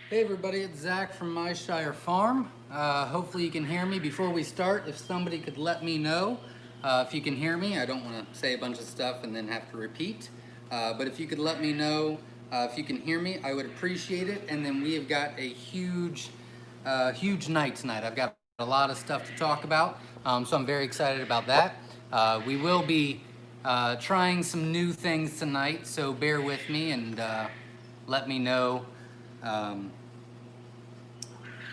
Hey everybody, it's Zach from Myshire Farm. Hopefully you can hear me. Before we start, if somebody could let me know if you can hear me. I don't want to say a bunch of stuff and then have to repeat. But if you could let me know if you can hear me, I would appreciate it. And then we have got a huge night tonight. I've got a lot of stuff to talk about, so I'm very excited about that. We will be trying some new things tonight, so bear with me and let me know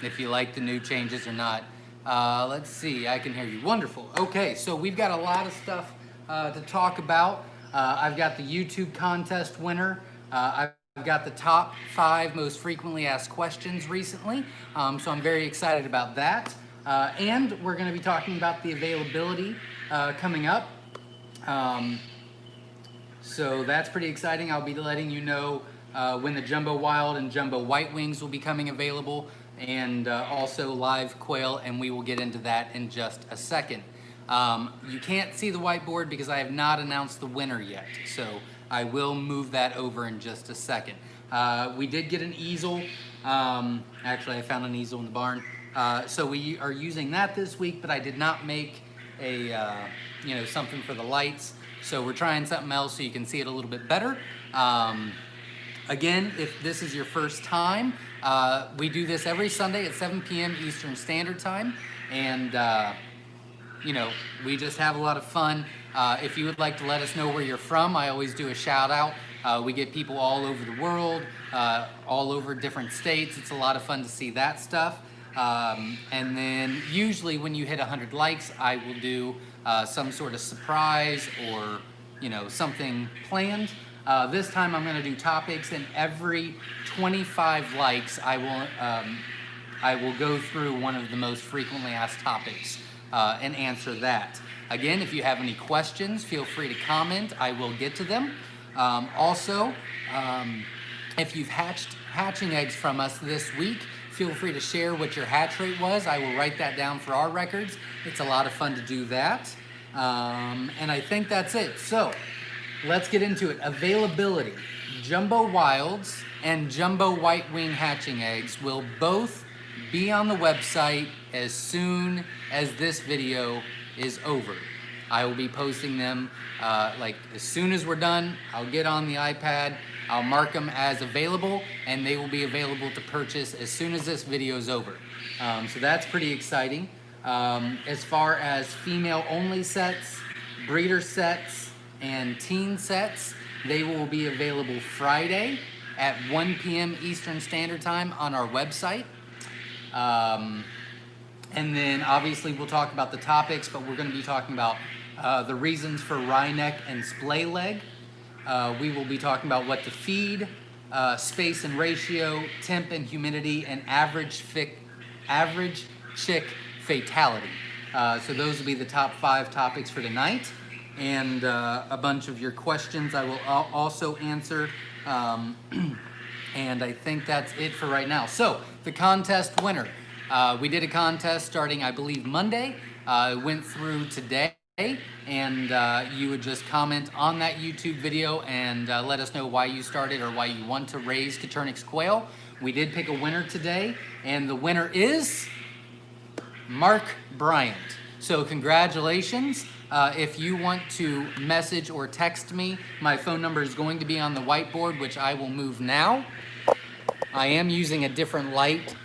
if you like the new changes or not. Let's see, I can hear you. Wonderful. Okay, so we've got a lot of stuff to talk about. I've got the YouTube contest winner. I've got the top 5 most frequently asked questions recently, so I'm very excited about that. And we're going to be talking about the availability coming up. So that's pretty exciting. I'll be letting you know when the Jumbo Wild and Jumbo White Wings will be coming available, and also live quail, and we will get into that in just a second. You can't see the whiteboard because I have not announced the winner yet, so I will move that over in just a second. We did get an easel. Actually, I found an easel in the barn. So we are using that this week, but I did not make a something for the lights. So we're trying something else so you can see it a little bit better. Again, if this is your first time, we do this every Sunday at 7 p.m. Eastern Standard Time, and we just have a lot of fun. If you would like to let us know where you're from, I always do a shout out. We get people all over the world, all over different states. It's a lot of fun to see that stuff. And then usually when you hit 100 likes, I will do some sort of surprise or something planned. This time I'm going to do topics, and every 25 likes I will go through one of the most frequently asked topics and answer that. Again, if you have any questions, feel free to comment. I will get to them. Also, if you've hatching eggs from us this week, feel free to share what your hatch rate was. I will write that down for our records. It's a lot of fun to do that. And I think that's it. So let's get into it. Availability. Jumbo Wilds and Jumbo White Wing hatching eggs will both be on the website as soon as this video is over. I will be posting them as soon as we're done. I'll get on the iPad, I'll mark them as available, and they will be available to purchase as soon as this video is over. So that's pretty exciting. As far as female only sets, breeder sets, and teen sets, they will be available Friday at 1 p.m. Eastern Standard Time on our website. And then obviously we'll talk about the topics, but we're going to be talking about the reasons for wry neck and splay leg. We will be talking about what to feed, space and ratio, temp and humidity, and average chick fatality. So those will be the top 5 topics for tonight. And a bunch of your questions I will also answer. And I think that's it for right now. So the contest winner. We did a contest starting, I believe, Monday. It went through today. And you would just comment on that YouTube video and let us know why you started or why you want to raise Coturnix quail. We did pick a winner today, and the winner is Mark Bryant. So congratulations. If you want to message or text me, my phone number is going to be on the whiteboard, which I will move now. I am using a different light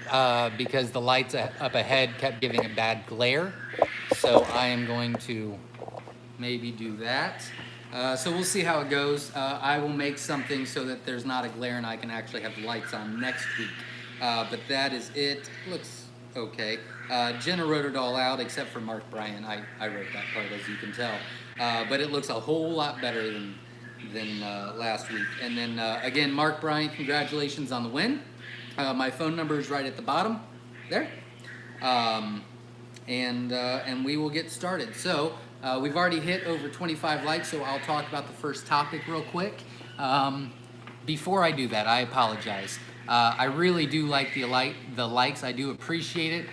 because the lights up ahead kept giving a bad glare. So I am going to maybe do that. So we'll see how it goes. I will make something so that there's not a glare and I can actually have the lights on next week. But that is it. Looks okay. Jenna wrote it all out except for Mark Bryan. I wrote that part, as you can tell. But it looks a whole lot better than last week. And then again, Mark Bryan, congratulations on the win. My phone number is right at the bottom there. And we will get started. So we've already hit over 25 likes, so I'll talk about the first topic real quick. Before I do that, I apologize. I really do like the likes. I do appreciate it.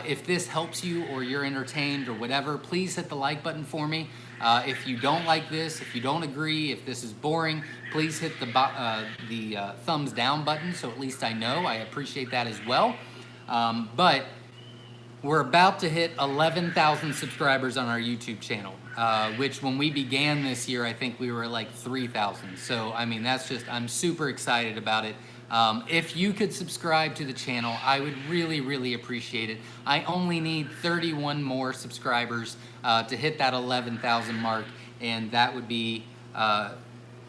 If this helps you or you're entertained or whatever, please hit the like button for me. If you don't like this, if you don't agree, if this is boring, please hit the thumbs down button so at least I know. I appreciate that as well. But we're about to hit 11,000 subscribers on our YouTube channel, which when we began this year, I think we were like 3,000. So, I mean, I'm super excited about it. If you could subscribe to the channel, I would really, really appreciate it. I only need 31 more subscribers to hit that 11,000 mark, and that would be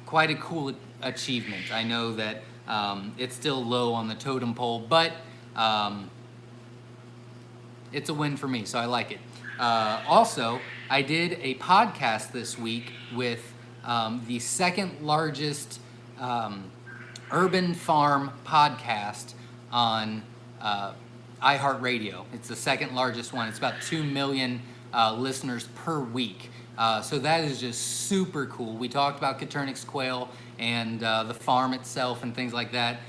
quite a cool achievement. I know that it's still low on the totem pole, but it's a win for me, so I like it. Also, I did a podcast this week with the second largest urban farm podcast on iHeartRadio. It's the second largest one. It's about 2 million listeners per week. So that is just super cool. We talked about Coturnix quail and the farm itself and things like that.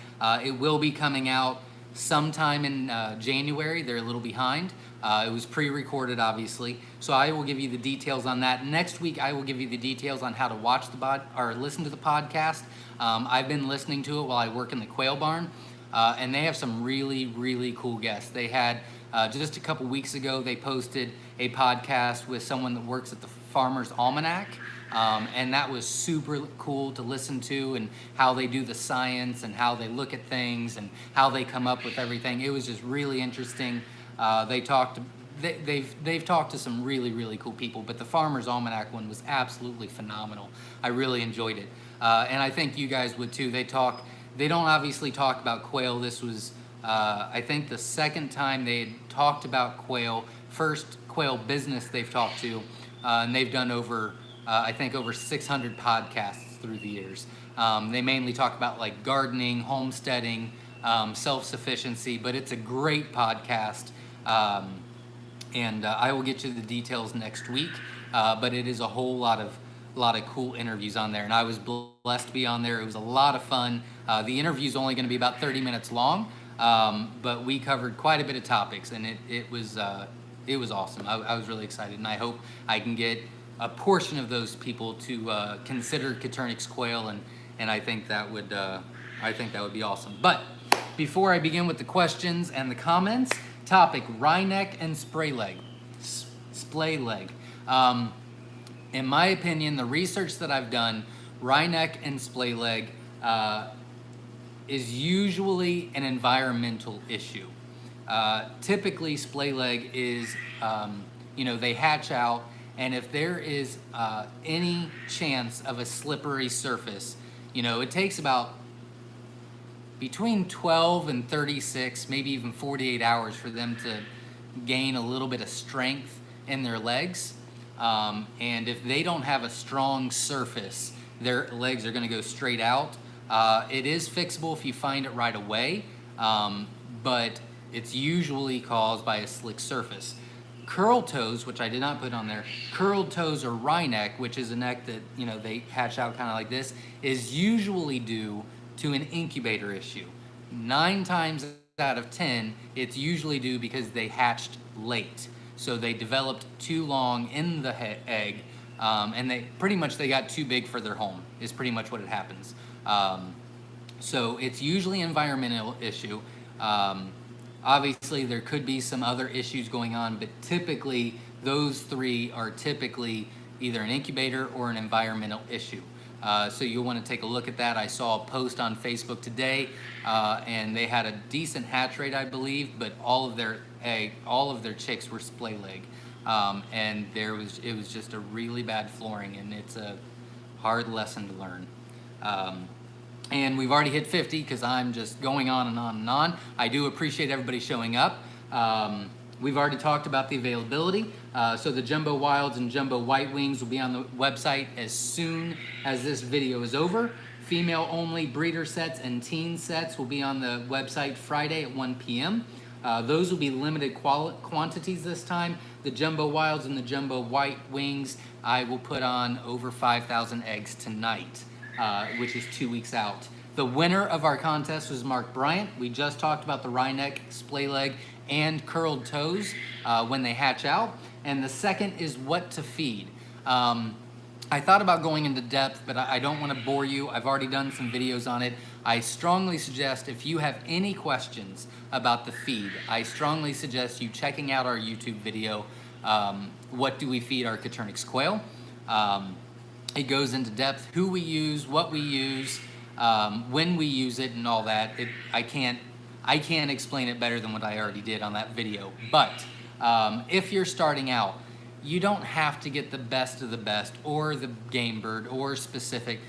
It will be coming out sometime in January. They're a little behind. It was pre-recorded, obviously. So I will give you the details on that. Next week, I will give you the details on how to watch or listen to the podcast. I've been listening to it while I work in the quail barn, and they have some really, really cool guests. They had, just a couple weeks ago, they posted a podcast with someone that works at the Farmer's Almanac, and that was super cool to listen to, and how they do the science and how they look at things and how they come up with everything. It was just really interesting. They've talked to some really, really cool people, but the Farmer's Almanac one was absolutely phenomenal. I really enjoyed it, and I think you guys would too. They don't obviously talk about quail. This was, I think, the second time they had talked about quail. First quail business they've talked to, and they've done over 600 podcasts through the years. They mainly talk about like gardening, homesteading, self-sufficiency, but it's a great podcast. And I will get you the details next week, but it is a whole lot of cool interviews on there, and I was blessed to be on there. It was a lot of fun. The interview is only going to be about 30 minutes long, but we covered quite a bit of topics, and it was awesome. I was really excited, and I hope I can get a portion of those people to consider Coturnix quail, and I think that would be awesome. But before I begin with the questions and the comments, topic: wryneck and splay leg. In my opinion, the research that I've done, wryneck and splay leg is usually an environmental issue. Typically, splay leg is, they hatch out, and if there is any chance of a slippery surface, it takes about between 12 and 36, maybe even 48 hours for them to gain a little bit of strength in their legs. And if they don't have a strong surface, their legs are going to go straight out. It is fixable if you find it right away, but it's usually caused by a slick surface. Curled toes, which I did not put on there, curled toes or wryneck, which is a neck that, they hatch out kind of like this, is usually due to an incubator issue. 9 times out of 10, it's usually due because they hatched late. So they developed too long in the egg, and they got too big for their home, is pretty much what it happens. So it's usually an environmental issue. Obviously, there could be some other issues going on, but typically, those 3 are typically either an incubator or an environmental issue. So you'll want to take a look at that. I saw a post on Facebook today, and they had a decent hatch rate, I believe, but all of their chicks were splay leg, and it was just a really bad flooring, and it's a hard lesson to learn. And we've already hit 50 because I'm just going on and on and on. I do appreciate everybody showing up. We've already talked about the availability. So the Jumbo Wilds and Jumbo White Wings will be on the website as soon as this video is over. Female only breeder sets and teen sets will be on the website Friday at 1 p.m. Those will be limited quantities this time. The Jumbo Wilds and the Jumbo White Wings, I will put on over 5,000 eggs tonight, which is 2 weeks out. The winner of our contest was Mark Bryant. We just talked about the wryneck, splay leg, and curled toes when they hatch out. And the second is what to feed. I thought about going into depth, but I don't want to bore you. I've already done some videos on it. I strongly suggest if you have any questions about the feed, I strongly suggest you checking out our YouTube video, What Do We Feed Our Coturnix Quail? It goes into depth, who we use, what we use, when we use it, and all that. I can't explain it better than what I already did on that video. But if you're starting out, you don't have to get the best of the best or the game bird or specific.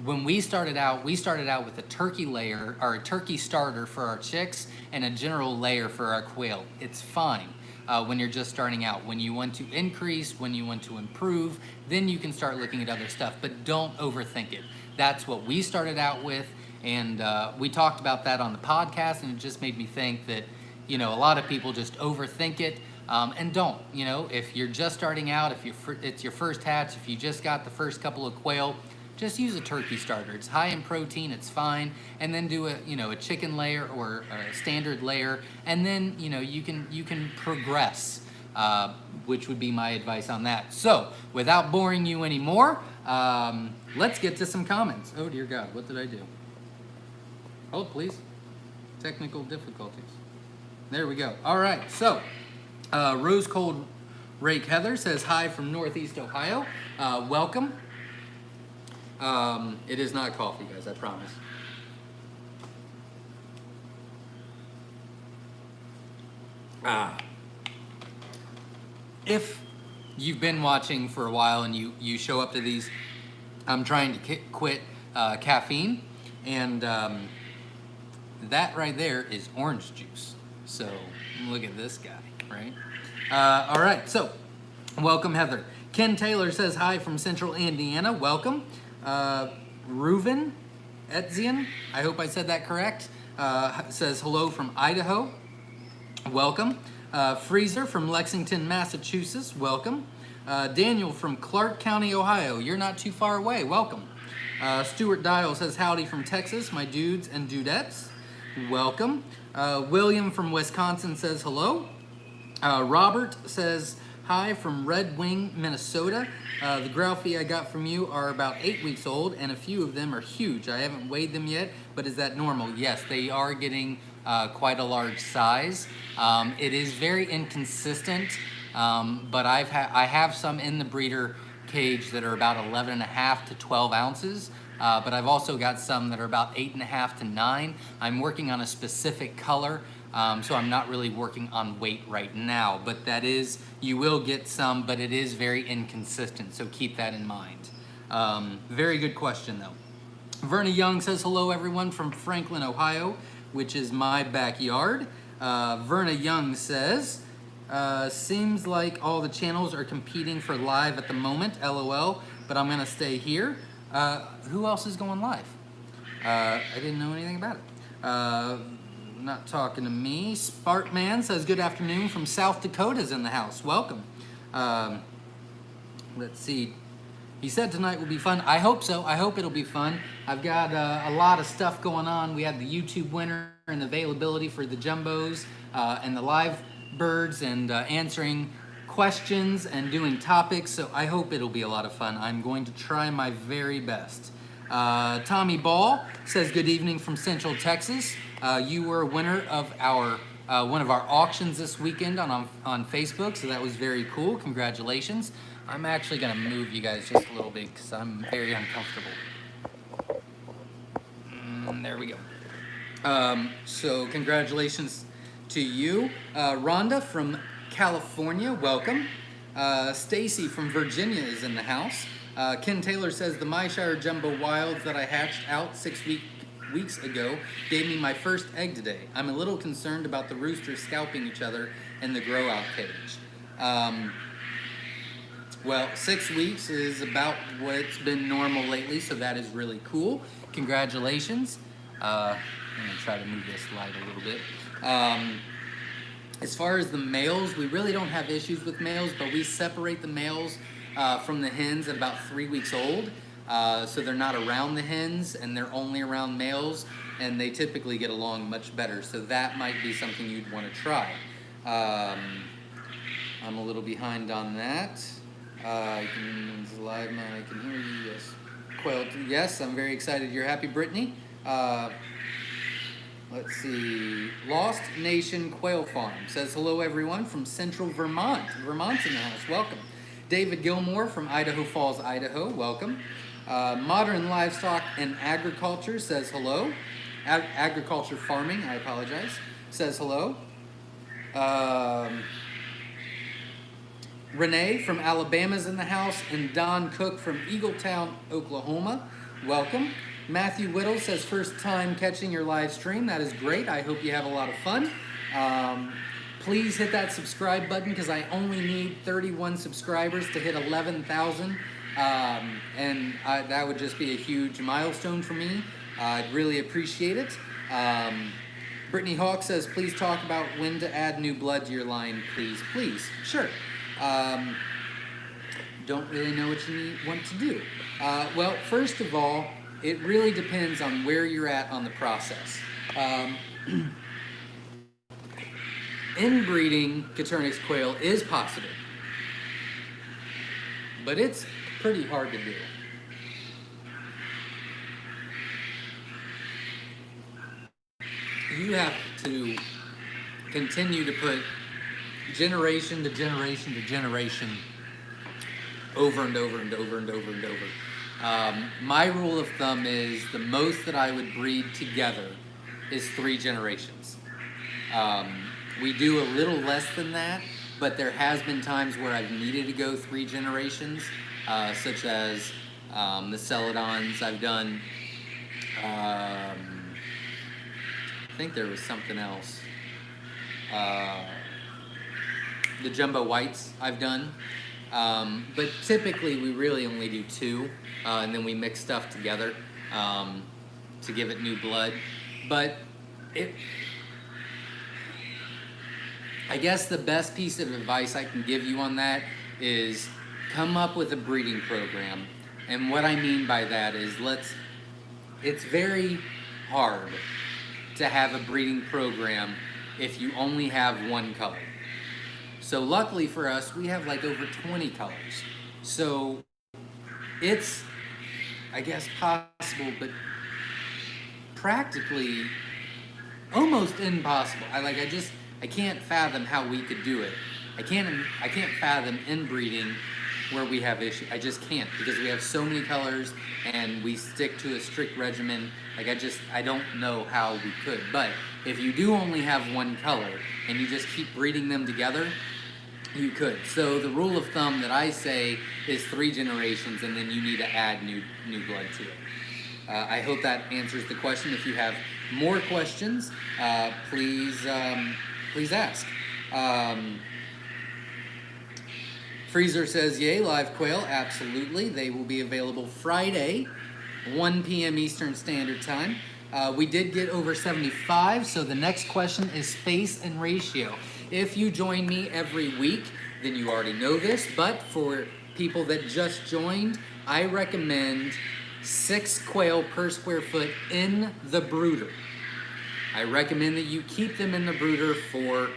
When we started out with a turkey layer or a turkey starter for our chicks and a general layer for our quail. It's fine when you're just starting out. When you want to increase, when you want to improve, then you can start looking at other stuff, but don't overthink it. That's what we started out with, and we talked about that on the podcast, and it just made me think that, a lot of people just overthink it. And don't, if you're just starting out, it's your first hatch, if you just got the first couple of quail, just use a turkey starter. It's high in protein, it's fine. And then do a chicken layer or a standard layer, and then you can progress, which would be my advice on that. So without boring you anymore, let's get to some comments. Oh dear God, what did I do? Hold please. Technical difficulties. There we go. All right, so. Rose Cold Rake Heather says hi from Northeast Ohio. Welcome. It is not coffee, guys, I promise. If you've been watching for a while and you show up to these, I'm trying to quit caffeine, and that right there is orange juice. So look at this guy. Right. All right. So, welcome, Heather. Ken Taylor says hi from Central Indiana. Welcome. Reuven Etzian, I hope I said that correct, says hello from Idaho. Welcome. Freezer from Lexington, Massachusetts. Welcome. Daniel from Clark County, Ohio. You're not too far away. Welcome. Stuart Dial says howdy from Texas, my dudes and dudettes. Welcome. William from Wisconsin says hello. Robert says hi from Red Wing, Minnesota. The Graufi I got from you are about 8 weeks old, and a few of them are huge. I haven't weighed them yet, but is that normal? Yes, they are getting quite a large size. It is very inconsistent, but I have some in the breeder cage that are about 11.5 to 12 ounces. But I've also got some that are about 8.5 to 9. I'm working on a specific color. So I'm not really working on weight right now, but you will get some, but it is very inconsistent, so keep that in mind. Very good question though. Verna Young says hello everyone from Franklin, Ohio, which is my backyard. Verna Young says, seems like all the channels are competing for live at the moment, LOL, but I'm gonna stay here. Who else is going live? I didn't know anything about it. Not talking to me. Sparkman says good afternoon from South Dakota's in the house. Welcome. Let's see. He said tonight will be fun. I hope so. I hope it'll be fun. I've got a lot of stuff going on. We had the YouTube winner and availability for the jumbos and the live birds and answering questions and doing topics. So I hope it'll be a lot of fun. I'm going to try my very best. Tommy Ball says good evening from Central Texas. You were a winner of our one of our auctions this weekend on Facebook, so that was very cool. Congratulations. I'm actually going to move you guys just a little bit because I'm very uncomfortable. There we go. So congratulations to you. Rhonda from California, welcome. Stacy from Virginia is in the house. Ken Taylor says the Myshire Jumbo Wilds that I hatched out 6 weeks ago gave me my first egg today. I'm a little concerned about the roosters scalping each other in the grow out cage. Well, 6 weeks is about what's been normal lately, so that is really cool. Congratulations. I'm gonna try to move this light a little bit. As far as the males, we really don't have issues with males, but we separate the males from the hens at about 3 weeks old. So they're not around the hens and they're only around males, and they typically get along much better. So that might be something you'd want to try. I'm a little behind on that. I can, it's live now, I can hear you, yes. Quail, yes, I'm very excited. You're happy, Brittany? Let's see. Lost Nation Quail Farm says hello, everyone, from Central Vermont. Vermont's in the house. Welcome. David Gilmore from Idaho Falls, Idaho. Welcome. Modern Livestock and Agriculture says hello. Agriculture Farming, I apologize, says hello. Renee from Alabama's in the house, and Don Cook from Eagletown, Oklahoma. Welcome. Matthew Whittle says first time catching your live stream. That is great. I hope you have a lot of fun. Please hit that subscribe button because I only need 31 subscribers to hit 11,000. And that would just be a huge milestone for me. I'd really appreciate it. Brittany Hawk says, please talk about when to add new blood to your line, please. Please. Sure. Don't really know what you want to do. Well, first of all, it really depends on where you're at on the process. Inbreeding Coturnix quail is possible, but it's pretty hard to do. You have to continue to put generation to generation to generation over and over and over and over and over. My rule of thumb is the most that I would breed together is 3 generations. We do a little less than that, but there has been times where I've needed to go 3 generations, such as the Celadons I've done. I think there was something else. The Jumbo Whites I've done. But typically we really only do 2, and then we mix stuff together to give it new blood. But I guess the best piece of advice I can give you on that is come up with a breeding program. And what I mean by that is it's very hard to have a breeding program if you only have one color. So luckily for us, we have like over 20 colors. So it's, I guess, possible, but practically almost impossible. I can't fathom how we could do it. I can't fathom inbreeding where we have issues. I just can't, because we have so many colors and we stick to a strict regimen. I don't know how we could. But if you do only have one color and you just keep breeding them together, you could. So the rule of thumb that I say is 3 generations, and then you need to add new blood to it. I hope that answers the question. If you have more questions, please ask. Freezer says, yay, live quail. Absolutely. They will be available Friday, 1 p.m. Eastern Standard Time. We did get over 75, so the next question is space and ratio. If you join me every week, then you already know this, but for people that just joined, I recommend 6 quail per square foot in the brooder. I recommend that you keep them in the brooder for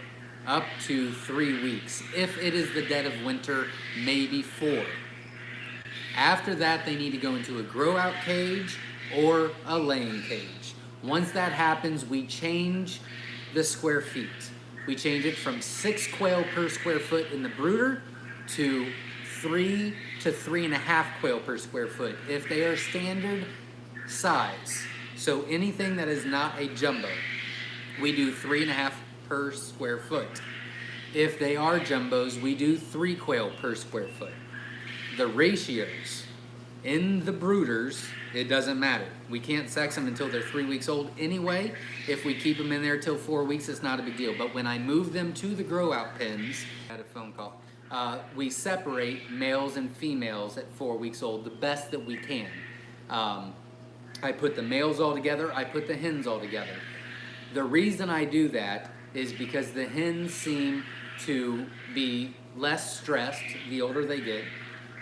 up to 3 weeks. If it is the dead of winter, maybe 4. After that, they need to go into a grow-out cage or a laying cage. Once that happens, we change the square feet. We change it from 6 quail per square foot in the brooder to 3 to 3.5 quail per square foot if they are standard size. So anything that is not a jumbo, we do 3.5 per square foot. If they are jumbos, we do 3 quail per square foot. The ratios in the brooders, it doesn't matter. We can't sex them until they're 3 weeks old anyway. If we keep them in there till 4 weeks, it's not a big deal. But when I move them to the grow-out pens, I had a phone call, we separate males and females at 4 weeks old the best that we can. I put the males all together, I put the hens all together. The reason I do that is because the hens seem to be less stressed the older they get,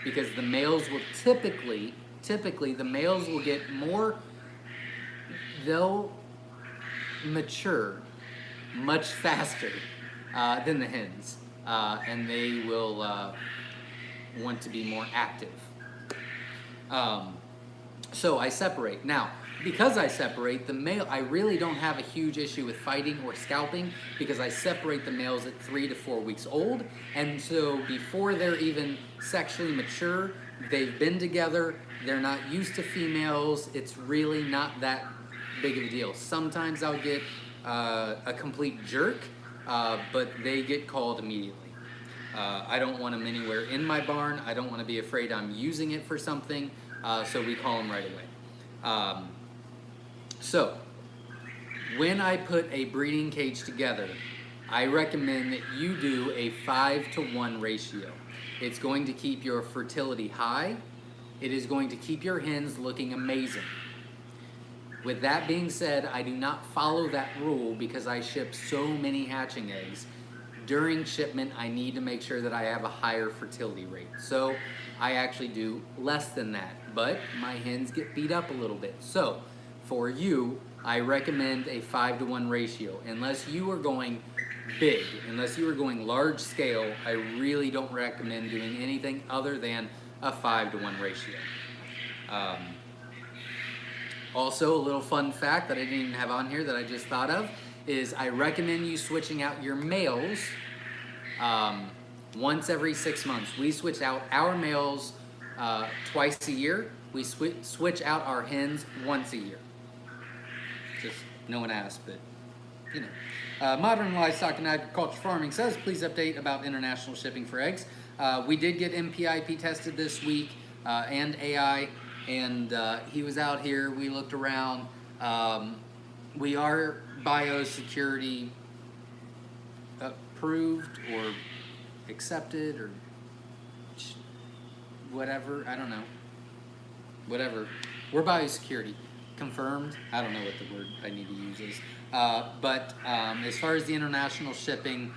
because the males will typically the males will get more, they'll mature much faster than the hens, and they will want to be more active. So I separate. Now, because I separate, the male, I really don't have a huge issue with fighting or scalping because I separate the males at 3 to 4 weeks old. And so before they're even sexually mature, they've been together, they're not used to females, it's really not that big of a deal. Sometimes I'll get a complete jerk, but they get called immediately. I don't want them anywhere in my barn. I don't want to be afraid I'm using it for something, so we call them right away. So, when I put a breeding cage together, I recommend that you do a 5-to-1 ratio. It's going to keep your fertility high. It is going to keep your hens looking amazing. With that being said, I do not follow that rule because I ship so many hatching eggs. During shipment, I need to make sure that I have a higher fertility rate. So I actually do less than that, but my hens get beat up a little bit. So for you, I recommend a 5-to-1 ratio. Unless you are going big, unless you are going large scale, I really don't recommend doing anything other than a 5-to-1 ratio. Also, a little fun fact that I didn't even have on here that I just thought of is I recommend you switching out your males once every 6 months. We switch out our males twice a year. We switch out our hens once a year. Just no one asked, but you know. Modern Livestock and Agriculture Farming says, please update about international shipping for eggs. We did get MPIP tested this week and AI, and he was out here. We looked around. We are biosecurity approved or accepted or whatever. I don't know. Whatever. We're biosecurity confirmed. I don't know what the word I need to use is. But as far as the international shipping,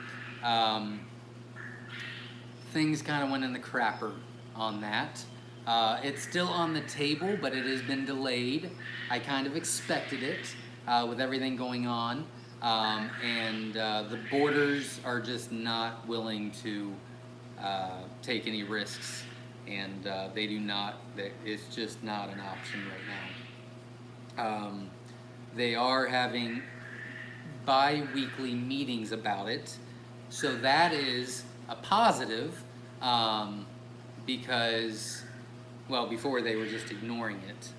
things kind of went in the crapper on that. It's still on the table, but it has been delayed. I kind of expected it with everything going on. And the borders are just not willing to take any risks. And they do not, it's just not an option right now. They are having bi-weekly meetings about it. So that is a positive because, well, before they were just ignoring it.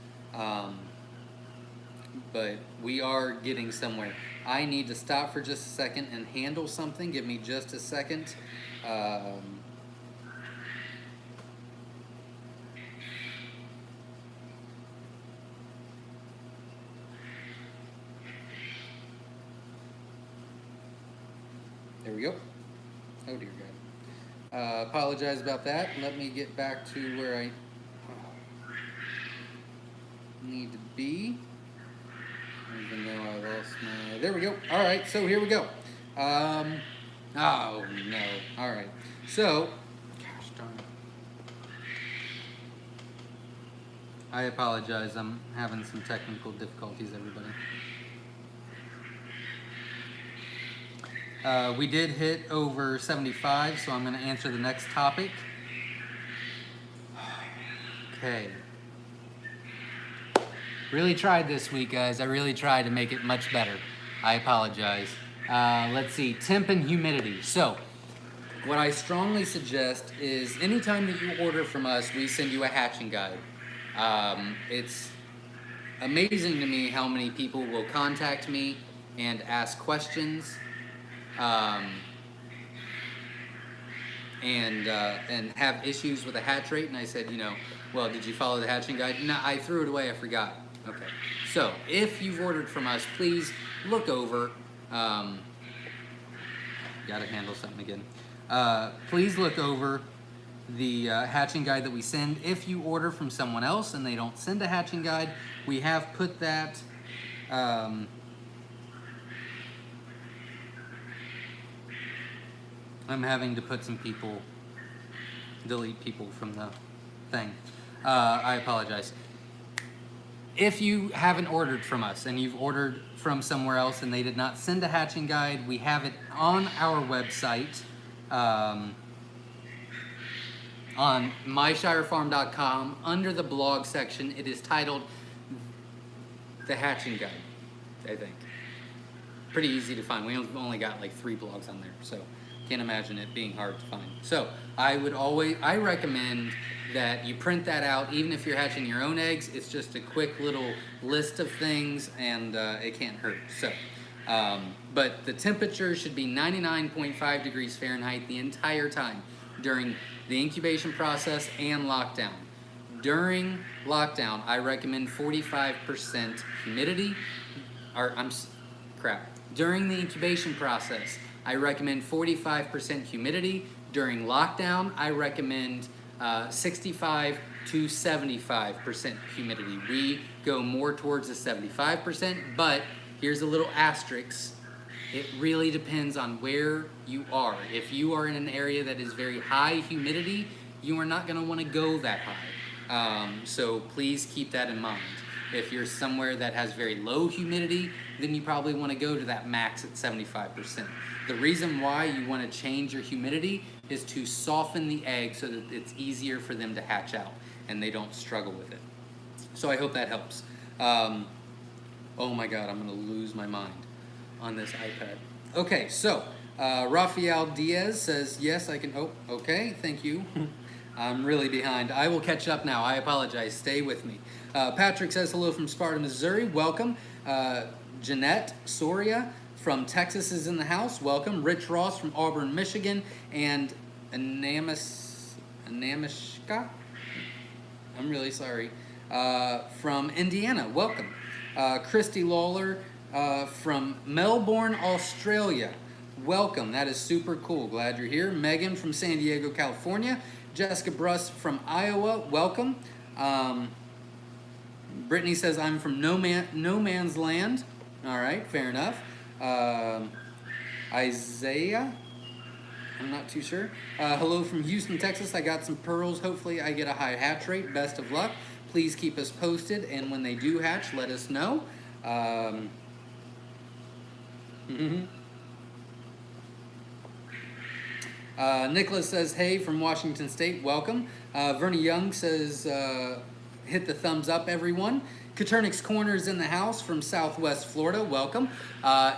But we are getting somewhere. I need to stop for just a second and handle something. Give me just a second. There we go. Oh dear God. Apologize about that. Let me get back to where I need to be. Even though I lost my... There we go. All right, so here we go. Oh, no. All right. So, gosh darn it. I apologize. I'm having some technical difficulties, everybody. We did hit over 75, so I'm going to answer the next topic. Okay. Really tried this week, guys. I really tried to make it much better. I apologize. Let's see, temp and humidity. So, what I strongly suggest is anytime that you order from us, we send you a hatching guide. It's amazing to me how many people will contact me and ask questions. And have issues with the hatch rate, and I said, well, did you follow the hatching guide? No, I threw it away, I forgot. Okay, so if you've ordered from us, please look over, gotta handle something again. Please look over the hatching guide that we send. If you order from someone else and they don't send a hatching guide, we have put that, I'm having to put some people, delete people from the thing. I apologize. If you haven't ordered from us and you've ordered from somewhere else and they did not send a hatching guide, we have it on our website. on myshirefarm.com, under the blog section, it is titled The Hatching Guide, I think. Pretty easy to find. We've only got like 3 blogs on there, so can't imagine it being hard to find. So I recommend that you print that out, even if you're hatching your own eggs. It's just a quick little list of things, and it can't hurt. So, but the temperature should be 99.5 degrees Fahrenheit the entire time during the incubation process and lockdown. During lockdown, I recommend 45% humidity, During the incubation process, I recommend 45% humidity. During lockdown, I recommend 65 to 75% humidity. We go more towards the 75%, but here's a little asterisk. It really depends on where you are. If you are in an area that is very high humidity, you are not going to want to go that high. So please keep that in mind. If you're somewhere that has very low humidity, then you probably want to go to that max at 75%. The reason why you want to change your humidity is to soften the egg so that it's easier for them to hatch out and they don't struggle with it. So I hope that helps. Oh my God, I'm going to lose my mind on this iPad. Okay, so Rafael Diaz says, yes, I can. Oh, okay, thank you. I'm really behind. I will catch up now. I apologize. Stay with me. Patrick says hello from Sparta, Missouri. Welcome. Jeanette Soria from Texas is in the house. Welcome. Rich Ross from Auburn, Michigan. And Anamishka, I'm really sorry, from Indiana. Welcome. Christy Lawler from Melbourne, Australia. Welcome. That is super cool. Glad you're here. Megan from San Diego, California. Jessica Bruss from Iowa. Welcome. Brittany says, I'm from no man's land. All right, fair enough. Isaiah, I'm not too sure. Hello from Houston, Texas. I got some pearls. Hopefully I get a high hatch rate. Best of luck. Please keep us posted, and when they do hatch, let us know. Nicholas says, hey, from Washington State. Welcome. Vernie Young says, hit the thumbs up, everyone. Caternix Corners in the house from Southwest Florida. Welcome.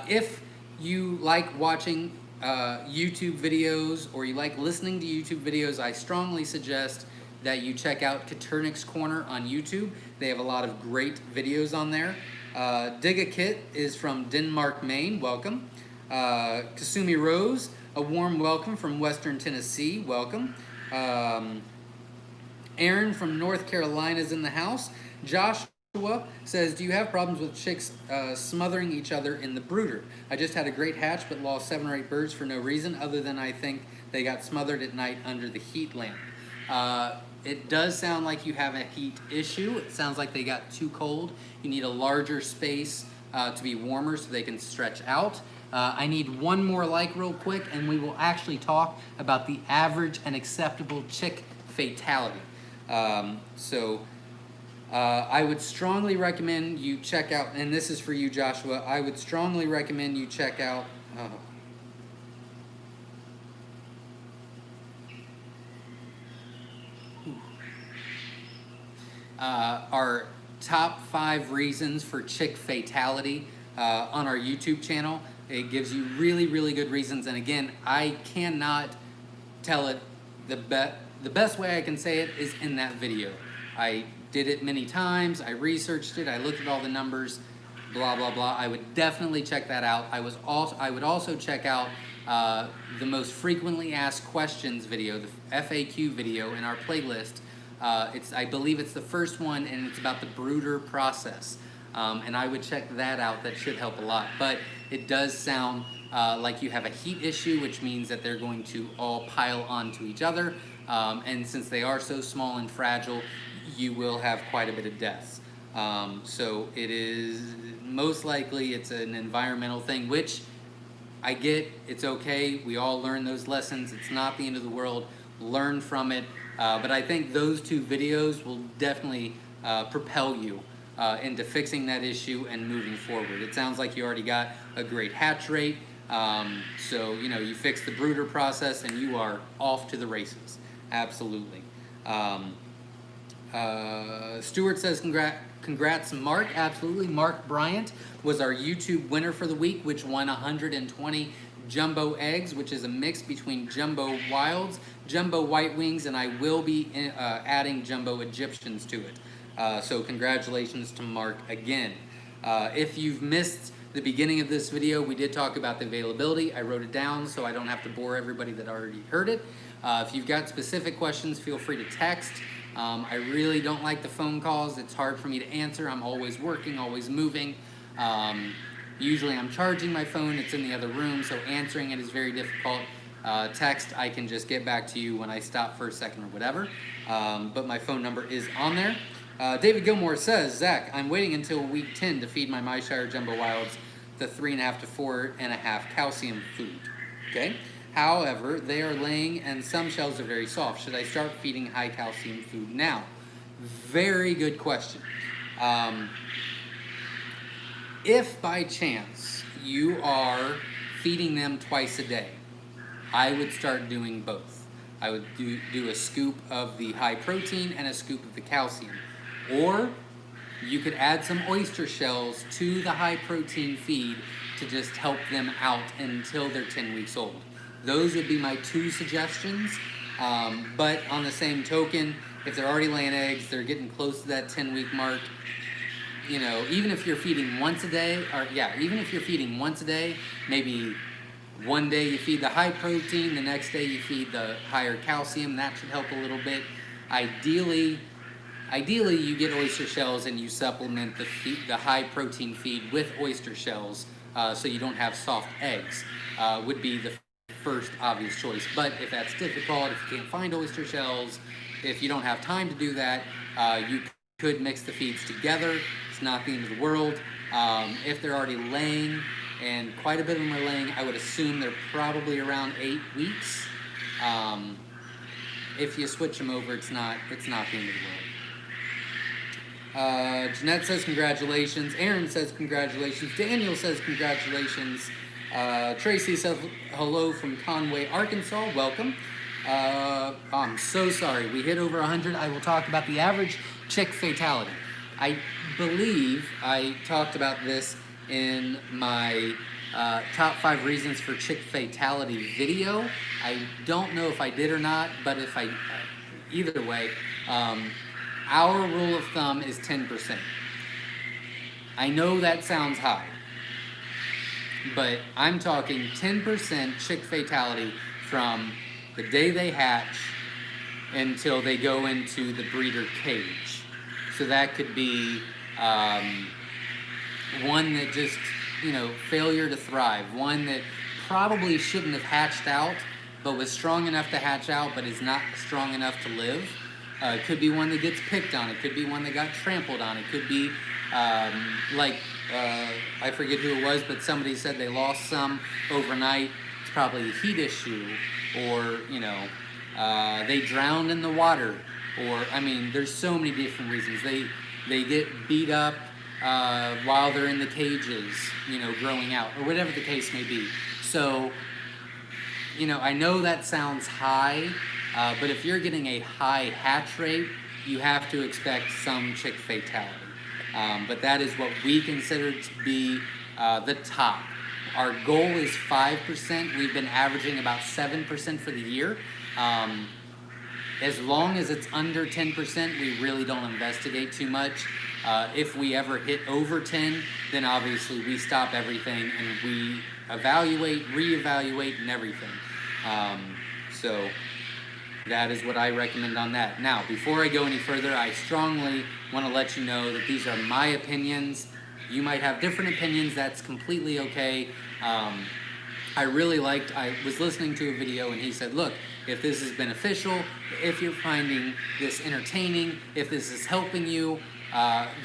If you like watching YouTube videos or you like listening to YouTube videos, I strongly suggest that you check out Caternix Corner on YouTube. They have a lot of great videos on there. Dig a Kit is from Denmark, Maine. Welcome. Kasumi Rose, a warm welcome from Western Tennessee. Welcome. Aaron from North Carolina is in the house. Joshua says, do you have problems with chicks smothering each other in the brooder? I just had a great hatch but lost 7 or 8 birds for no reason other than I think they got smothered at night under the heat lamp. It does sound like you have a heat issue. It sounds like they got too cold. You need a larger space to be warmer so they can stretch out. I need one more like real quick, and we will actually talk about the average and acceptable chick fatality. I would strongly recommend you check out, and this is for you, Joshua, I would strongly recommend you check out, our top 5 reasons for chick fatality on our YouTube channel. It gives you really, really good reasons, and again, I cannot tell it the best way I can say it is in that video. I did it many times, I researched it, I looked at all the numbers, blah, blah, blah. I would definitely check that out. I would also check out the most frequently asked questions video, the FAQ video in our playlist. I believe it's the first one, and it's about the brooder process. And I would check that out. That should help a lot. But it does sound like you have a heat issue, which means that they're going to all pile onto each other. And since they are so small and fragile, you will have quite a bit of deaths. So it is most likely it's an environmental thing, which I get. It's okay. We all learn those lessons. It's not the end of the world. Learn from it. But I think those 2 videos will definitely propel you into fixing that issue and moving forward. It sounds like you already got a great hatch rate. So, you fix the brooder process and you are off to the races. Absolutely. Stuart says, congrats, Mark. Absolutely. Mark Bryant was our YouTube winner for the week, which won 120 jumbo eggs, which is a mix between jumbo wilds, jumbo white wings, and I will be adding jumbo Egyptians to it. So congratulations to Mark again. If you've missed the beginning of this video, we did talk about the availability. I wrote it down so I don't have to bore everybody that already heard it. If you've got specific questions, feel free to text. I really don't like the phone calls. It's hard for me to answer. I'm always working, always moving. Usually I'm charging my phone. It's in the other room, so answering it is very difficult. Text, I can just get back to you when I stop for a second or whatever. But my phone number is on there. David Gilmore says, Zach, I'm waiting until week 10 to feed my Myshire Jumbo Wilds the 3.5 to 4.5 calcium food. Okay. However, they are laying and some shells are very soft. Should I start feeding high calcium food now? Very good question. If by chance you are feeding them twice a day, I would start doing both. I would do a scoop of the high protein and a scoop of the calcium. Or you could add some oyster shells to the high protein feed to just help them out until they're 10 weeks old. Those would be my two suggestions. But on the same token, if they're already laying eggs, they're getting close to that 10-week mark, you know, even if you're feeding once a day, even if you're feeding once a day, maybe one day you feed the high protein, the next day you feed the higher calcium, that should help a little bit. Ideally you get oyster shells and you supplement the high protein feed with oyster shells so you don't have soft eggs, would be the first obvious choice. But if that's difficult, if you can't find oyster shells, if you don't have time to do that, you could mix the feeds together. It's not the end of the world. If they're already laying, and quite a bit of them are laying, I would assume they're probably around 8 weeks. If you switch them over, it's not the end of the world. Jeanette says congratulations. Aaron says congratulations. Daniel says congratulations. Tracy says hello from Conway, Arkansas. Welcome. I'm so sorry. We hit over 100. I will talk about the average chick fatality. I believe I talked about this in my top 5 reasons for chick fatality video. I don't know if I did or not, but if I, either way, our rule of thumb is 10%. I know that sounds high, but I'm talking 10% chick fatality from the day they hatch until they go into the breeder cage. So that could be one that just, failure to thrive, one that probably shouldn't have hatched out, but was strong enough to hatch out, but is not strong enough to live. It could be one that gets picked on. It could be one that got trampled on. It could be I forget who it was, but somebody said they lost some overnight. It's probably a heat issue, or, they drowned in the water, or, there's so many different reasons. They get beat up while they're in the cages, growing out, or whatever the case may be. So, I know that sounds high, but if you're getting a high hatch rate, you have to expect some chick fatality. But that is what we consider to be the top. Our goal is 5%. We've been averaging about 7% for the year. As long as it's under 10%, we really don't investigate too much. If we ever hit over 10, then obviously we stop everything and we evaluate, reevaluate, and everything. So that is what I recommend on that. Now, before I go any further, I strongly want to let you know that these are my opinions. You might have different opinions. That's completely okay. I was listening to a video and he said, look, if this is beneficial, if you're finding this entertaining, if this is helping you,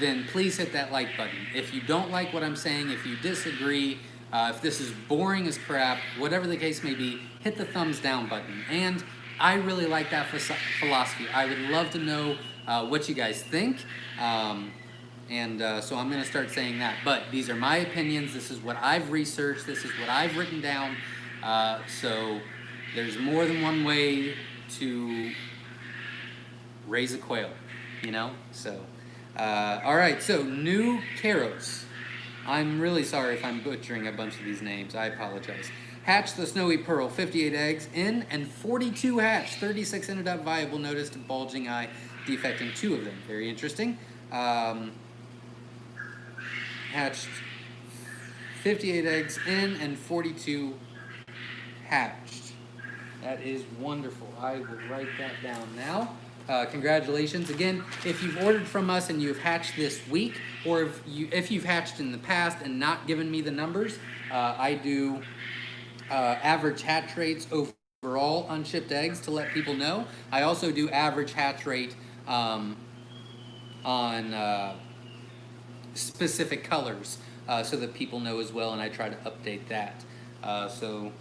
then please hit that like button. If you don't like what I'm saying, if you disagree, if this is boring as crap, whatever the case may be, hit the thumbs down button. And I really like that philosophy. I would love to know what you guys think. So I'm going to start saying that. But these are my opinions. This is what I've researched. This is what I've written down. So there's more than one way to raise a quail, you know? So, all right, so new Caros. I'm really sorry if I'm butchering a bunch of these names. I apologize. Hatch the Snowy Pearl, 58 eggs in and 42 hatched. 36 ended up viable. Noticed a bulging eye defect in 2 of them. Very interesting. Hatched 58 eggs in and 42 hatched. That is wonderful. I will write that down now. Congratulations. Again, if you've ordered from us and you've hatched this week, or if you've hatched in the past and not given me the numbers, I do average hatch rates overall on shipped eggs to let people know. I also do average hatch rate on specific colors so that people know as well, and I try to update that. So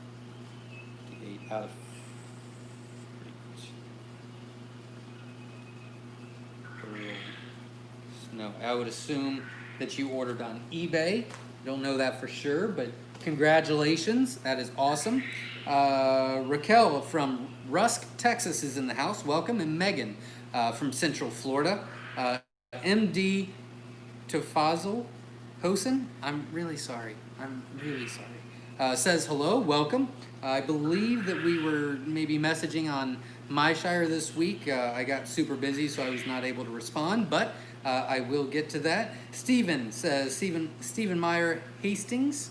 8 out of no, I would assume that you ordered on eBay. Don't know that for sure, but congratulations. That is awesome. Raquel from Rusk, Texas is in the house. Welcome. And Megan from Central Florida. MD Tofazel Hosen. I'm really sorry. Says hello. Welcome. I believe that we were maybe messaging on Myshire this week. I got super busy, so I was not able to respond, but I will get to that. Stephen says, Stephen Meyer Hastings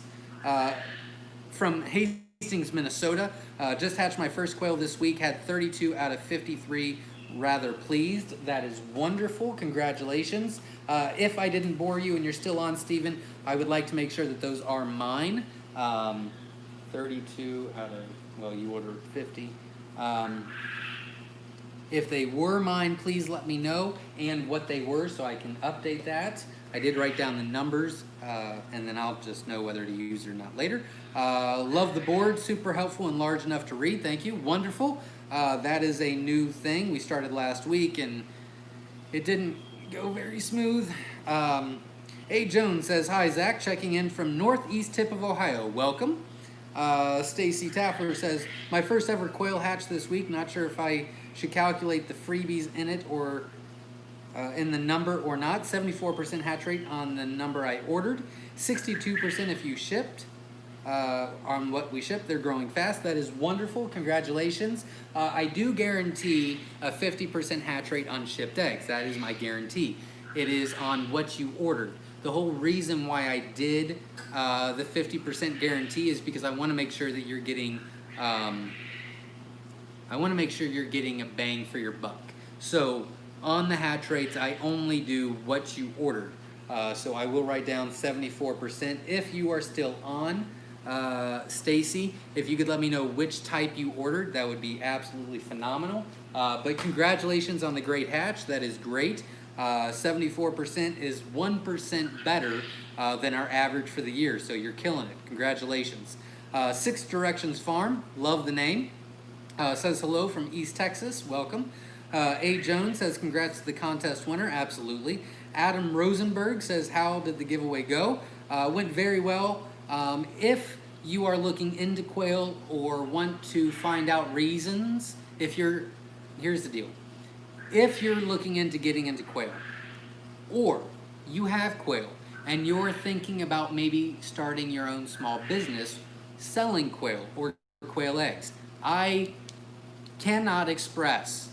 from Hastings, Minnesota. Just hatched my first quail this week, had 32 out of 53. Rather pleased. That is wonderful. Congratulations. If I didn't bore you and you're still on, Stephen, I would like to make sure that those are mine. 32 out of, well, you ordered 50. If they were mine, please let me know and what they were so I can update that. I did write down the numbers, and then I'll just know whether to use it or not later. Love the board, super helpful and large enough to read. Thank you, wonderful. That is a new thing. We started last week and it didn't go very smooth. A. Jones says, hi, Zach, checking in from northeast tip of Ohio. Welcome. Stacy Taffler says, my first ever quail hatch this week. Not sure if I should calculate the freebies in it or in the number or not. 74% hatch rate on the number I ordered. 62% if you shipped. On what we shipped, they're growing fast. That is wonderful. Congratulations. I do guarantee a 50% hatch rate on shipped eggs. That is my guarantee. It is on what you ordered. The whole reason why I did the 50% guarantee is because I want to make sure that you're getting a bang for your buck. So on the hatch rates, I only do what you ordered. So I will write down 74%. If you are still on, Stacy, if you could let me know which type you ordered, that would be absolutely phenomenal. But congratulations on the great hatch. That is great. 74% is 1% better than our average for the year, so you're killing it. Congratulations. Six Directions Farm, love the name. Says hello from East Texas, welcome. A. Jones says congrats to the contest winner, absolutely. Adam Rosenberg says how did the giveaway go? Went very well. If you are looking into quail or want to find out reasons, here's the deal. If you're looking into getting into quail, or you have quail, and you're thinking about maybe starting your own small business selling quail or quail eggs, I cannot express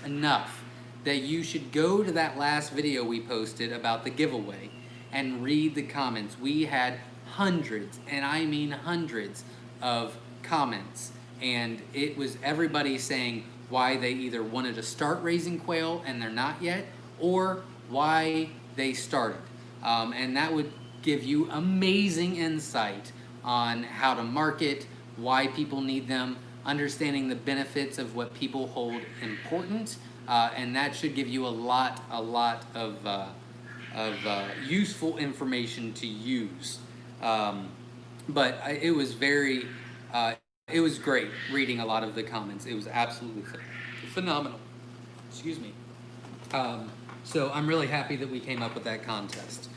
enough that you should go to that last video we posted about the giveaway and read the comments. We had hundreds, and I mean hundreds, of comments, and it was everybody saying why they either wanted to start raising quail and they're not yet, or why they started. And that would give you amazing insight on how to market, why people need them, understanding the benefits of what people hold important, and that should give you a lot of useful information to use. But it was very, it was great reading a lot of the comments. It was absolutely phenomenal. Excuse me. So I'm really happy that we came up with that contest.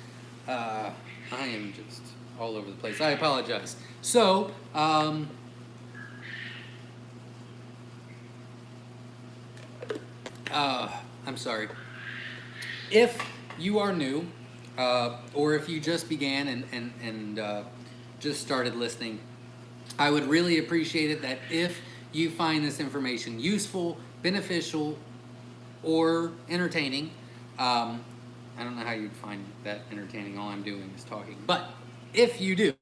I am just all over the place. I apologize. So, I'm sorry. If you are new, or if you just began and just started listening, I would really appreciate it that if you find this information useful, beneficial, or entertaining, I don't know how you'd find that entertaining. All I'm doing is talking. But if you do,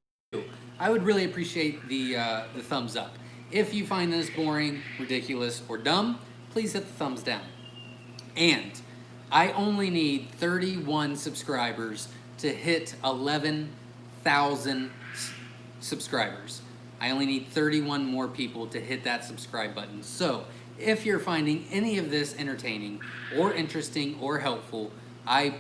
I would really appreciate the thumbs up. If you find this boring, ridiculous, or dumb, please hit the thumbs down. And I only need 31 subscribers to hit 11,000 subscribers. I only need 31 more people to hit that subscribe button. So if you're finding any of this entertaining or interesting or helpful, I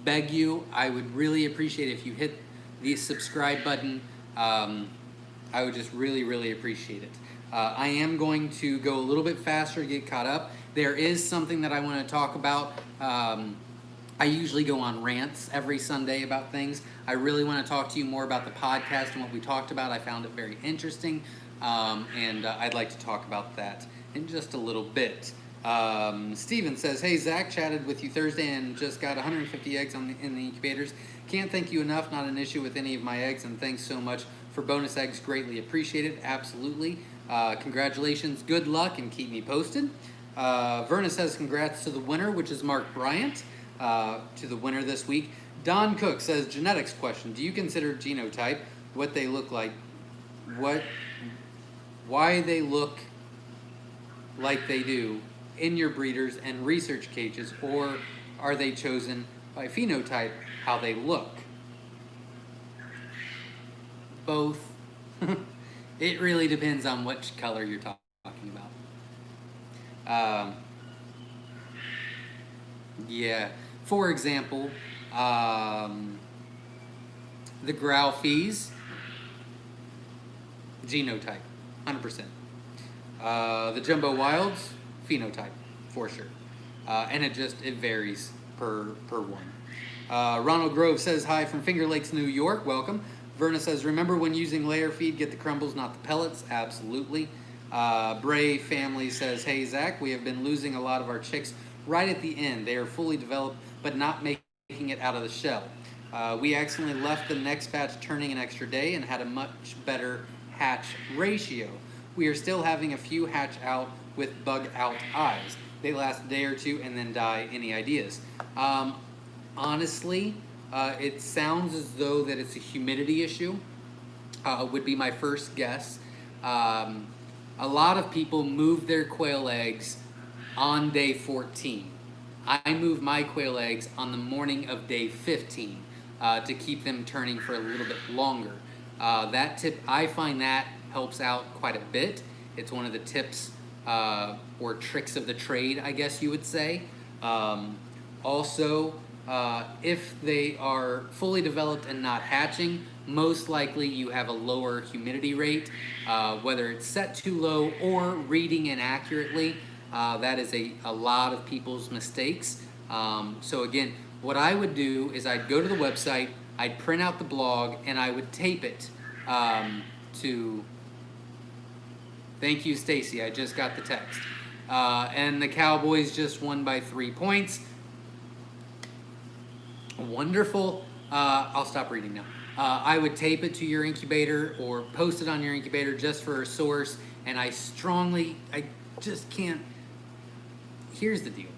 beg you, I would really appreciate if you hit the subscribe button. I would just really, really appreciate it. I am going to go a little bit faster to get caught up. There is something that I want to talk about. I usually go on rants every Sunday about things. I really want to talk to you more about the podcast and what we talked about. I found it very interesting, and I'd like to talk about that in just a little bit. Steven says, hey, Zach, chatted with you Thursday and just got 150 eggs in the incubators. Can't thank you enough. Not an issue with any of my eggs, and thanks so much for bonus eggs. Greatly appreciated. Absolutely. Congratulations. Good luck, and keep me posted. Verna says congrats to the winner, which is Mark Bryant, to the winner this week. Don Cook says, genetics question. Do you consider genotype, what they look like, why they look like they do in your breeders and research cages, or are they chosen by phenotype, how they look? Both. It really depends on which color you're talking about. Yeah, for example, the Graufies, genotype, 100%. The Jumbo Wilds, phenotype, for sure. And it varies per one. Ronald Grove says, hi from Finger Lakes, New York, welcome. Verna says, remember when using layer feed, get the crumbles, not the pellets? Absolutely. Bray family says, hey, Zach, we have been losing a lot of our chicks right at the end. They are fully developed, but not making it out of the shell. We accidentally left the next batch turning an extra day and had a much better hatch ratio. We are still having a few hatch out with bug out eyes. They last a day or two and then die. Any ideas? Honestly, it sounds as though that it's a humidity issue, would be my first guess. A lot of people move their quail eggs on day 14. I move my quail eggs on the morning of day 15 to keep them turning for a little bit longer. That tip, I find that helps out quite a bit. It's one of the tips or tricks of the trade, I guess you would say. Also, if they are fully developed and not hatching, most likely you have a lower humidity rate, whether it's set too low or reading inaccurately. That is a lot of people's mistakes. So again, what I would do is I'd go to the website, I'd print out the blog, and I would tape it to... Thank you, Stacy. I just got the text. And the Cowboys just won by 3 points. Wonderful. I'll stop reading now. I would tape it to your incubator or post it on your incubator just for a source. And I just can't. Here's the deal.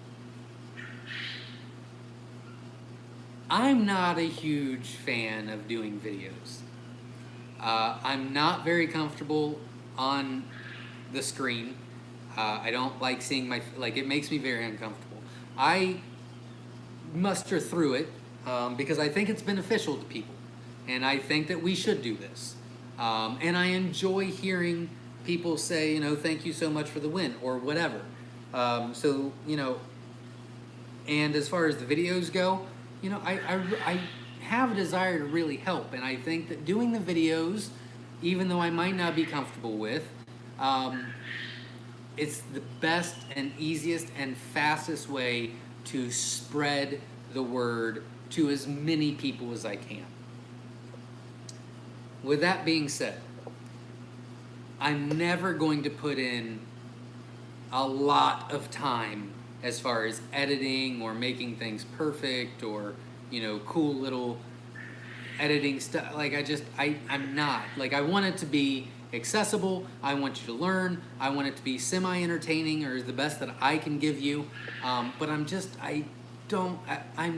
I'm not a huge fan of doing videos. I'm not very comfortable on the screen. I don't like seeing it makes me very uncomfortable. I muster through it because I think it's beneficial to people. And I think that we should do this. And I enjoy hearing people say, thank you so much for the win or whatever. And as far as the videos go, I have a desire to really help. And I think that doing the videos, even though I might not be comfortable with, it's the best and easiest and fastest way to spread the word to as many people as I can. With that being said, I'm never going to put in a lot of time as far as editing or making things perfect or, you know, cool little editing stuff. Like I'm not. Like, I want it to be accessible. I want you to learn. I want it to be semi-entertaining or the best that I can give you. But I'm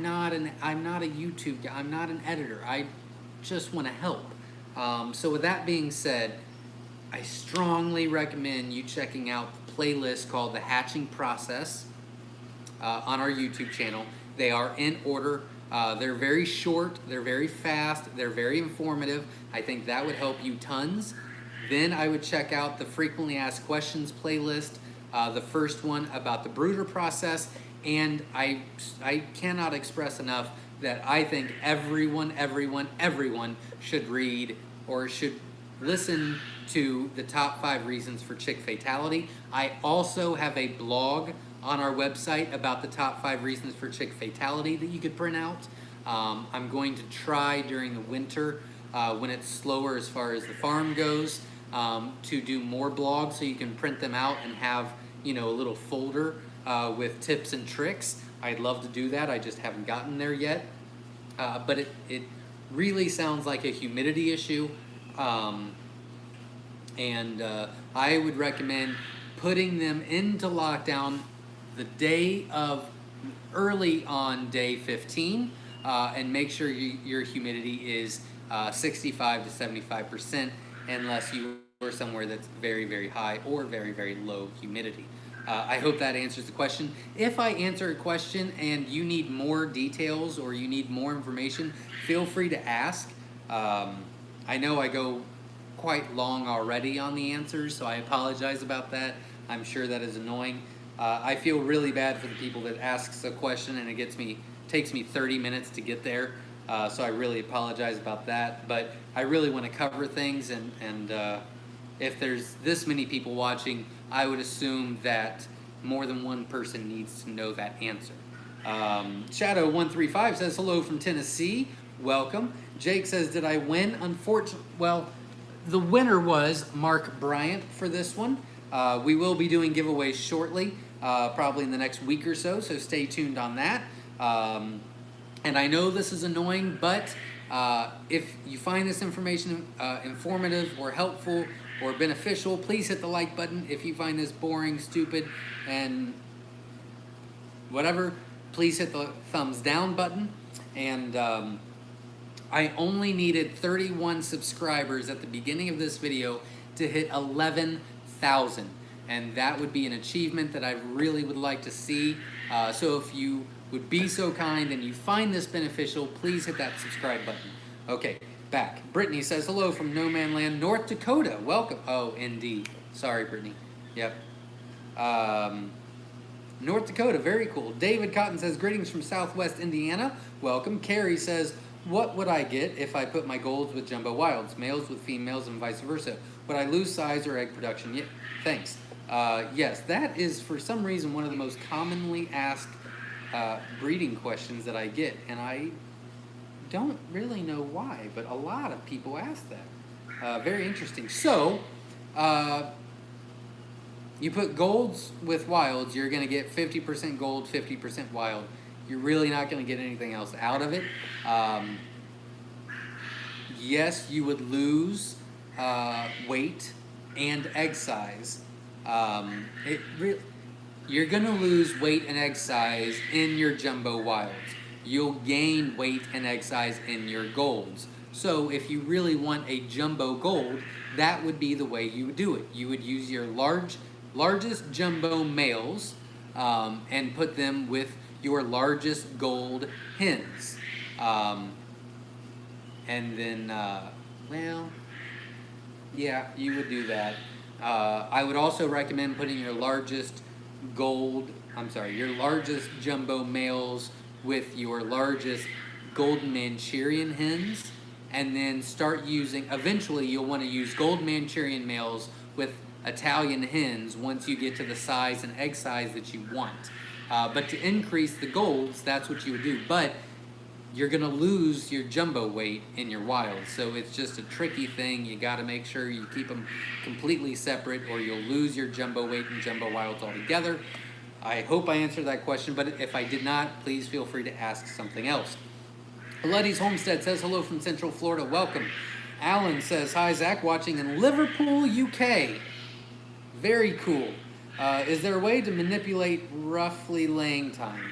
not a YouTube guy. I'm not an editor. I just want to help. So with that being said, I strongly recommend you checking out the playlist called The Hatching Process on our YouTube channel. They are in order. They're very short, they're very fast, they're very informative. I think that would help you tons. Then I would check out the Frequently Asked Questions playlist, the first one about the brooder process. And I cannot express enough that I think everyone should read or should listen to the top 5 reasons for chick fatality. I also have a blog on our website about the top 5 reasons for chick fatality that you could print out. I'm going to try during the winter when it's slower as far as the farm goes to do more blogs so you can print them out and have, you know, a little folder with tips and tricks. I'd love to do that. I just haven't gotten there yet. But it really sounds like a humidity issue. And I would recommend putting them into lockdown the day of, early on day 15, and make sure your humidity is 65 to 75% unless you are somewhere that's very, very high or very, very low humidity. I hope that answers the question. If I answer a question and you need more details or you need more information, feel free to ask. I know I go quite long already on the answers, so I apologize about that. I'm sure that is annoying. I feel really bad for the people that asks a question and it takes me 30 minutes to get there. So I really apologize about that. But I really want to cover things, and if there's this many people watching, I would assume that more than one person needs to know that answer. Shadow135 says hello from Tennessee. Welcome. Jake says, did I win? Unfortunately, well, the winner was Mark Bryant for this one. We will be doing giveaways shortly, probably in the next week or so stay tuned on that. And I know this is annoying, but if you find this information informative or helpful or beneficial, please hit the like button. If you find this boring, stupid, and whatever, please hit the thumbs down button. And I only needed 31 subscribers at the beginning of this video to hit 11,000. And that would be an achievement that I really would like to see. So if you would be so kind and you find this beneficial, please hit that subscribe button. Okay, back. Brittany says, hello from No Man Land, North Dakota. Welcome. Oh, ND. Sorry, Brittany. Yep. North Dakota, very cool. David Cotton says, greetings from Southwest Indiana. Welcome. Carrie says, what would I get if I put my golds with jumbo wilds, males with females and vice versa? Would I lose size or egg production? Yeah, thanks. Yes, that is for some reason one of the most commonly asked breeding questions that I get, and I don't really know why, but a lot of people ask that. Very interesting. So, you put golds with wilds, you're going to get 50% gold, 50% wild. You're really not going to get anything else out of it. Yes, you would lose weight and egg size. You're going to lose weight and egg size in your jumbo wilds. You'll gain weight and egg size in your golds. So if you really want a jumbo gold, that would be the way you would do it. You would use your largest jumbo males and put them with your largest gold hens. And then, well, yeah, you would do that. I would also recommend putting your largest jumbo males with your largest golden Manchurian hens, and then start using, eventually you'll want to use gold Manchurian males with Italian hens once you get to the size and egg size that you want. But to increase the golds, that's what you would do. But you're going to lose your jumbo weight in your wilds. So it's just a tricky thing. You got to make sure you keep them completely separate or you'll lose your jumbo weight and jumbo wilds altogether. I hope I answered that question, but if I did not, please feel free to ask something else. Letty's Homestead says hello from Central Florida. Welcome. Alan says, hi, Zach, watching in Liverpool, UK. Very cool. Is there a way to manipulate roughly laying time?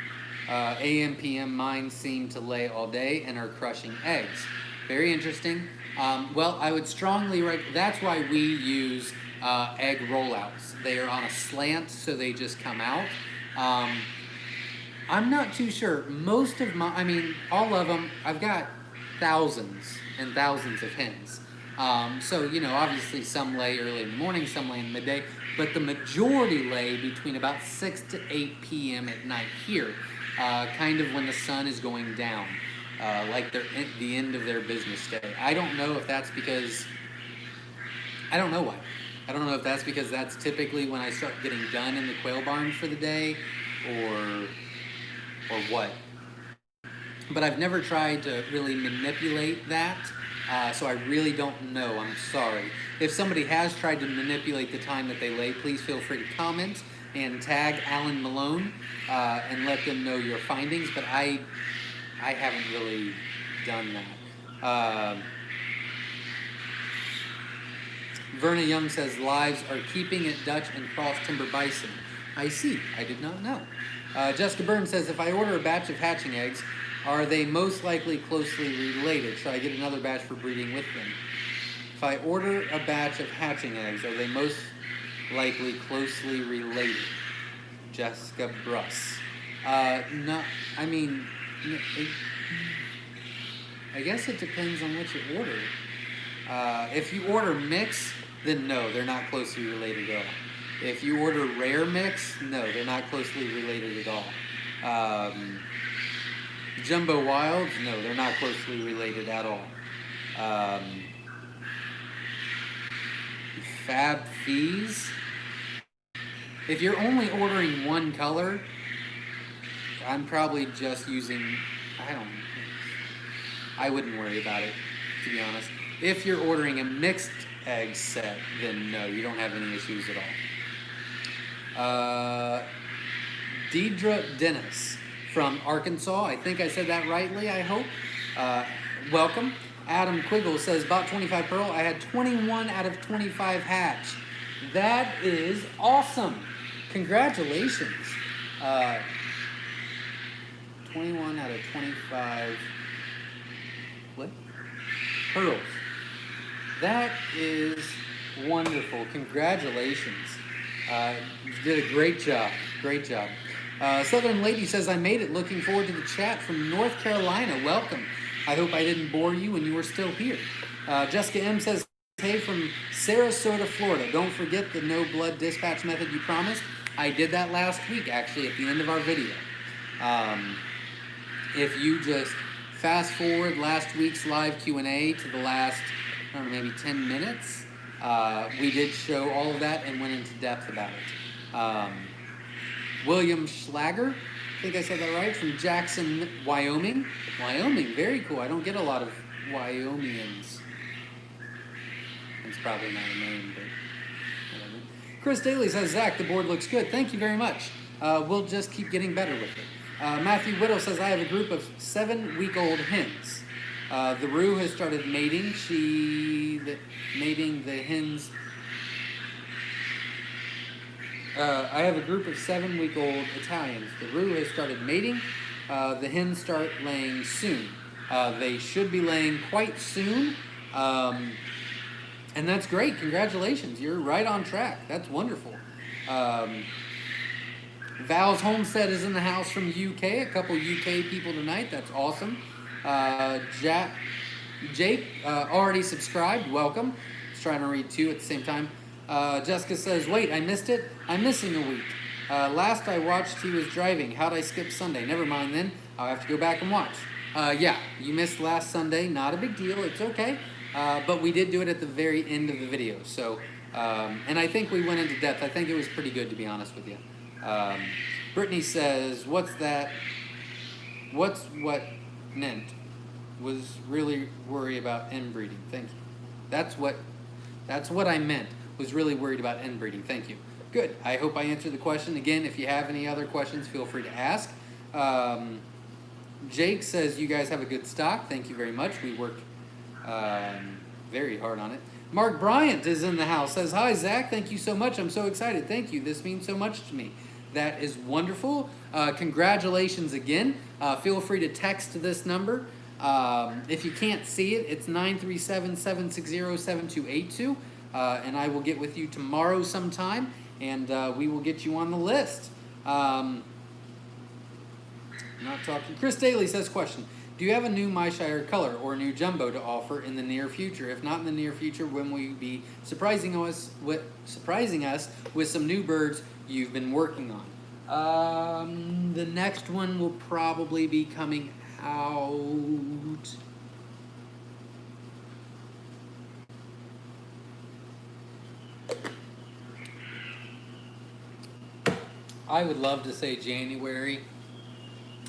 AM, PM, mine seem to lay all day and are crushing eggs. Very interesting. Well, I would strongly recommend, that's why we use egg rollouts. They are on a slant, so they just come out. I'm not too sure. Most of my, I mean, all of them, I've got thousands and thousands of hens. So, you know, obviously some lay early in the morning, some lay in midday, but the majority lay between about 6 to 8 p.m. at night here, kind of when the sun is going down, like they're at the end of their business day. I don't know if that's because, I don't know why. I don't know if that's because that's typically when I start getting done in the quail barn for the day, or what. But I've never tried to really manipulate that, so I really don't know. I'm sorry. If somebody has tried to manipulate the time that they lay, please feel free to comment and tag Alan Malone and let them know your findings, but I haven't really done that. Verna Young says, lives are keeping at Dutch and cross timber bison. I see. I did not know. Jessica Burns says, if I order a batch of hatching eggs, are they most likely closely related? Should I get another batch for breeding with them? If I order a batch of hatching eggs, are they most likely closely related? Jessica Bruss. No, I mean, I guess it depends on what you order. If you order mix, then no, they're not closely related at all. If you order rare mix, no, they're not closely related at all. Jumbo Wilds, no, they're not closely related at all. Fab Fees, if you're only ordering one color, I'm probably just using, I wouldn't worry about it, to be honest. If you're ordering a mixed egg set, then no, you don't have any issues at all. Deidre Dennis from Arkansas. I think I said that rightly, I hope. Welcome. Adam Quiggle says, bought 25 pearl. I had 21 out of 25 hatch. That is awesome. Congratulations. 21 out of 25 what? Pearls. That is wonderful. Congratulations. You did a great job. Great job. Southern Lady says, I made it. Looking forward to the chat from North Carolina. Welcome. I hope I didn't bore you when you were still here. Jessica M says, hey, from Sarasota, Florida. Don't forget the no blood dispatch method you promised. I did that last week, actually, at the end of our video. If you just fast forward last week's live Q&A to the last, I don't know, maybe 10 minutes, we did show all of that and went into depth about it. William Schlager, I think I said that right, from Jackson, Wyoming. Wyoming, very cool. I don't get a lot of Wyomingians. It's probably not a name, but whatever. Chris Daly says, Zach, the board looks good. Thank you very much. We'll just keep getting better with it. Matthew Whittle says, I have a group of 7-week-old hens. The roux has started mating. Mating the hens. I have a group of 7-week-old Italians. The roux has started mating. The hens start laying soon. They should be laying quite soon. And that's great. Congratulations. You're right on track. That's wonderful. Val's Homestead is in the house from UK. A couple UK people tonight. That's awesome. Jake already subscribed. Welcome. Just trying to read two at the same time. Jessica says, wait, I missed it. I'm missing a week. Last I watched, he was driving. How'd I skip Sunday? Never mind then. I'll have to go back and watch. Yeah, you missed last Sunday. Not a big deal. It's okay. But we did do it at the very end of the video. So, and I think we went into depth. I think it was pretty good, to be honest with you. Brittany says, what's that? What's what meant? Was really worried about inbreeding. Thank you. That's what I meant. Was really worried about inbreeding. Thank you. Good. I hope I answered the question. Again, if you have any other questions, feel free to ask. Jake says you guys have a good stock. Thank you very much. We work very hard on it. Mark Bryant is in the house. Says, hi, Zach. Thank you so much. I'm so excited. Thank you. This means so much to me. That is wonderful. Congratulations again. Feel free to text this number. If you can't see it, it's 937-760-7282. And I will get with you tomorrow sometime, and we will get you on the list. Not talking. Chris Daly says, question. Do you have a new Myshire color or a new jumbo to offer in the near future? If not in the near future, when will you be surprising us with some new birds you've been working on? The next one will probably be coming out. I would love to say January.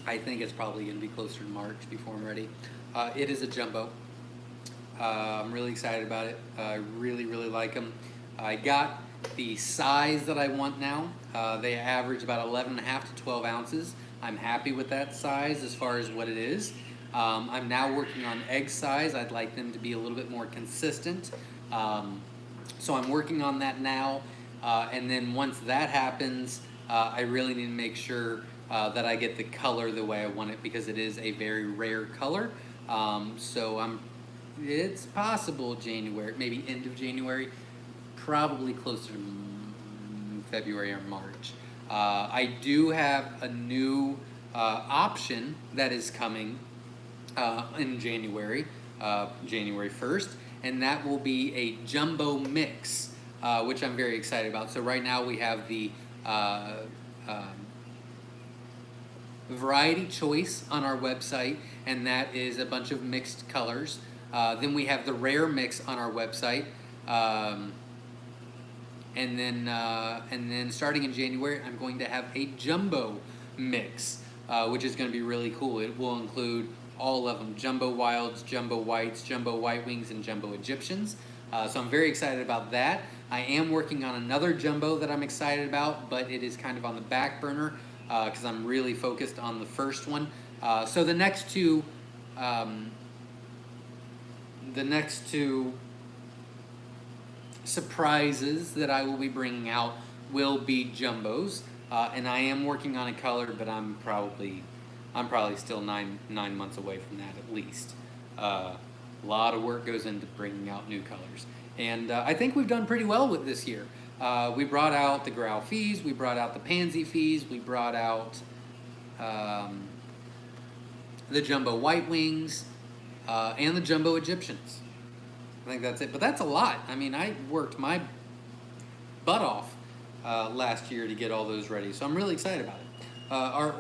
I think it's probably going to be closer to March before I'm ready. It is a jumbo. I'm really excited about it. I really, really like them. I got the size that I want now. They average about 11.5 to 12 ounces. I'm happy with that size as far as what it is. I'm now working on egg size. I'd like them to be a little bit more consistent. So I'm working on that now. And then once that happens, I really need to make sure that I get the color the way I want it, because it is a very rare color. So it's possible January, maybe end of January, probably closer to February or March. I do have a new option that is coming in January, January 1st, and that will be a jumbo mix, which I'm very excited about. So right now we have the variety choice on our website, and that is a bunch of mixed colors. Then we have the rare mix on our website, and then starting in January, I'm going to have a jumbo mix, which is going to be really cool. It will include all of them: jumbo wilds, jumbo whites, jumbo white wings, and jumbo Egyptians. So I'm very excited about that. I am working on another jumbo that I'm excited about, but it is kind of on the back burner because I'm really focused on the first one. So the next two surprises that I will be bringing out will be jumbos, and I am working on a color, but I'm probably still nine months away from that at least. A lot of work goes into bringing out new colors, and I think we've done pretty well with this year. We brought out the growl fees, we brought out the pansy fees, we brought out the jumbo white wings, and the jumbo Egyptians. I think that's it, but that's a lot. I mean, I worked my butt off last year to get all those ready, so I'm really excited about it. Our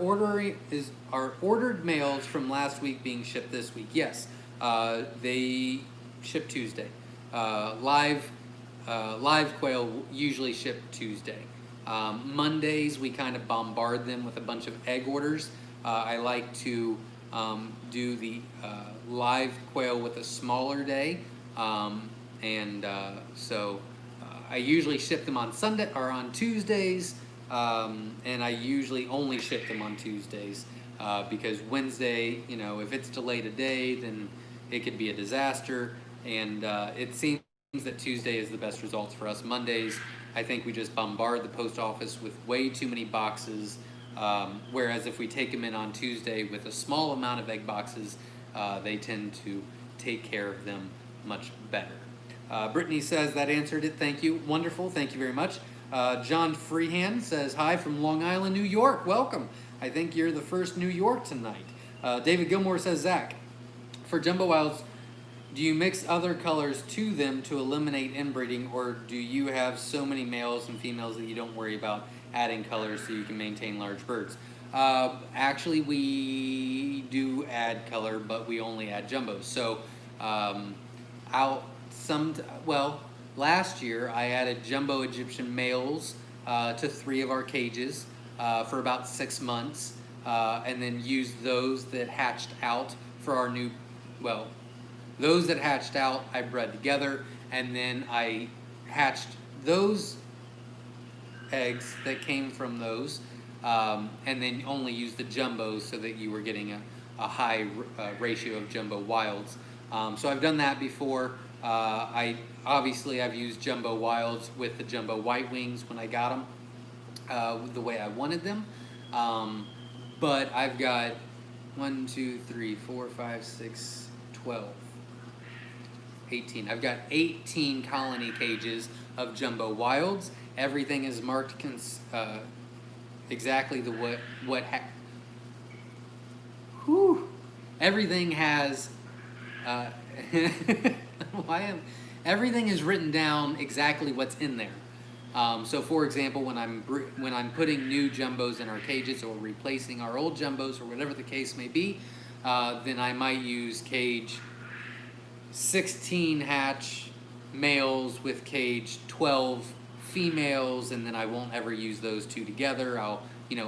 ordered males from last week being shipped this week? Yes, they ship Tuesday. Live quail usually ship Tuesday. Mondays we kind of bombard them with a bunch of egg orders. I like to do the live quail with a smaller day, so I usually ship them on Sunday or on Tuesdays, and I usually only ship them on Tuesdays because Wednesday, if it's delayed a day, then it could be a disaster, and it seems that Tuesday is the best results for us. Mondays, I think we just bombard the post office with way too many boxes, whereas if we take them in on Tuesday with a small amount of egg boxes, they tend to take care of them much better. Brittany says that answered it. Thank you. Wonderful. Thank you very much. John Freehand says, hi from Long Island, New York. Welcome. I think you're the first New York tonight. David Gilmore says, Zach, for jumbo wilds, do you mix other colors to them to eliminate inbreeding, or do you have so many males and females that you don't worry about adding colors so you can maintain large birds? Actually, we do add color, but we only add jumbos. So last year I added jumbo Egyptian males to 3 of our cages for about 6 months, and then used those that hatched out for our new, those that hatched out I bred together, and then I hatched those eggs that came from those, and then only use the jumbos so that you were getting a high ratio of jumbo wilds. So I've done that before. I've used jumbo wilds with the jumbo white wings when I got them the way I wanted them. But I've got 1, 2, 3, 4, 5, 6, 12, 18. I've got 18 colony cages of jumbo wilds. Everything is marked exactly the everything has everything is written down exactly what's in there. So for example, when I'm putting new jumbos in our cages or replacing our old jumbos or whatever the case may be, then I might use cage 16 hatch males with cage 12 females, and then I won't ever use those two together. I'll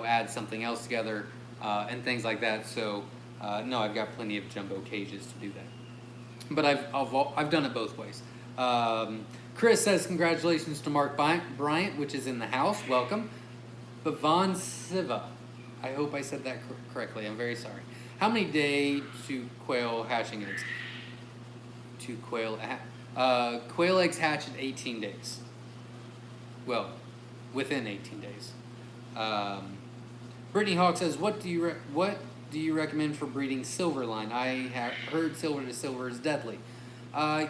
add something else together and things like that. So no, I've got plenty of jumbo cages to do that. But I've done it both ways. Chris says congratulations to Mark Bryant, which is in the house. Welcome. Bhavan Siva, I hope I said that correctly. I'm very sorry. How many day to quail hatching eggs? Quail eggs hatch at 18 days. Well, within 18 days. Brittany Hawk says, what do you recommend for breeding silverline? I have heard silver to silver is deadly.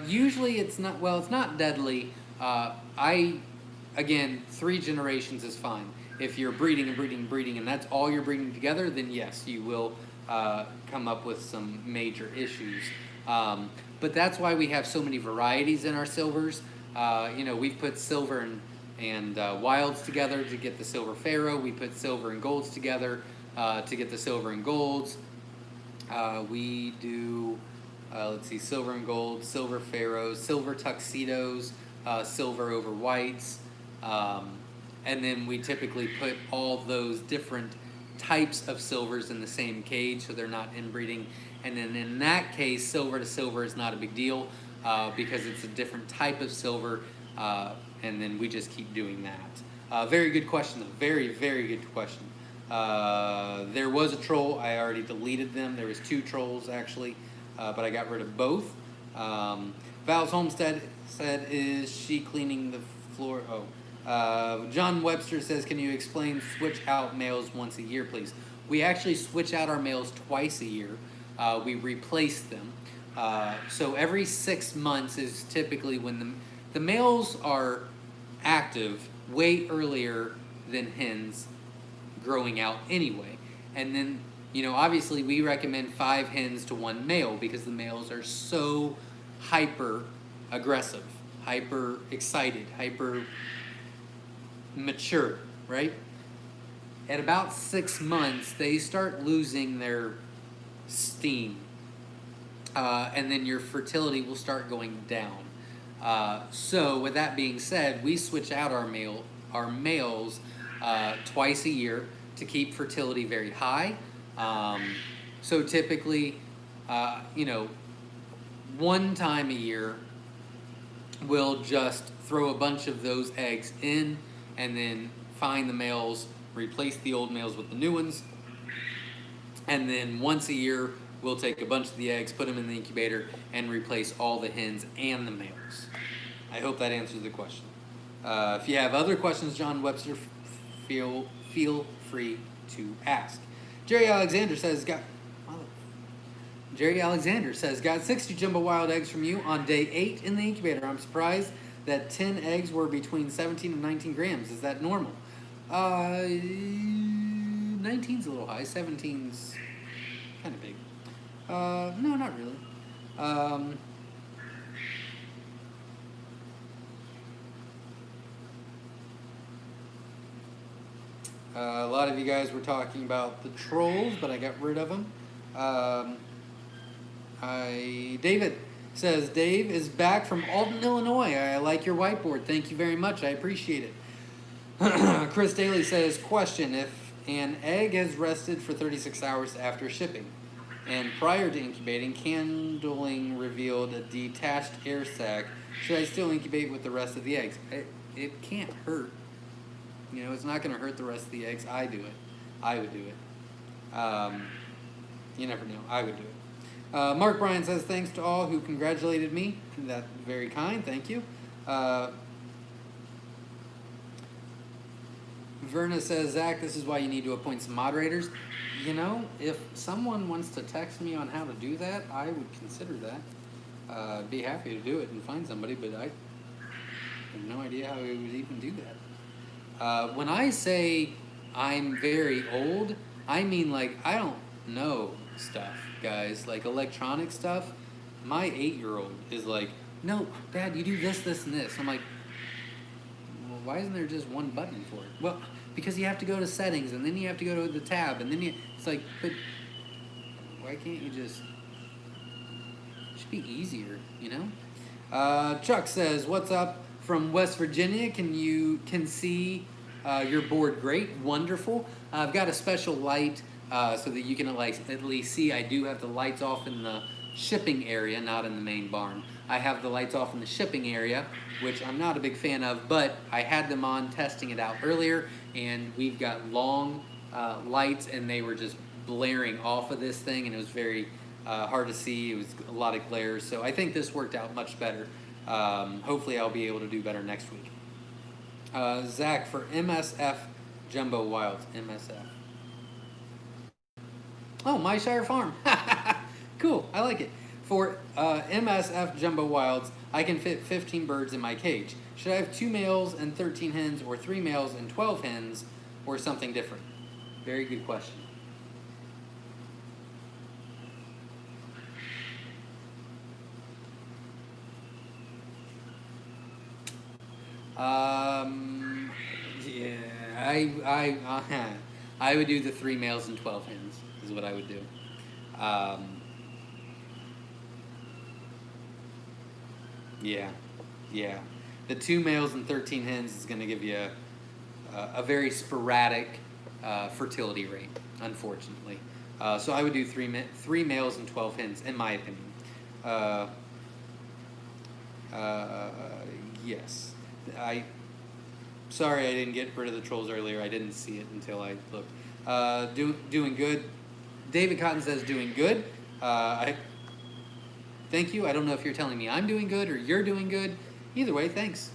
Usually it's not. Well, it's not deadly. Again, 3 generations is fine. If you're breeding and breeding and breeding, and that's all you're breeding together, then yes, you will come up with some major issues. But that's why we have so many varieties in our silvers. We've put silver and wilds together to get the silver pharaoh. We put silver and golds together to get the silver and golds. We do, let's see, silver and gold, silver pharaohs, silver tuxedos, silver over whites. And then we typically put all those different types of silvers in the same cage so they're not inbreeding. And then in that case, silver to silver is not a big deal because it's a different type of silver, and then we just keep doing that. Very good question, though. Very, very good question. There was a troll. I already deleted them. There was 2 trolls, actually, but I got rid of both. Val's Homestead said, is she cleaning the floor? John Webster says, can you explain switch out males once a year, please? We actually switch out our males twice a year. We replace them. So every 6 months is typically when the males are active way earlier than hens growing out anyway. And then, obviously we recommend 5 hens to 1 male because the males are so hyper aggressive, hyper excited, hyper mature, right? At about 6 months, they start losing their steam, and then your fertility will start going down. So with that being said, we switch out our males twice a year to keep fertility very high. So typically, 1 time a year, we'll just throw a bunch of those eggs in and then find the males, replace the old males with the new ones. And then once a year, we'll take a bunch of the eggs, put them in the incubator, and replace all the hens and the males. I hope that answers the question. If you have other questions, John Webster, feel free to ask. Jerry Alexander says, got 60 jumbo wild eggs from you on day 8 in the incubator. I'm surprised that 10 eggs were between 17 and 19 grams. Is that normal? 19's a little high. 17's kind of big. No, not really. A lot of you guys were talking about the trolls, but I got rid of them. David says, Dave is back from Alton, Illinois. I like your whiteboard. Thank you very much. I appreciate it. Chris Daly says, question, if an egg has rested for 36 hours after shipping and prior to incubating, candling revealed a detached air sac, should I still incubate with the rest of the eggs? It can't hurt. You know, it's not going to hurt the rest of the eggs. I do it. I would do it. You never know. I would do it. Mark Bryan says, thanks to all who congratulated me. That's very kind. Thank you. Verna says, Zach, this is why you need to appoint some moderators. You know, if someone wants to text me on how to do that, I would consider that. I'd be happy to do it and find somebody, but I have no idea how we would even do that. When I say I'm very old, I mean like I don't know stuff, guys. Like electronic stuff. My 8-year-old is like, no, Dad, you do this, this, and this. I'm like, well, why isn't there just one button for it? Well, because you have to go to settings, and then you have to go to the tab, and then it's like, but why can't you just, it should be easier, you know? Chuck says, what's up from West Virginia? Can see your board great, wonderful. I've got a special light so that you can at least see. I do have the lights off in the shipping area, not in the main barn. I have the lights off in the shipping area, which I'm not a big fan of, but I had them on testing it out earlier, and we've got long lights, and they were just blaring off of this thing, and it was very hard to see. It was a lot of glare, so I think this worked out much better. Hopefully I'll be able to do better next week. Zach, for MSF Jumbo Wilds, MSF. Oh, Myshire Farm. Cool, I like it. For MSF Jumbo Wilds, I can fit 15 birds in my cage. Should I have 2 males and 13 hens, or 3 males and 12 hens, or something different? Very good question. Yeah, I would do the 3 males and 12 hens is what I would do. Yeah. The 2 males and 13 hens is going to give you a very sporadic fertility rate, unfortunately. So I would do 3 males and 12 hens, in my opinion. Yes. Sorry I didn't get rid of the trolls earlier. I didn't see it until I looked. Doing good. David Cotton says doing good. Thank you. I don't know if you're telling me I'm doing good or you're doing good. Either way, thanks.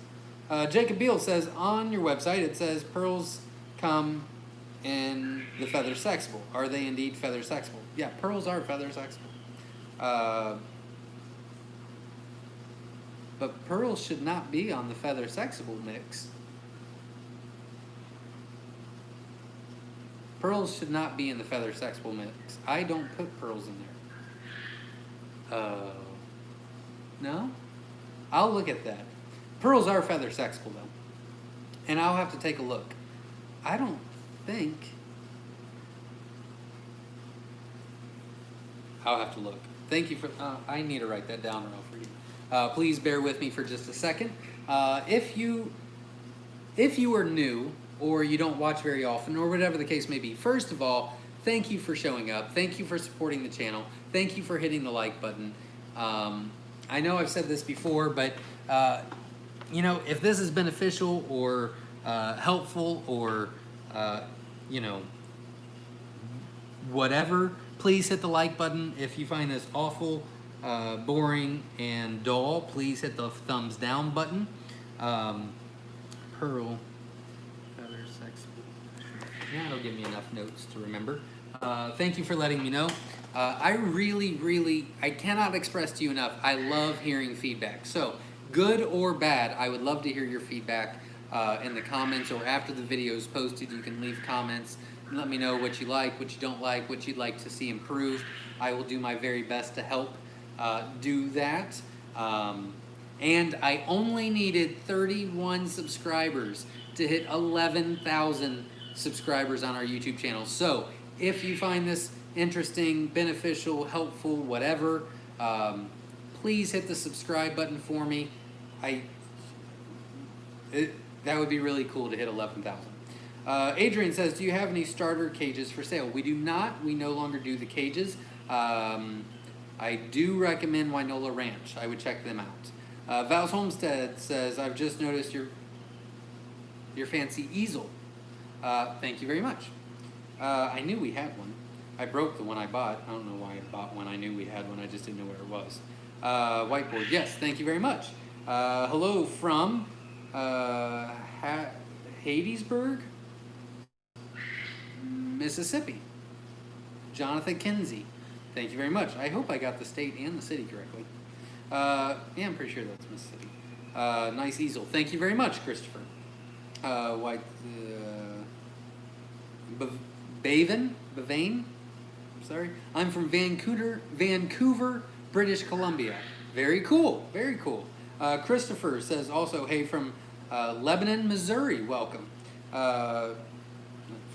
Jacob Beal says on your website it says pearls come in the feather sexable. Are they indeed feather sexable? Yeah, pearls are feather sexable. But pearls should not be on the feather sexable mix. Pearls should not be in the feather sexable mix. I don't put pearls in there. No? I'll look at that. Pearls are feather sexable though. And I'll have to take a look. I don't think. I'll have to look. Thank you for, I need to write that down or I'll forget. Please bear with me for just a second. If you are new or you don't watch very often or whatever the case may be, first of all, thank you for showing up. Thank you for supporting the channel. Thank you for hitting the like button. I know I've said this before, but you know, if this is beneficial or helpful or you know, whatever, please hit the like button. If you find this awful, boring, and dull, please hit the thumbs down button. Pearl, feather sexable. Yeah, it'll give me enough notes to remember. Thank you for letting me know. I really, I cannot express to you enough, I love hearing feedback. So, good or bad, I would love to hear your feedback in the comments or after the video is posted. You can leave comments and let me know what you like, what you don't like, what you'd like to see improved. I will do my very best to help do that. And I only needed 31 subscribers to hit 11,000 subscribers on our YouTube channel. So if you find this interesting, beneficial, helpful, whatever, please hit the subscribe button for me. That would be really cool to hit 11,000. Adrian says, do you have any starter cages for sale? We do not. We no longer do the cages. I do recommend Winola Ranch. I would check them out. Vals Homestead says, I've just noticed your fancy easel. Thank you very much. I knew we had one. I broke the one I bought. I don't know why I bought one. I knew we had one. I just didn't know where it was. Whiteboard. Yes, thank you very much. Hello from Hadesburg, Mississippi. Jonathan Kinsey. Thank you very much. I hope I got the state and the city correctly. Yeah, I'm pretty sure that's Mississippi. Nice easel. Thank you very much, Christopher. Bavane. Sorry. I'm from Vancouver, British Columbia. Very cool. Very cool. Christopher says also, hey, from Lebanon, Missouri. Welcome. For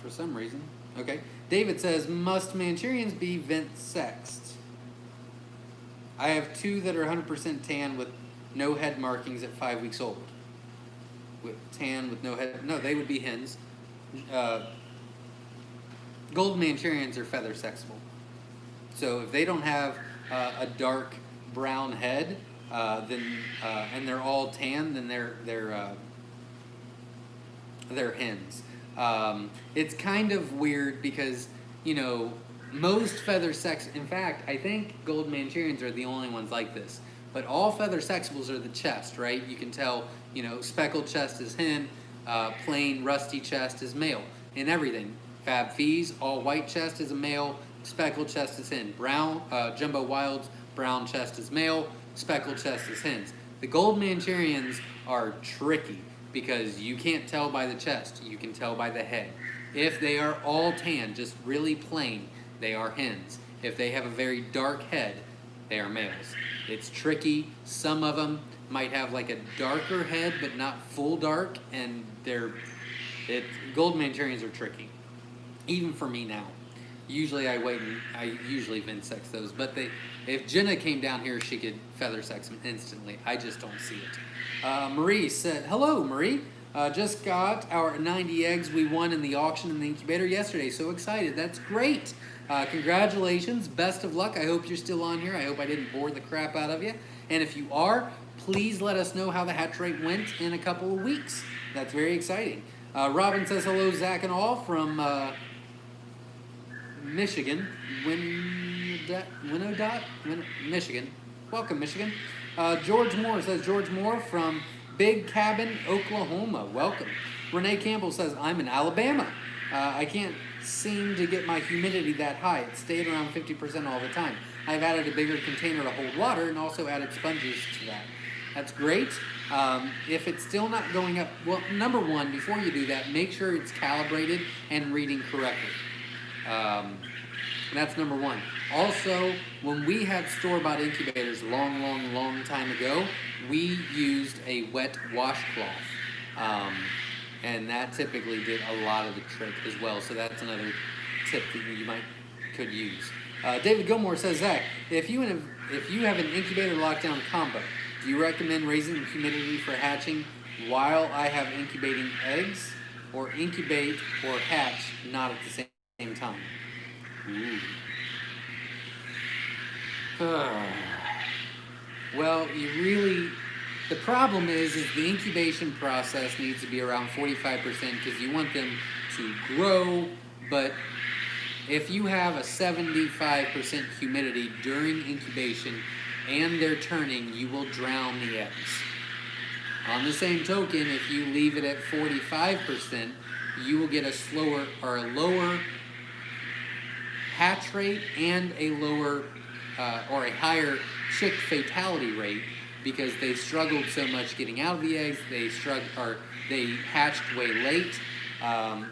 some reason. Okay. David says, must Manchurians be vent-sexed? I have 2 that are 100% tan with no head markings at 5 weeks old. With tan with no head. No, they would be hens. Golden Manchurians are feather sexable. So if they don't have a dark brown head, then and they're all tan, then they're hens. It's kind of weird because, you know, most feather sex. In fact, I think Golden Manchurians are the only ones like this. But all feather sexables are the chest, right? You can tell, you know, speckled chest is hen, plain rusty chest is male, and everything. Fab Fees, all white chest is a male, speckled chest is hen. Brown, Jumbo Wilds, brown chest is male, speckled chest is hens. The Gold Manchurians are tricky because you can't tell by the chest, you can tell by the head. If they are all tan, just really plain, they are hens. If they have a very dark head, they are males. It's tricky. Some of them might have like a darker head, but not full dark, and Gold Manchurians are tricky. Even for me now. Usually I wait and I usually vent sex those, but if Jenna came down here, she could feather sex them instantly. I just don't see it. Marie said, hello, Marie. Just got our 90 eggs we won in the auction in the incubator yesterday. So excited. That's great. Congratulations. Best of luck. I hope you're still on here. I hope I didn't bore the crap out of you. And if you are, please let us know how the hatch rate went in a couple of weeks. That's very exciting. Robin says, hello, Zach and all from Michigan. Michigan. Welcome, Michigan. George Moore says, George Moore from Big Cabin, Oklahoma. Welcome. Renee Campbell says, I'm in Alabama. I can't seem to get my humidity that high. It stayed around 50% all the time. I've added a bigger container to hold water and also added sponges to that. That's great. If it's still not going up, well, number one, before you do that, make sure it's calibrated and reading correctly. That's number one. Also, when we had store-bought incubators long time ago, we used a wet washcloth. And that typically did a lot of the trick as well. So that's another tip that you could use. David Gilmore says, Zach, if you have an incubator lockdown combo, do you recommend raising the humidity for hatching while I have incubating eggs, or incubate or hatch not at the same time? Well, the problem is the incubation process needs to be around 45% because you want them to grow, but if you have a 75% humidity during incubation and they're turning, you will drown the eggs. On the same token, if you leave it at 45%, you will get a lower hatch rate and a lower or a higher chick fatality rate because they struggled so much getting out of the eggs. They hatched way late.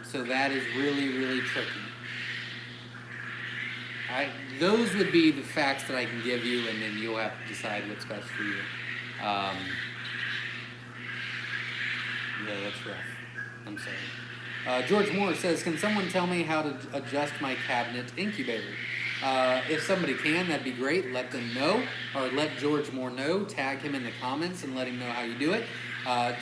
So that is really tricky. Those would be the facts that I can give you, and then you'll have to decide what's best for you. Yeah, that's rough. I'm sorry. George Moore says, can someone tell me how to adjust my cabinet incubator? If somebody can, that'd be great. Let them know, or let George Moore know. Tag him in the comments and let him know how you do it.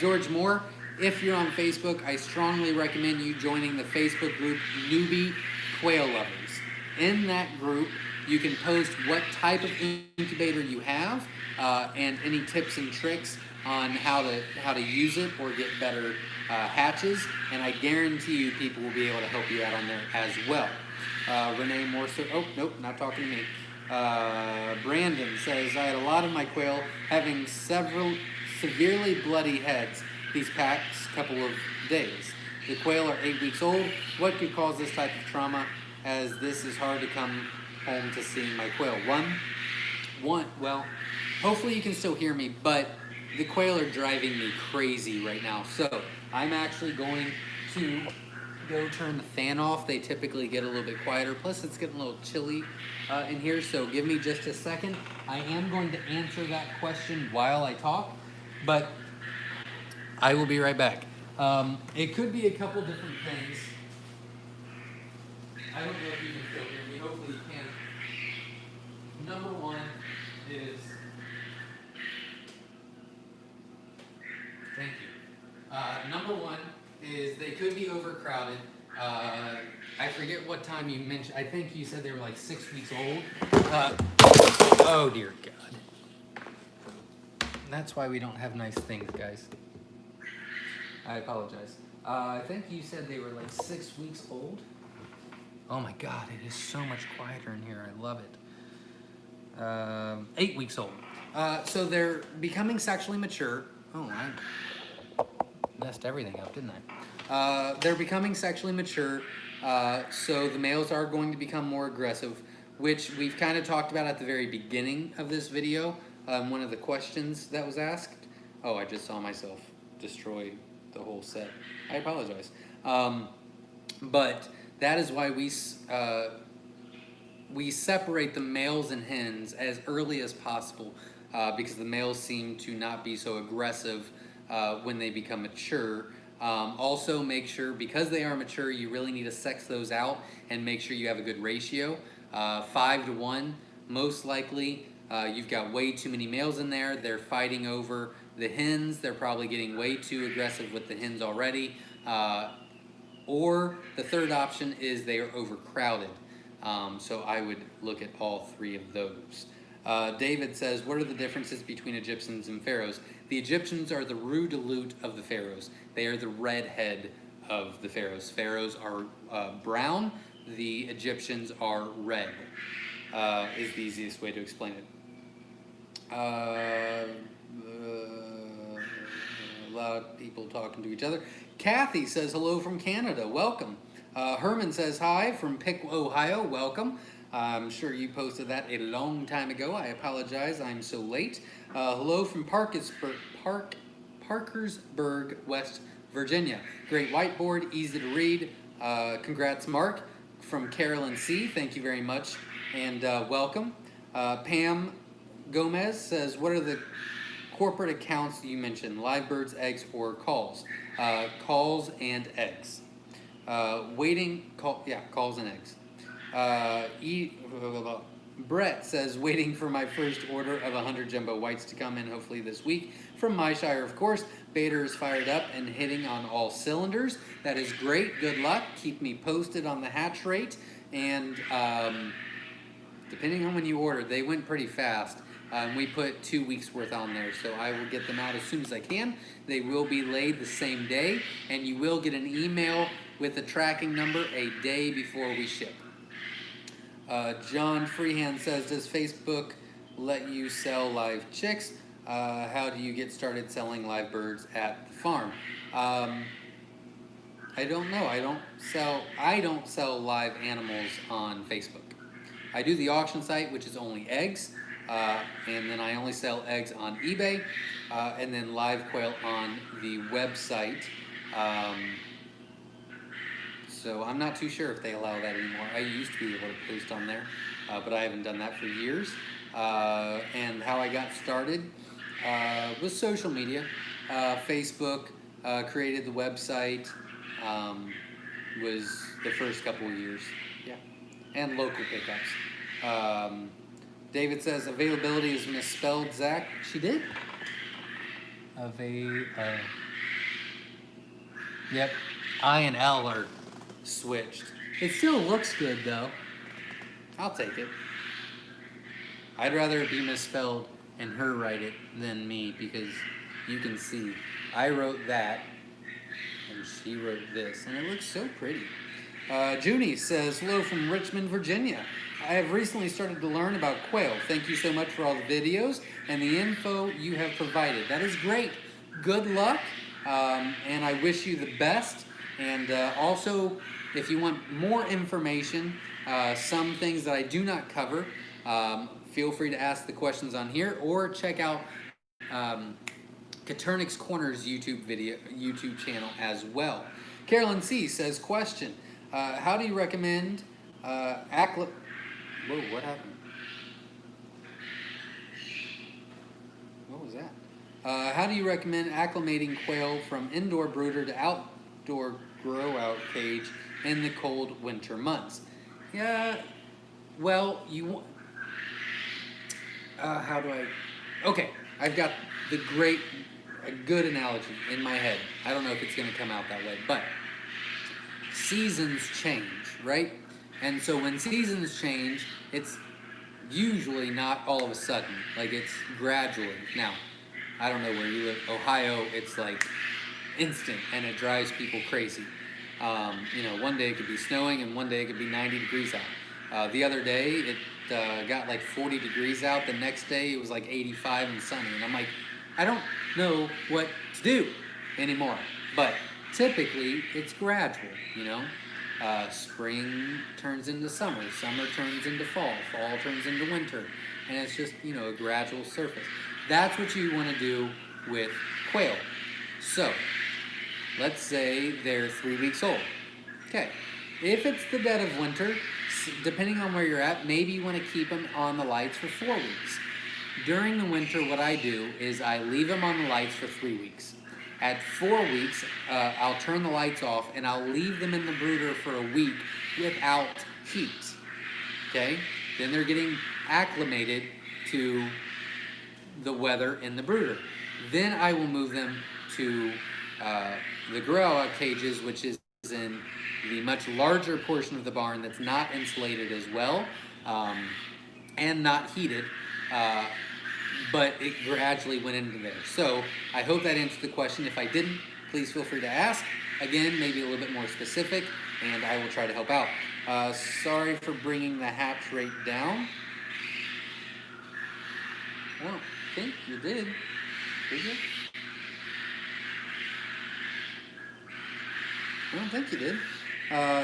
George Moore, if you're on Facebook, I strongly recommend you joining the Facebook group Newbie Quail Lovers. In that group, you can post what type of incubator you have and any tips and tricks on how to use it or get better hatches, and I guarantee you people will be able to help you out on there as well. Renee Morso, oh, nope, not talking to me. Brandon says, I had a lot of my quail having several severely bloody heads these past couple of days. The quail are 8 weeks old. What could cause this type of trauma, as this is hard to come home to seeing my quail? Well, hopefully you can still hear me, but the quail are driving me crazy right now. So I'm actually going to go turn the fan off. They typically get a little bit quieter. Plus it's getting a little chilly in here, so give me just a second. I am going to answer that question while I talk, but I will be right back. It could be a couple different things. I don't know if you can still hear me. Hopefully you can. Number one is, thank you. Number one is they could be overcrowded. I forget what time you mentioned. I think you said they were like 6 weeks old. Oh dear God. That's why we don't have nice things, guys. I apologize. I think you said they were like 6 weeks old. Oh my God, it is so much quieter in here. I love it. 8 weeks old. So they're becoming sexually mature. Oh, I messed everything up, didn't I? They're becoming sexually mature, so the males are going to become more aggressive, which we've kind of talked about at the very beginning of this video. One of the questions that was asked. Oh, I just saw myself destroy the whole set. I apologize. But that is why we separate the males and hens as early as possible, because the males seem to not be so aggressive when they become mature. Also make sure, because they are mature, you really need to sex those out and make sure you have a good ratio. 5 to 1, most likely. You've got way too many males in there. They're fighting over the hens. They're probably getting way too aggressive with the hens already. Or the third option is they are overcrowded. So I would look at all three of those. David says, what are the differences between Egyptians and pharaohs? The Egyptians are the roux de lutte of the pharaohs. They are the redhead of the pharaohs. Pharaohs are brown. The Egyptians are red, is the easiest way to explain it. A lot of people talking to each other. Kathy says hello from Canada. Welcome. Herman says hi from Piqua, Ohio. Welcome. I'm sure you posted that a long time ago. I apologize. I'm so late. Hello from Parkersburg, West Virginia. Great whiteboard, easy to read. Congrats, Mark. From Carolyn C. Thank you very much and welcome. Pam Gomez says, what are the corporate accounts you mentioned? Live birds, eggs, or calls? Calls and eggs. Calls and eggs. Brett says, waiting for my first order of 100 jumbo whites to come in hopefully this week. From Myshire, of course. Bader is fired up and hitting on all cylinders. That is great. Good luck. Keep me posted on the hatch rate. And depending on when you order, they went pretty fast. We put 2 weeks worth on there, so I will get them out as soon as I can. They will be laid the same day, and you will get an email with a tracking number a day before we ship. John Freehand says, does Facebook let you sell live chicks? How do you get started selling live birds at the farm? I don't know. I don't sell live animals on Facebook. I do the auction site, which is only eggs, and then I only sell eggs on eBay, and then live quail on the website. So I'm not too sure if they allow that anymore. I used to be able to post on there, but I haven't done that for years. And how I got started was social media. Facebook, created the website, was the first couple of years. Yeah, and local pickups. David says availability is misspelled, Zach. She did? Yep, I and L are switched. It still looks good though. I'll take it. I'd rather it be misspelled and her write it than me, because you can see I wrote that And she wrote this, and it looks so pretty. Junie says, hello from Richmond, Virginia. I have recently started to learn about quail. Thank you so much for all the videos and the info you have provided. That is great. Good luck, and I wish you the best. And also, if you want more information, some things that I do not cover, feel free to ask the questions on here or check out Katernik's Corners YouTube channel as well. Carolyn C says, question, how do you recommend whoa, what happened? What was that? How do you recommend acclimating quail from indoor brooder to outdoor grow-out cage in the cold winter months? Yeah, well, okay, I've got a good analogy in my head. I don't know if it's going to come out that way, but seasons change, right? And so when seasons change, it's usually not all of a sudden, like it's gradually. Now, I don't know where you live. Ohio, it's like instant, and it drives people crazy. One day it could be snowing, and one day it could be 90 degrees out. The other day, it got like 40 degrees out. The next day, it was like 85 and sunny. And I'm like, I don't know what to do anymore. But typically, it's gradual, Spring turns into summer. Summer turns into fall. Fall turns into winter. And it's just, a gradual surface. That's what you want to do with quail. So, let's say they're 3 weeks old. Okay, if it's the dead of winter, depending on where you're at, maybe you want to keep them on the lights for 4 weeks. During the winter, what I do is I leave them on the lights for 3 weeks. At 4 weeks, I'll turn the lights off and I'll leave them in the brooder for a week without heat. Okay, then they're getting acclimated to the weather in the brooder. Then I will move them to the grow-out cages, which is in the much larger portion of the barn that's not insulated as well and not heated, but it gradually went into there. So I hope that answered the question. If I didn't, please feel free to ask. Again, maybe a little bit more specific, and I will try to help out. Sorry for bringing the hatch rate down. I don't think you did. Did you? I don't think you did.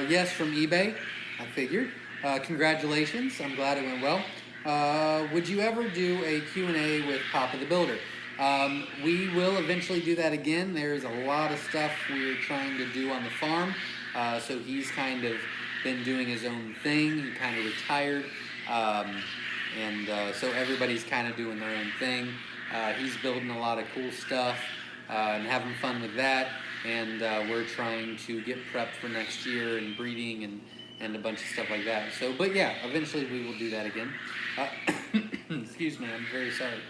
Yes, from eBay, I figured. Congratulations, I'm glad it went well. Would you ever do a Q&A with Papa the Builder? We will eventually do that again. There's a lot of stuff we're trying to do on the farm. So he's kind of been doing his own thing. He kind of retired. So everybody's kind of doing their own thing. He's building a lot of cool stuff and having fun with that. And we're trying to get prepped for next year and breeding and a bunch of stuff like that. So, but yeah, eventually we will do that again. Excuse me, I'm very sorry.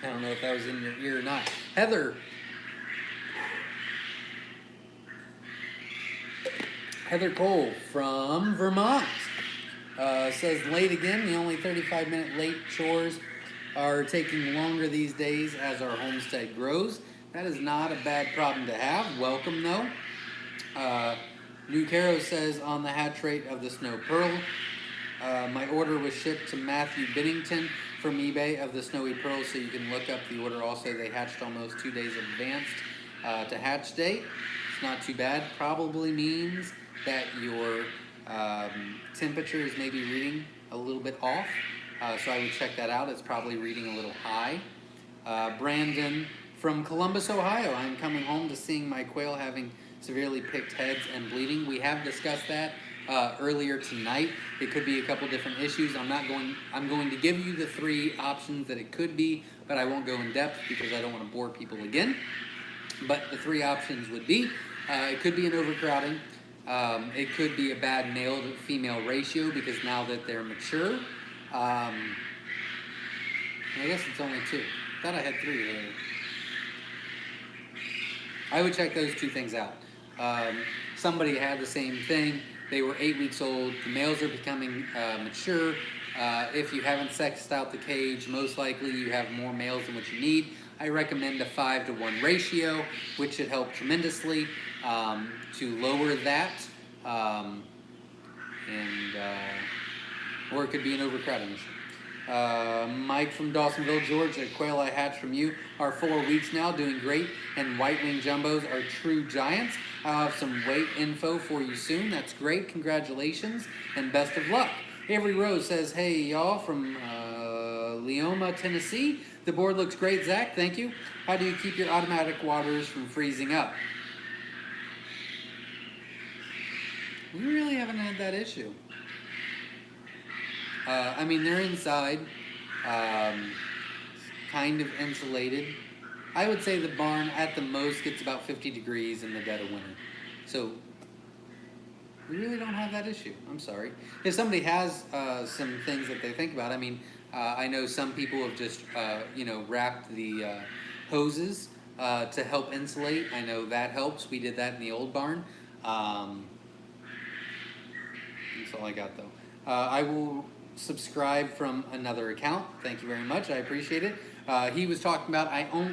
I don't know if that was in your ear or not. Heather Cole from Vermont says, late again. The only 35-minute late chores are taking longer these days as our homestead grows. That is not a bad problem to have. Welcome, though. New Caro says, on the hatch rate of the Snow Pearl, my order was shipped to Matthew Biddington from eBay of the Snowy Pearl, so you can look up the order also. They hatched almost 2 days advanced to hatch date. It's not too bad. Probably means that your temperature is maybe reading a little bit off, so I would check that out. It's probably reading a little high. Brandon from Columbus, Ohio. I'm coming home to seeing my quail having severely picked heads and bleeding. We have discussed that earlier tonight. It could be a couple different issues. I'm going to give you the 3 options that it could be, but I won't go in depth because I don't want to bore people again. But the 3 options would be, it could be an overcrowding. It could be a bad male to female ratio because now that they're mature, I guess it's only 2. I thought I had 3 earlier. I would check those 2 things out. Somebody had the same thing. They were 8 weeks old. The males are becoming mature. If you haven't sexed out the cage, most likely you have more males than what you need. I recommend a 5-to-1 ratio, which should help tremendously to lower that. Or it could be an overcrowding issue. Mike from Dawsonville, Georgia, the quail I hatched from you are 4 weeks now, doing great, and white wing jumbos are true giants. I'll have some weight info for you soon. That's great. Congratulations and best of luck. Avery Rose says, hey y'all, from Leoma, Tennessee. The board looks great, Zach. Thank you. How do you keep your automatic waters from freezing up? We really haven't had that issue. I mean, they're inside, kind of insulated. I would say the barn at the most gets about 50 degrees in the dead of winter. So we really don't have that issue. I'm sorry. If somebody has some things that they think about, I mean, I know some people have just, wrapped the hoses to help insulate. I know that helps. We did that in the old barn. That's all I got, though. I will subscribe from another account. Thank you very much. I appreciate it. He was talking about,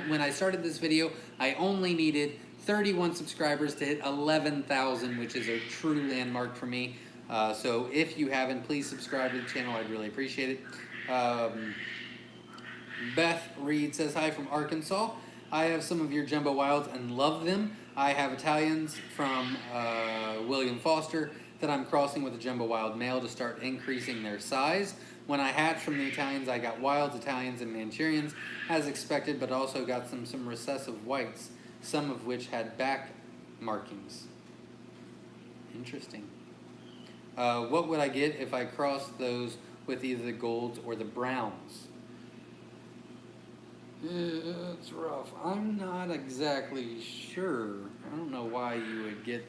when I started this video, I only needed 31 subscribers to hit 11,000, which is a true landmark for me. So if you haven't, please subscribe to the channel. I'd really appreciate it. Beth Reed says, hi from Arkansas. I have some of your Jumbo Wilds and love them. I have Italians from William Foster that I'm crossing with a Jumbo Wild male to start increasing their size. When I hatched from the Italians, I got Wilds, Italians, and Manchurians as expected, but also got some recessive whites, some of which had back markings. Interesting. What would I get if I crossed those with either the golds or the browns? It's rough. I'm not exactly sure. I don't know why you would get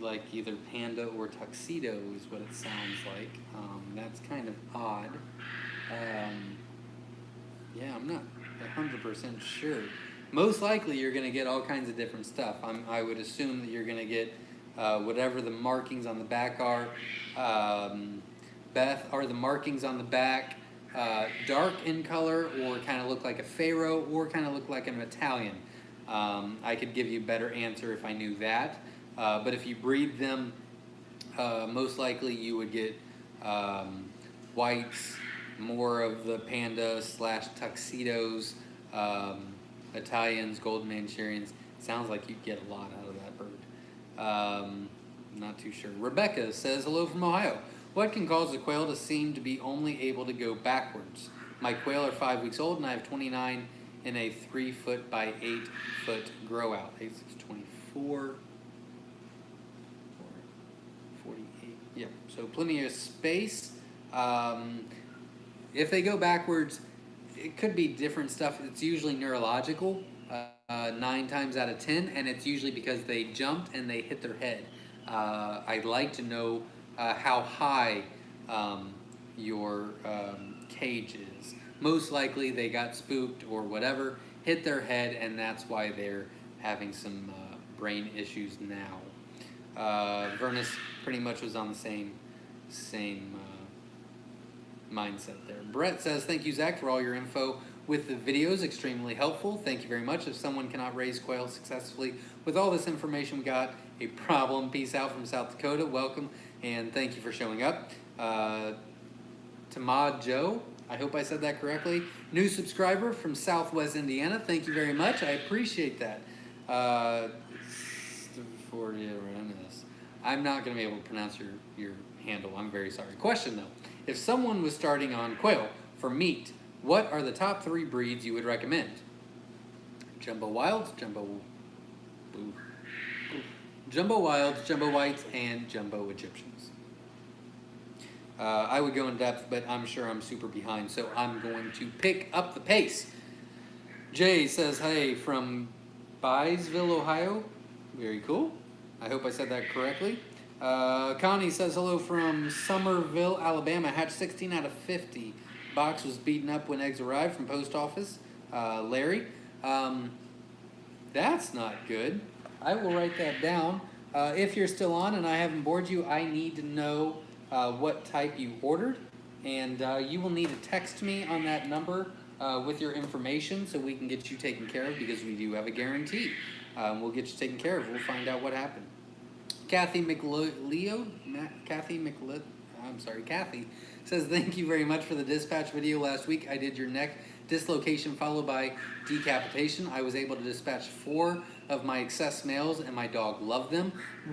like either panda or tuxedo is what it sounds like. That's kind of odd. Yeah, I'm not 100% sure. Most likely you're going to get all kinds of different stuff. I would assume that you're going to get whatever the markings on the back are. Beth, are the markings on the back dark in color or kind of look like a pharaoh or kind of look like an Italian? I could give you a better answer if I knew that. But if you breed them, most likely you would get whites, more of the panda / tuxedos, Italians, golden Manchurians. Sounds like you'd get a lot out of that bird. Not too sure. Rebecca says, hello from Ohio. What can cause the quail to seem to be only able to go backwards? My quail are 5 weeks old and I have 29 in a 3-foot by 8-foot grow out. 8, 6, 24. 48. Yeah, so plenty of space. If they go backwards, it could be different stuff. It's usually neurological, 9 times out of 10, and it's usually because they jumped and they hit their head. I'd like to know how high your cage is. Most likely they got spooked or whatever, hit their head, and that's why they're having some brain issues now. Vernus pretty much was on the same mindset there. Brett says, thank you, Zach, for all your info with the videos. Extremely helpful. Thank you very much. If someone cannot raise quail successfully with all this information, we got a problem. Peace out from South Dakota. Welcome, and thank you for showing up. Tamad Joe, I hope I said that correctly. New subscriber from Southwest Indiana. Thank you very much. I appreciate that. I'm not going to be able to pronounce your handle. I'm very sorry. Question, though. If someone was starting on quail for meat, what are the top 3 breeds you would recommend? Jumbo Wilds, Jumbo Wilds, Jumbo Whites, and Jumbo Egyptians. I would go in depth, but I'm sure I'm super behind, so I'm going to pick up the pace. Jay says, hey, from Byesville, Ohio. Very cool. I hope I said that correctly. Connie says, hello from Summerville, Alabama. Hatched 16 out of 50. Box was beaten up when eggs arrived from post office. Larry, that's not good. I will write that down. If you're still on and I haven't bored you, I need to know what type you ordered. And you will need to text me on that number with your information so we can get you taken care of, because we do have a guarantee. We'll get you taken care of. We'll find out what happened. Kathy says, thank you very much for the dispatch video last week. I did your neck dislocation followed by decapitation. I was able to dispatch 4 of my excess males and my dog loved them.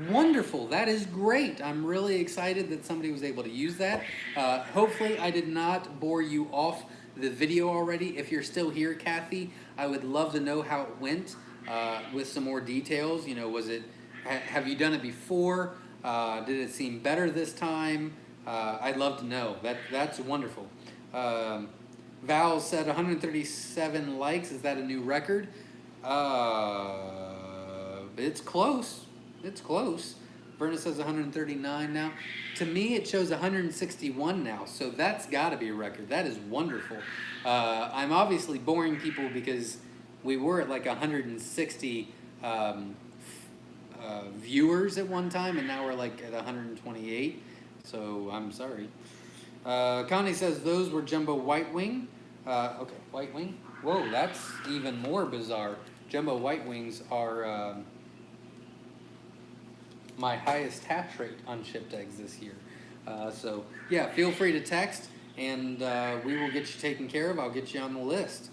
Wonderful. That is great. I'm really excited that somebody was able to use that. Hopefully I did not bore you off the video already. If you're still here, Kathy, I would love to know how it went with some more details. You know, have you done it before? Did it seem better this time? I'd love to know. That's wonderful. Val said 137 likes. Is that a new record? It's close. It's close. Verna says 139 now. To me, it shows 161 now, so that's got to be a record. That is wonderful. I'm obviously boring people because we were at like 160 viewers at one time, and now we're like at 128, so I'm sorry. Connie says those were jumbo white wing. Okay, white wing. Whoa, that's even more bizarre. Jumbo white wings are my highest hatch rate on shipped eggs this year. So yeah, feel free to text, and we will get you taken care of. I'll get you on the list.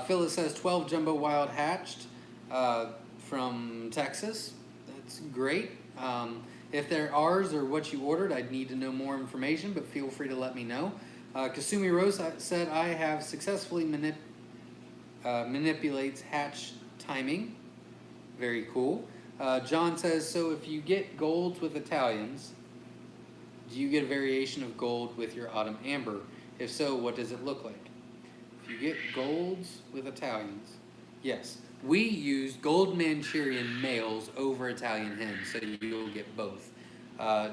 Phyllis says 12 jumbo wild hatched from Texas. That's great. If they're ours or what you ordered, I'd need to know more information, but feel free to let me know. Kasumi Rose said, I have successfully manipulates hatch timing. Very cool. John says, so if you get golds with Italians, do you get a variation of gold with your autumn amber? If so, what does it look like? If you get golds with Italians, yes. We use gold Manchurian males over Italian hens, so you'll get both.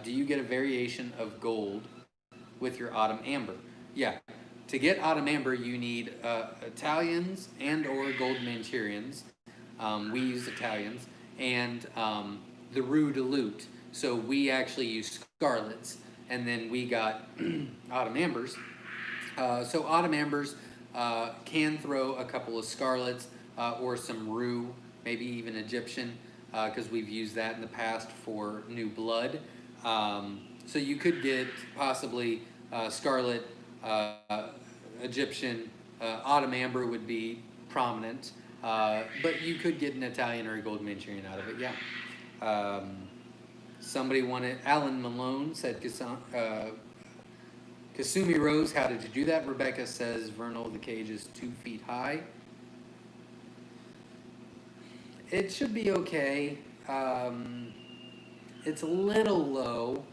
Do you get a variation of gold with your autumn amber? Yeah. To get autumn amber, you need Italians and or gold Manchurians. We use Italians. And the Rue de Lutte. So we actually use scarlets. And then we got autumn ambers. So autumn ambers can throw a couple of scarlets or some Rue, maybe even Egyptian, because we've used that in the past for new blood. So you could get possibly scarlet, Egyptian, autumn amber would be prominent, but you could get an Italian or a gold Manchurian out of it, yeah. Somebody wanted, Alan Malone said, Kasumi Rose, how did you do that? Rebecca says, Vernal, the cage is 2 feet high. It should be okay. It's a little low.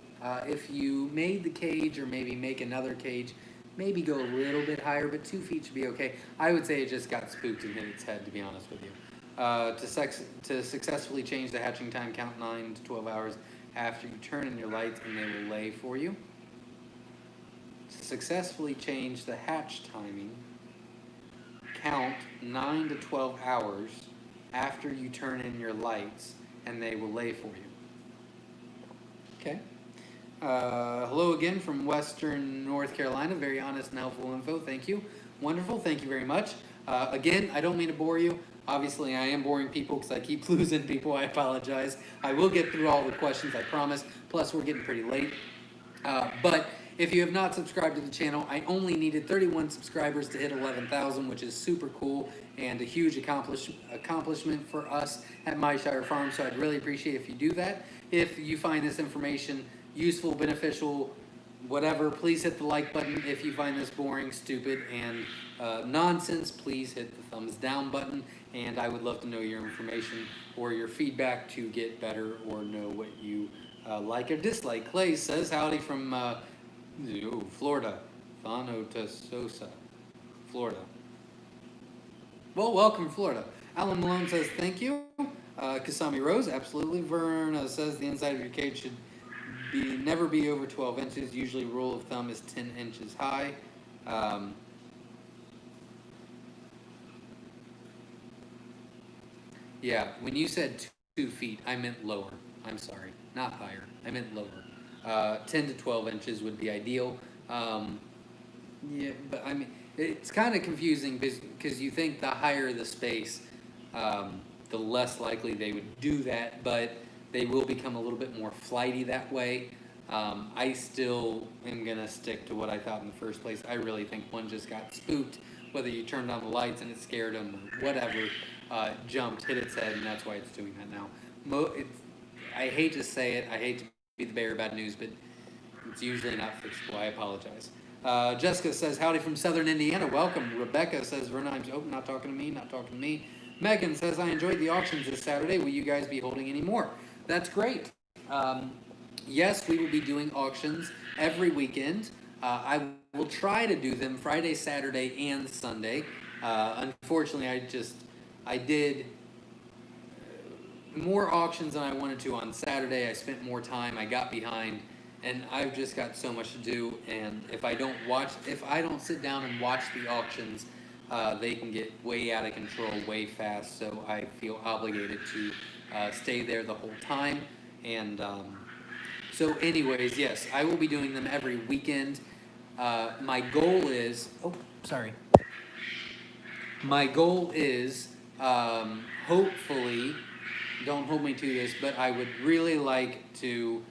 If you made the cage or maybe make another cage, maybe go a little bit higher, but 2 feet should be okay. I would say it just got spooked and hit its head, to be honest with you. To successfully change the hatching time, count 9 to 12 hours after you turn in your lights and they will lay for you. To successfully change the hatch timing, count 9 to 12 hours after you turn in your lights and they will lay for you. Okay. Hello again from Western North Carolina. Very honest and helpful info. Thank you. Wonderful. Thank you very much. Again, I don't mean to bore you. Obviously, I am boring people because I keep losing people. I apologize. I will get through all the questions, I promise. Plus, we're getting pretty late. But if you have not subscribed to the channel, I only needed 31 subscribers to hit 11,000, which is super cool and a huge accomplishment for us at Myshire Farm. So I'd really appreciate if you do that. If you find this information useful, beneficial, whatever, please hit the like button. If you find this boring, stupid, and nonsense, please hit the thumbs down button. And I would love to know your information or your feedback to get better or know what you like or dislike. Clay says, howdy from Florida. Thanatosa, Florida. Well, welcome, Florida. Alan Malone says, thank you. Kasami Rose, absolutely. Verna says, the inside of your cage should never be over 12 inches. Usually rule of thumb is 10 inches high. Yeah, when you said 2 feet, I meant lower. I'm sorry, not higher. I meant lower. 10 to 12 inches would be ideal. Yeah, but I mean, it's kind of confusing because you think the higher the space, the less likely they would do that, but they will become a little bit more flighty that way. I still am gonna stick to what I thought in the first place. I really think one just got spooked, whether you turned on the lights and it scared them or whatever, jumped, hit its head, and that's why it's doing that now. I hate to say it, I hate to be the bearer of bad news, but it's usually not fixable. I apologize. Jessica says, howdy from Southern Indiana. Welcome. Rebecca says, Verna, not talking to me, not talking to me. Megan says, I enjoyed the auctions this Saturday. Will you guys be holding any more? That's great. Yes, we will be doing auctions every weekend. I will try to do them Friday, Saturday, and Sunday. Unfortunately, I did more auctions than I wanted to on Saturday. I spent more time. I got behind, and I've just got so much to do. And if I don't sit down and watch the auctions, they can get way out of control way fast. So I feel obligated to stay there the whole time. And so anyways, yes, I will be doing them every weekend. My goal is, my goal is, hopefully, don't hold me to this, but I would really like to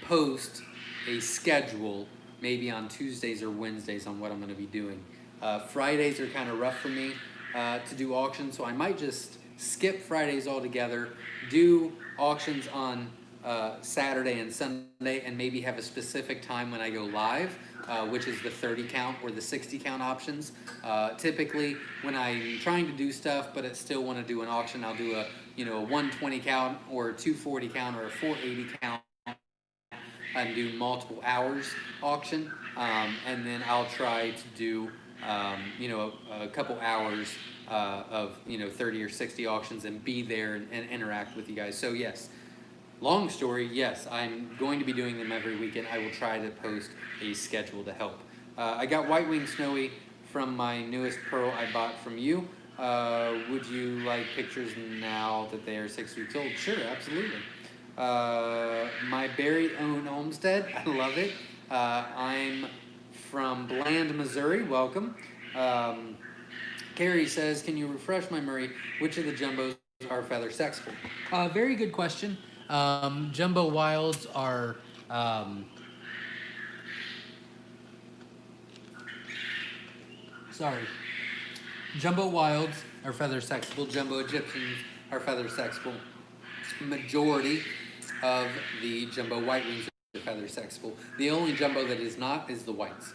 post a schedule maybe on Tuesdays or Wednesdays on what I'm going to be doing. Fridays are kind of rough for me to do auctions, so I might just skip Fridays altogether, do auctions on Saturday and Sunday, and maybe have a specific time when I go live, which is the 30 count or the 60 count options. Typically, when I'm trying to do stuff, but I still want to do an auction, I'll do a 120 count or a 240 count or a 480 count and do multiple hours auction, and then I'll try to do a couple hours of 30 or 60 auctions and be there and interact with you guys. So yes, long story, yes, I'm going to be doing them every weekend. I will try to post a schedule to help. I got White Wing Snowy from my newest pearl I bought from you. Would you like pictures now that they are 6 weeks old? Sure, absolutely. My very own homestead, I love it. I'm from Bland, Missouri. Welcome. Carrie says, can you refresh my memory? Which of the jumbos are feather sexable? Very good question. Jumbo wilds are Jumbo wilds are feather sexable. Jumbo Egyptians are feather sexable. Majority of the jumbo white wings are feather sexable. The only jumbo that is not is the whites.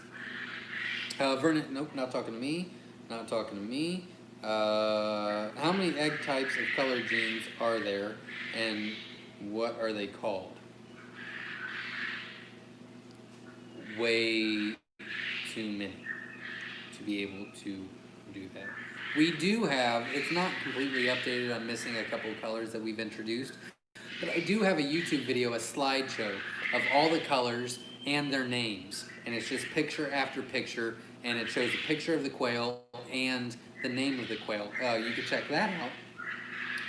Vernon, nope, not talking to me. Not talking to me. How many egg types of colored genes are there, and what are they called? Way too many to be able to do that. We do have, it's not completely updated, I'm missing a couple of colors that we've introduced, but I do have a YouTube video, a slideshow of all the colors and their names, and it's just picture after picture, and it shows a picture of the quail and the name of the quail. You can check that out.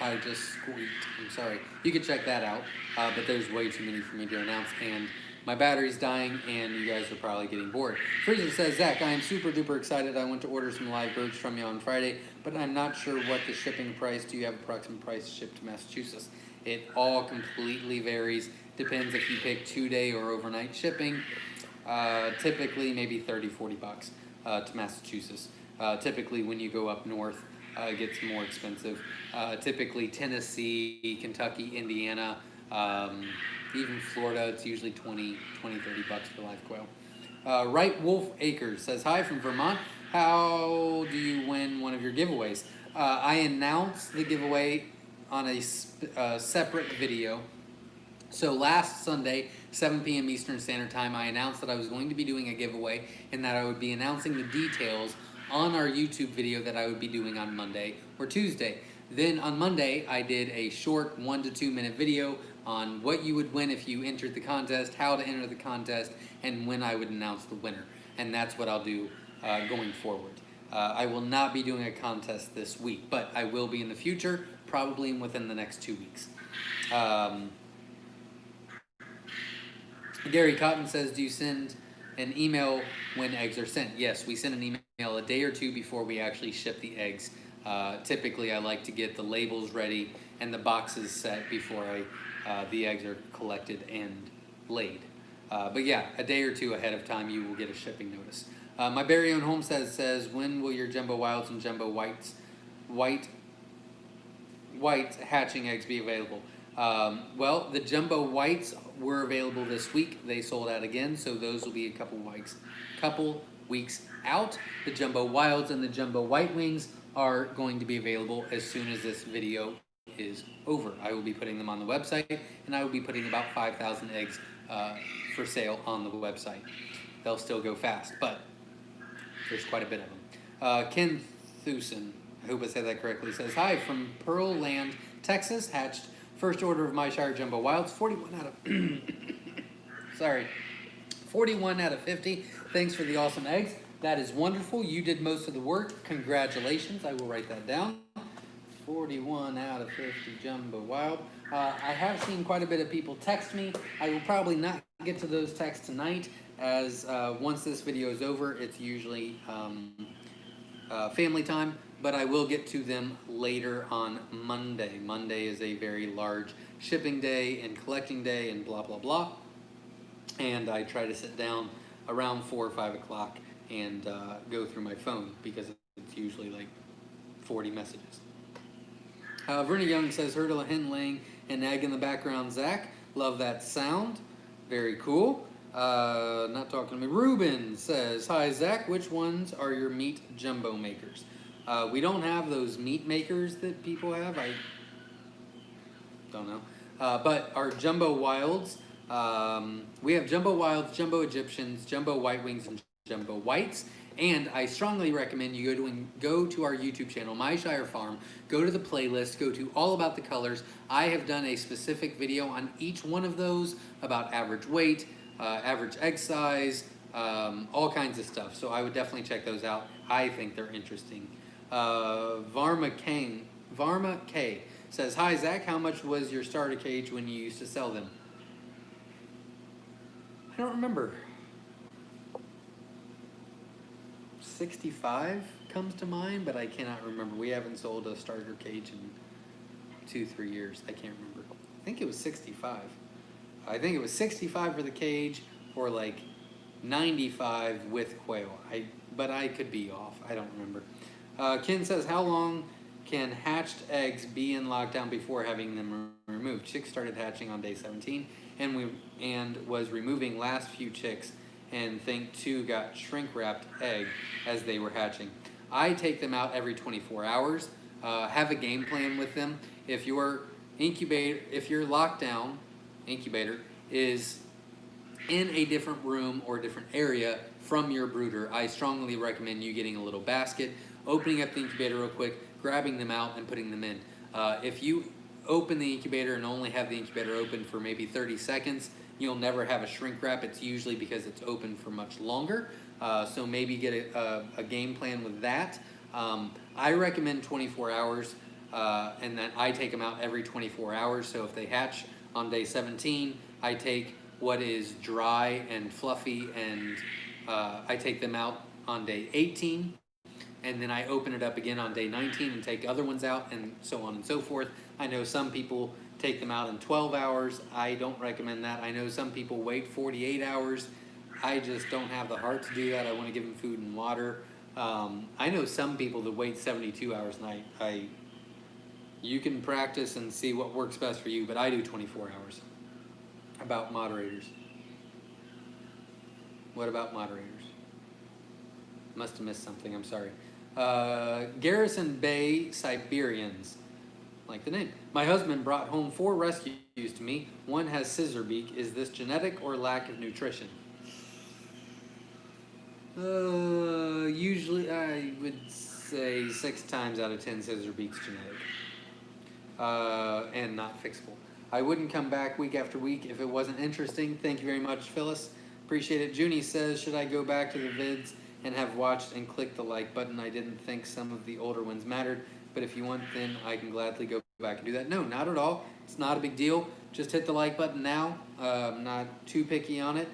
I just squeaked, I'm sorry. You can check that out, but there's way too many for me to announce, and my battery's dying, and you guys are probably getting bored. Freezer says, Zach, I am super duper excited. I went to order some live birds from you on Friday, but I'm not sure what the shipping price. Do you have approximate price shipped to Massachusetts? It all completely varies. Depends if you pick 2-day or overnight shipping. Typically maybe 30, 40 bucks to Massachusetts. Typically when you go up north, it gets more expensive. Typically Tennessee, Kentucky, Indiana, even Florida, it's usually 20, 30 bucks for live quail. Right Wolf Acres says, hi from Vermont. How do you win one of your giveaways? I announced the giveaway on a separate video. So last Sunday, 7 p.m. Eastern Standard Time, I announced that I was going to be doing a giveaway and that I would be announcing the details on our YouTube video that I would be doing on Monday or Tuesday. Then on Monday, I did a short 1 to 2 minute video on what you would win if you entered the contest, how to enter the contest, and when I would announce the winner. And that's what I'll do going forward. I will not be doing a contest this week, but I will be in the future, probably within the next 2 weeks. Gary Cotton says, do you send an email when eggs are sent. Yes, we send an email a day or two before we actually ship the eggs. Typically, I like to get the labels ready and the boxes set before the eggs are collected and laid. But yeah, a day or two ahead of time, you will get a shipping notice. My very own homestead says, when will your jumbo wilds and jumbo white hatching eggs be available? Well, the jumbo whites were available this week. They sold out again, so those will be a couple weeks out. The jumbo wilds and the jumbo white wings are going to be available as soon as this video is over. I will be putting them on the website, and I will be putting about 5,000 eggs for sale on the website. They'll still go fast, but there's quite a bit of them. Ken Thusen, I hope I said that correctly, says, hi, from Pearl Land, Texas, hatched first order of Myshire Jumbo Wilds, 41 out of, sorry, 41 out of 50. Thanks for the awesome eggs. That is wonderful. You did most of the work. Congratulations. I will write that down. 41 out of 50 Jumbo Wild. I have seen quite a bit of people text me. I will probably not get to those texts tonight, as once this video is over, it's usually family time, but I will get to them later on Monday. Monday is a very large shipping day and collecting day and blah, blah, blah. And I try to sit down around 4 or 5 o'clock and go through my phone, because it's usually like 40 messages. Verna Young says, heard a hen laying an egg in the background, Zach. Love that sound. Very cool. Not talking to me. Ruben says, hi, Zach. Which ones are your meat jumbo makers? We don't have those meat makers that people have. I don't know. But our jumbo wilds, we have jumbo wilds, jumbo Egyptians, jumbo white wings, and jumbo whites. And I strongly recommend you go to our YouTube channel, Myshire Farm, go to the playlist, go to All About the Colors. I have done a specific video on each one of those about average weight, average egg size, all kinds of stuff. So I would definitely check those out. I think they're interesting. Varma K says, hi, Zach, how much was your starter cage when you used to sell them? I don't remember. 65 comes to mind, but I cannot remember. We haven't sold a starter cage in 2-3 years. I can't remember. I think it was 65. I think it was 65 for the cage, or like 95 with quail. But I could be off. I don't remember. Ken says, how long can hatched eggs be in lockdown before having them removed? Chicks started hatching on day 17, and was removing last few chicks, and think 2 got shrink-wrapped egg as they were hatching. I take them out every 24 hours. Have a game plan with them. If your lockdown incubator is in a different room or different area from your brooder, I strongly recommend you getting a little basket, opening up the incubator real quick, grabbing them out, and putting them in. If you open the incubator and only have the incubator open for maybe 30 seconds, you'll never have a shrink wrap. It's usually because it's open for much longer. So maybe get a game plan with that. I recommend 24 hours, and then I take them out every 24 hours. So if they hatch on day 17, I take what is dry and fluffy, and I take them out on day 18. And then I open it up again on day 19 and take other ones out, and so on and so forth. I know some people take them out in 12 hours. I don't recommend that. I know some people wait 48 hours. I just don't have the heart to do that. I want to give them food and water. I know some people that wait 72 hours, and you can practice and see what works best for you, but I do 24 hours. About moderators. What about moderators? Must have missed something, I'm sorry. Garrison Bay Siberians, like the name. My husband brought home 4 rescues to me. One has scissor beak. Is this genetic or lack of nutrition? Usually I would say 6 times out of 10 scissor beak's genetic. And not fixable. I wouldn't come back week after week if it wasn't interesting. Thank you very much, Phyllis. Appreciate it. Junie says, should I go back to the vids and have watched and clicked the like button? I didn't think some of the older ones mattered, but if you want, then I can gladly go back and do that. No, not at all. It's not a big deal. Just hit the like button now. I'm not too picky on it.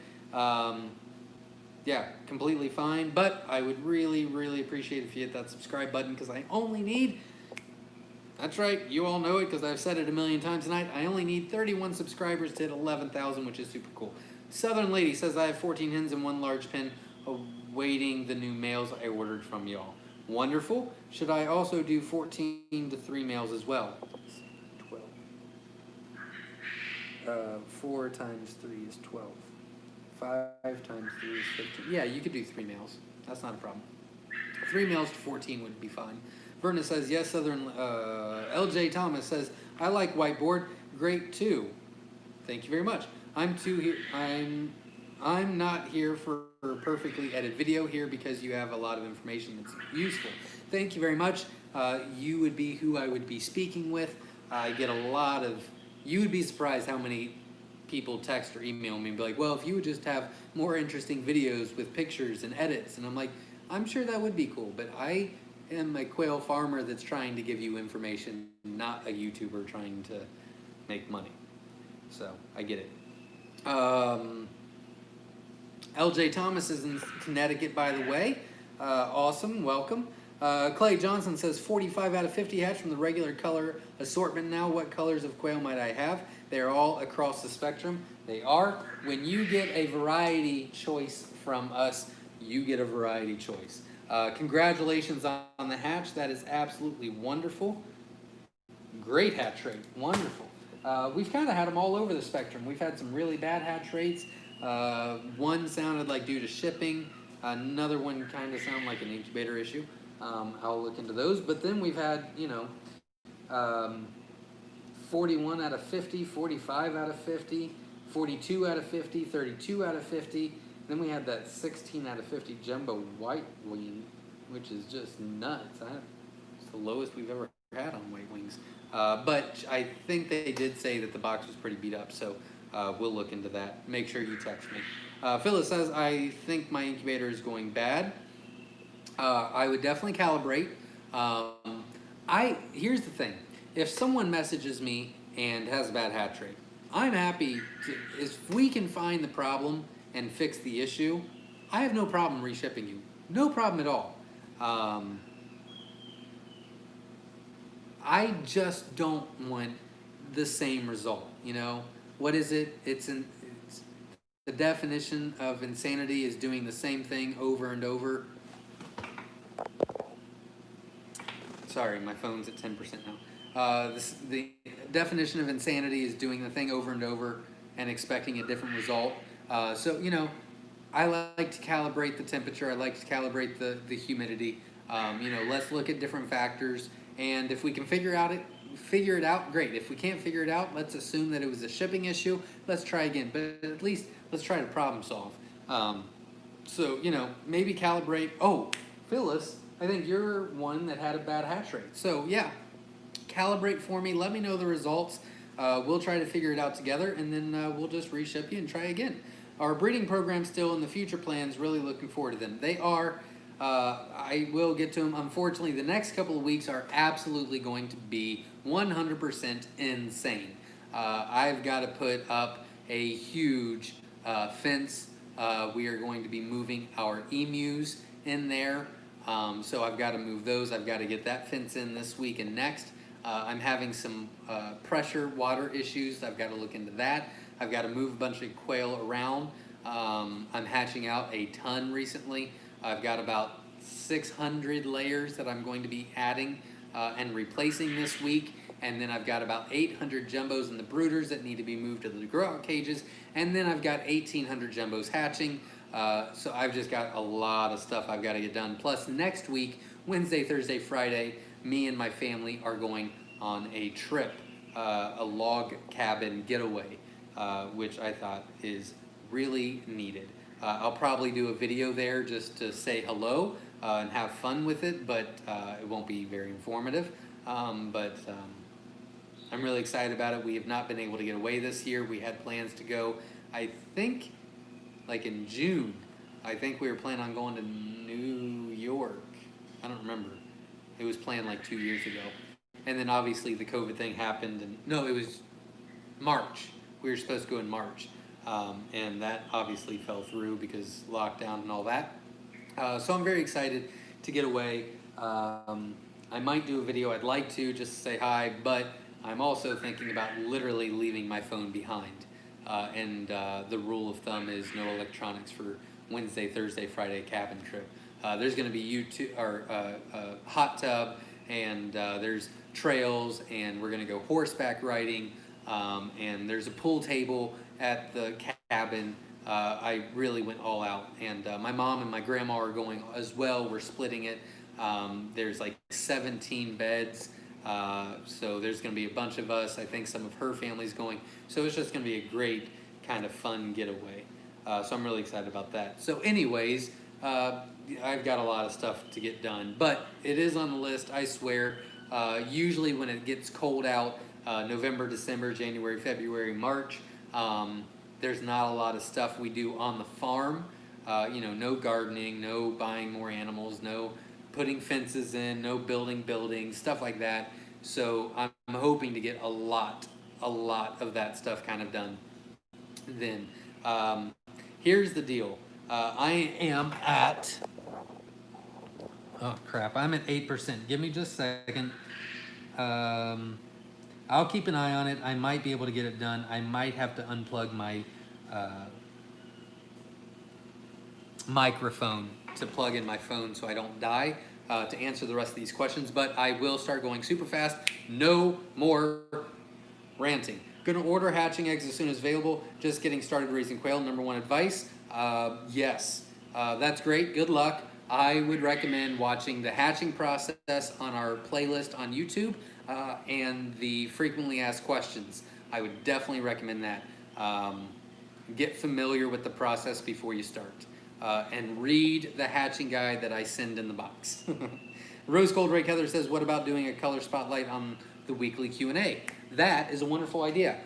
yeah, completely fine. But I would really, really appreciate if you hit that subscribe button, because I only need, that's right, you all know it because I've said it a million times tonight, I only need 31 subscribers to hit 11,000, which is super cool. Southern Lady says, I have 14 hens and 1 large pen awaiting the new males I ordered from y'all. Wonderful. Should I also do 14 to 3 males as well? 12. 4 times 3 is 12. 5 times 3 is 15. Yeah, you could do 3 males. That's not a problem. 3 males to 14 would be fine. Verna says, yes, Southern. LJ Thomas says, I like Whiteboard. Great, too. Thank you very much. I'm not here for perfectly edited video here because you have a lot of information that's useful. Thank you very much. You would be who I would be speaking with. I get a lot of, you would be surprised how many people text or email me and be like, well, if you would just have more interesting videos with pictures and edits. And I'm like, I'm sure that would be cool, but I am a quail farmer that's trying to give you information, not a YouTuber trying to make money. So I get it. LJ Thomas is in Connecticut, by the way. Awesome, welcome. Clay Johnson says 45 out of 50 hatch from the regular color assortment now. What colors of quail might I have? They're all across the spectrum. They are. When you get a variety choice from us, you get a variety choice. Congratulations on the hatch. That is absolutely wonderful. Great hatch rate. Wonderful. We've kind of had them all over the spectrum. We've had some really bad hatch rates. One sounded like due to shipping. Another one kind of sounded like an incubator issue. I'll look into those. But then we've had, 41 out of 50, 45 out of 50, 42 out of 50, 32 out of 50. Then we had that 16 out of 50 jumbo white wing, which is just nuts. It's the lowest we've ever had on white wings. But I think they did say that the box was pretty beat up, so we'll look into that. Make sure you text me. Phyllis says, I think my incubator is going bad. I would definitely calibrate. Here's the thing. If someone messages me and has a bad hatch rate, I'm happy to, if we can find the problem and fix the issue, I have no problem reshipping you. No problem at all. I just don't want the same result, What is it? It's the definition of insanity is doing the same thing over and over. Sorry, my phone's at 10% now. The definition of insanity is doing the thing over and over and expecting a different result. So, I like to calibrate the temperature. I like to calibrate the humidity. Let's look at different factors. And if we can figure it out, great. If we can't figure it out, let's assume that it was a shipping issue. Let's try again. But at least let's try to problem solve. So, maybe calibrate. Oh, Phyllis, I think you're one that had a bad hatch rate. So, yeah, calibrate for me. Let me know the results. We'll try to figure it out together, and then we'll just reship you and try again. Our breeding program still in the future plans, really looking forward to them. They are, I will get to them. Unfortunately, the next couple of weeks are absolutely going to be 100% insane. I've got to put up a huge fence. We are going to be moving our emus in there. So I've got to move those. I've got to get that fence in this week and next. I'm having some pressure water issues. I've got to look into that. I've got to move a bunch of quail around. I'm hatching out a ton recently. I've got about 600 layers that I'm going to be adding and replacing this week. And then I've got about 800 jumbos in the brooders that need to be moved to the grow-out cages. And then I've got 1,800 jumbos hatching. So I've just got a lot of stuff I've got to get done. Plus next week, Wednesday, Thursday, Friday, me and my family are going on a trip, a log cabin getaway, which I thought is really needed. I'll probably do a video there just to say hello and have fun with it, but it won't be very informative. But I'm really excited about it. We have not been able to get away this year. We had plans to go, I think, like in June. I think we were planning on going to New York. I don't remember. It was planned like 2 years ago. And then obviously the COVID thing happened. And no, it was March. We were supposed to go in March. and that obviously fell through because lockdown and all that. So I'm very excited to get away. I might do a video, I'd like to just say hi, but I'm also thinking about literally leaving my phone behind. The rule of thumb is no electronics for Wednesday, Thursday, Friday cabin trip. There's going to be YouTube or hot tub, and there's trails, and we're going to go horseback riding, and there's a pool table at the cabin. I really went all out, and my mom and my grandma are going as well. We're splitting it. There's like 17 beds, so there's going to be a bunch of us. I think some of her family's going, so it's just going to be a great kind of fun getaway. So I'm really excited about that. So anyways, I've got a lot of stuff to get done, but it is on the list, I swear. Usually when it gets cold out, November, December, January, February, March, there's not a lot of stuff we do on the farm. No gardening, no buying more animals, no putting fences in, no building buildings, stuff like that. So I'm hoping to get a lot of that stuff kind of done then. Here's the deal. I am at, oh crap, I'm at 8%. Give me just a second. I'll keep an eye on it. I might be able to get it done. I might have to unplug my microphone to plug in my phone so I don't die to answer the rest of these questions, but I will start going super fast. No more ranting. Gonna order hatching eggs as soon as available. Just getting started raising quail. Number one advice, yes, that's great. Good luck. I would recommend watching the hatching process on our playlist on YouTube and the frequently asked questions. I would definitely recommend that. Get familiar with the process before you start. And read the hatching guide that I send in the box. Rose Gold Ray Heather says, what about doing a color spotlight on the weekly Q&A? That is a wonderful idea.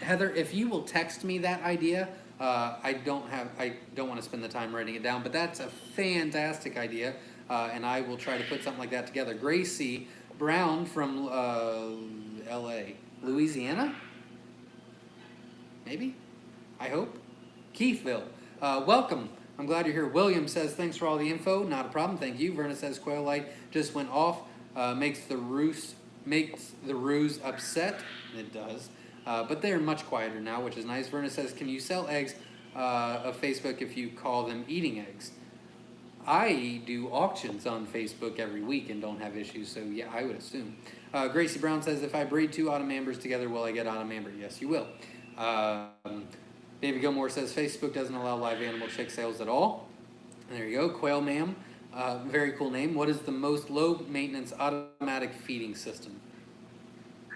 Heather, if you will text me that idea, I don't want to spend the time writing it down, but that's a fantastic idea, and I will try to put something like that together. Gracie Brown from LA, Louisiana? Maybe? I hope. Keithville, welcome. I'm glad you're here. William says, thanks for all the info. Not a problem, thank you. Verna says, quail light just went off. Makes the ruse upset. It does. But they're much quieter now, which is nice. Verna says, can you sell eggs of Facebook if you call them eating eggs? I do auctions on Facebook every week and don't have issues, so yeah, I would assume. Gracie Brown says, if I breed two autumn ambers together, will I get autumn amber? Yes, you will. David Gilmore says, Facebook doesn't allow live animal chick sales at all. And there you go. Quail Ma'am, very cool name. What is the most low maintenance automatic feeding system?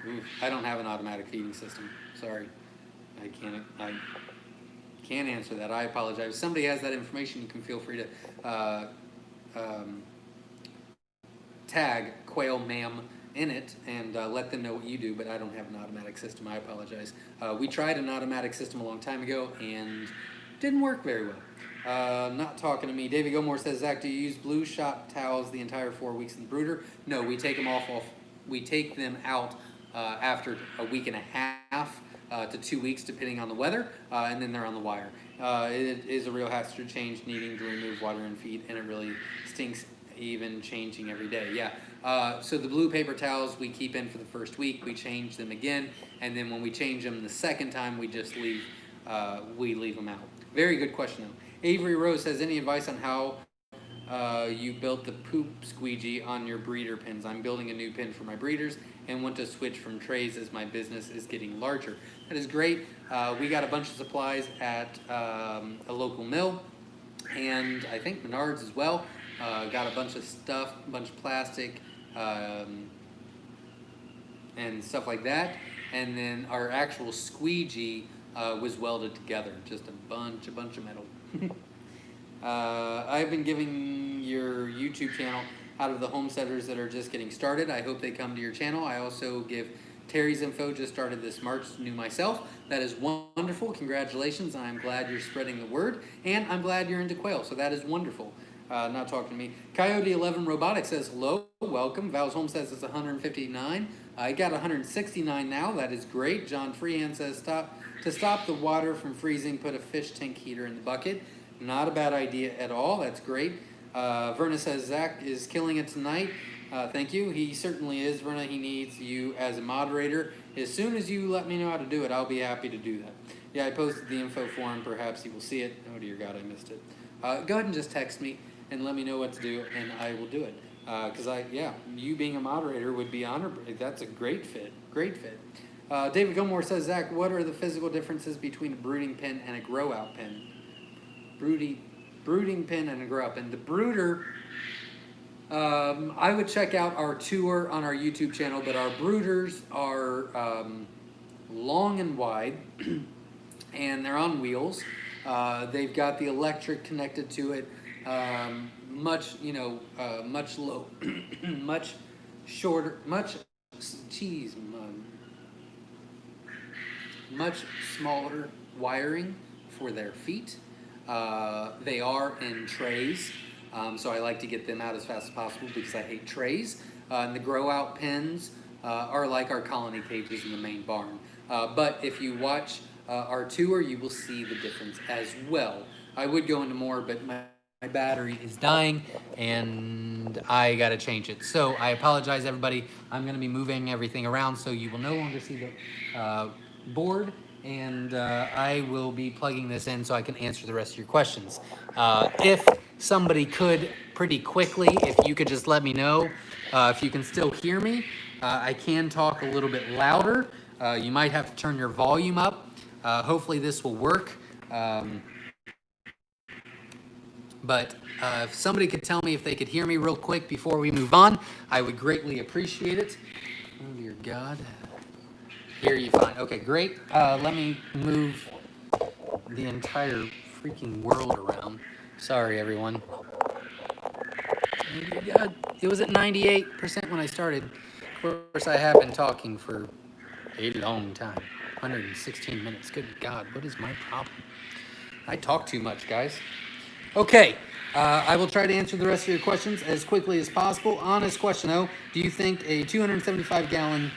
Oof, I don't have an automatic feeding system. Sorry. I can't answer that. I apologize. If somebody has that information, you can feel free to tag Quail Ma'am in it and let them know what you do, but I don't have an automatic system. I apologize. We tried an automatic system a long time ago and didn't work very well. Not talking to me. David Gilmore says, Zach, do you use blue shot towels the entire 4 weeks in the brooder? No, we take them we take them out after a week and a half to 2 weeks, depending on the weather, and then they're on the wire. It is a real hazard change, needing to remove water and feed, and it really stinks even changing every day. Yeah. So the blue paper towels we keep in for the first week, we change them again, and then when we change them the second time, we just leave them out. Very good question though. Avery Rose says, any advice on how you built the poop squeegee on your breeder pens? I'm building a new pen for my breeders and want to switch from trays as my business is getting larger. That is great. We got a bunch of supplies at a local mill, and I think Menards as well. Got a bunch of stuff, a bunch of plastic, and stuff like that. And then our actual squeegee was welded together, just a bunch of metal. I've been giving your YouTube channel out of the homesteaders that are just getting started. I hope they come to your channel. I also give Terry's info, just started this March, new myself. That is wonderful. Congratulations. I'm glad you're spreading the word, and I'm glad you're into quail, so that is wonderful. Not talking to me. Coyote 11 Robotics says hello, welcome. Val's Home says it's 159. I got 169 now. That is great. John Freehand says, to stop the water from freezing, put a fish tank heater in the bucket. Not a bad idea at all. That's great. Verna says, Zach is killing it tonight. Thank you. He certainly is, Verna. He needs you as a moderator. As soon as you let me know how to do it, I'll be happy to do that. Yeah, I posted the info form. Perhaps you will see it. Oh, dear God, I missed it. Go ahead and just text me and let me know what to do, and I will do it. Because you being a moderator would be honored. That's a great fit. Great fit. David Gilmore says, Zach, what are the physical differences between a brooding pen and a grow-out pen? Brooding pen and a grow-out pen. The brooder, I would check out our tour on our YouTube channel, but our brooders are long and wide, and they're on wheels. They've got the electric connected to it. Much low, much shorter, much smaller wiring for their feet. They are in trays, so I like to get them out as fast as possible because I hate trays. And the grow out pens are like our colony cages in the main barn. But if you watch our tour, you will see the difference as well. I would go into more, but my battery is dying and I gotta change it. So I apologize, everybody. I'm gonna be moving everything around, so you will no longer see the board, and I will be plugging this in so I can answer the rest of your questions. If somebody could pretty quickly, if you could just let me know if you can still hear me. I can talk a little bit louder. You might have to turn your volume up. Hopefully this will work. But if somebody could tell me if they could hear me real quick before we move on, I would greatly appreciate it. Oh, dear God. Hear you fine. Okay, great. Let me move the entire freaking world around. Sorry, everyone. Oh, dear God. It was at 98% when I started. Of course, I have been talking for a long time. 116 minutes. Good God, what is my problem? I talk too much, guys. Okay, I will try to answer the rest of your questions as quickly as possible. Honest question though, do you think a 275-gallon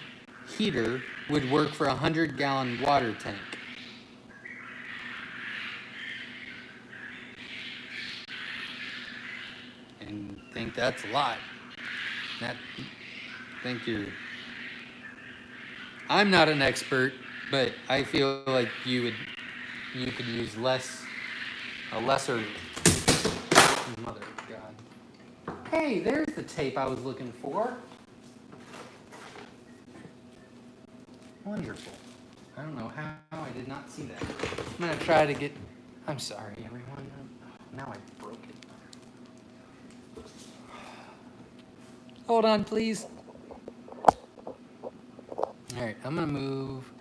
heater would work for a 100-gallon water tank? And think that's a lot. I'm not an expert, but I feel like you could use a lesser. Mother of God. Hey, there's the tape I was looking for. Wonderful. I don't know how I did not see that. I'm going to try to get... I'm sorry, everyone. Now I broke it. Hold on, please. All right, I'm going to move...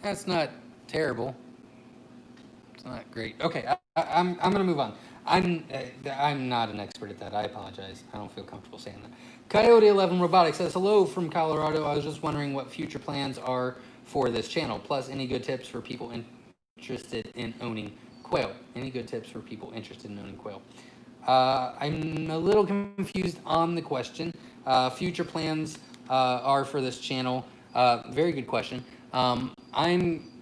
That's not terrible. It's not great. Okay, I'm going to move on. I'm not an expert at that. I apologize. I don't feel comfortable saying that. Coyote 11 Robotics says, hello from Colorado. I was just wondering what future plans are for this channel, plus any good tips for people interested in owning quail. Any good tips for people interested in owning quail? I'm a little confused on the question. Future plans are for this channel. Very good question.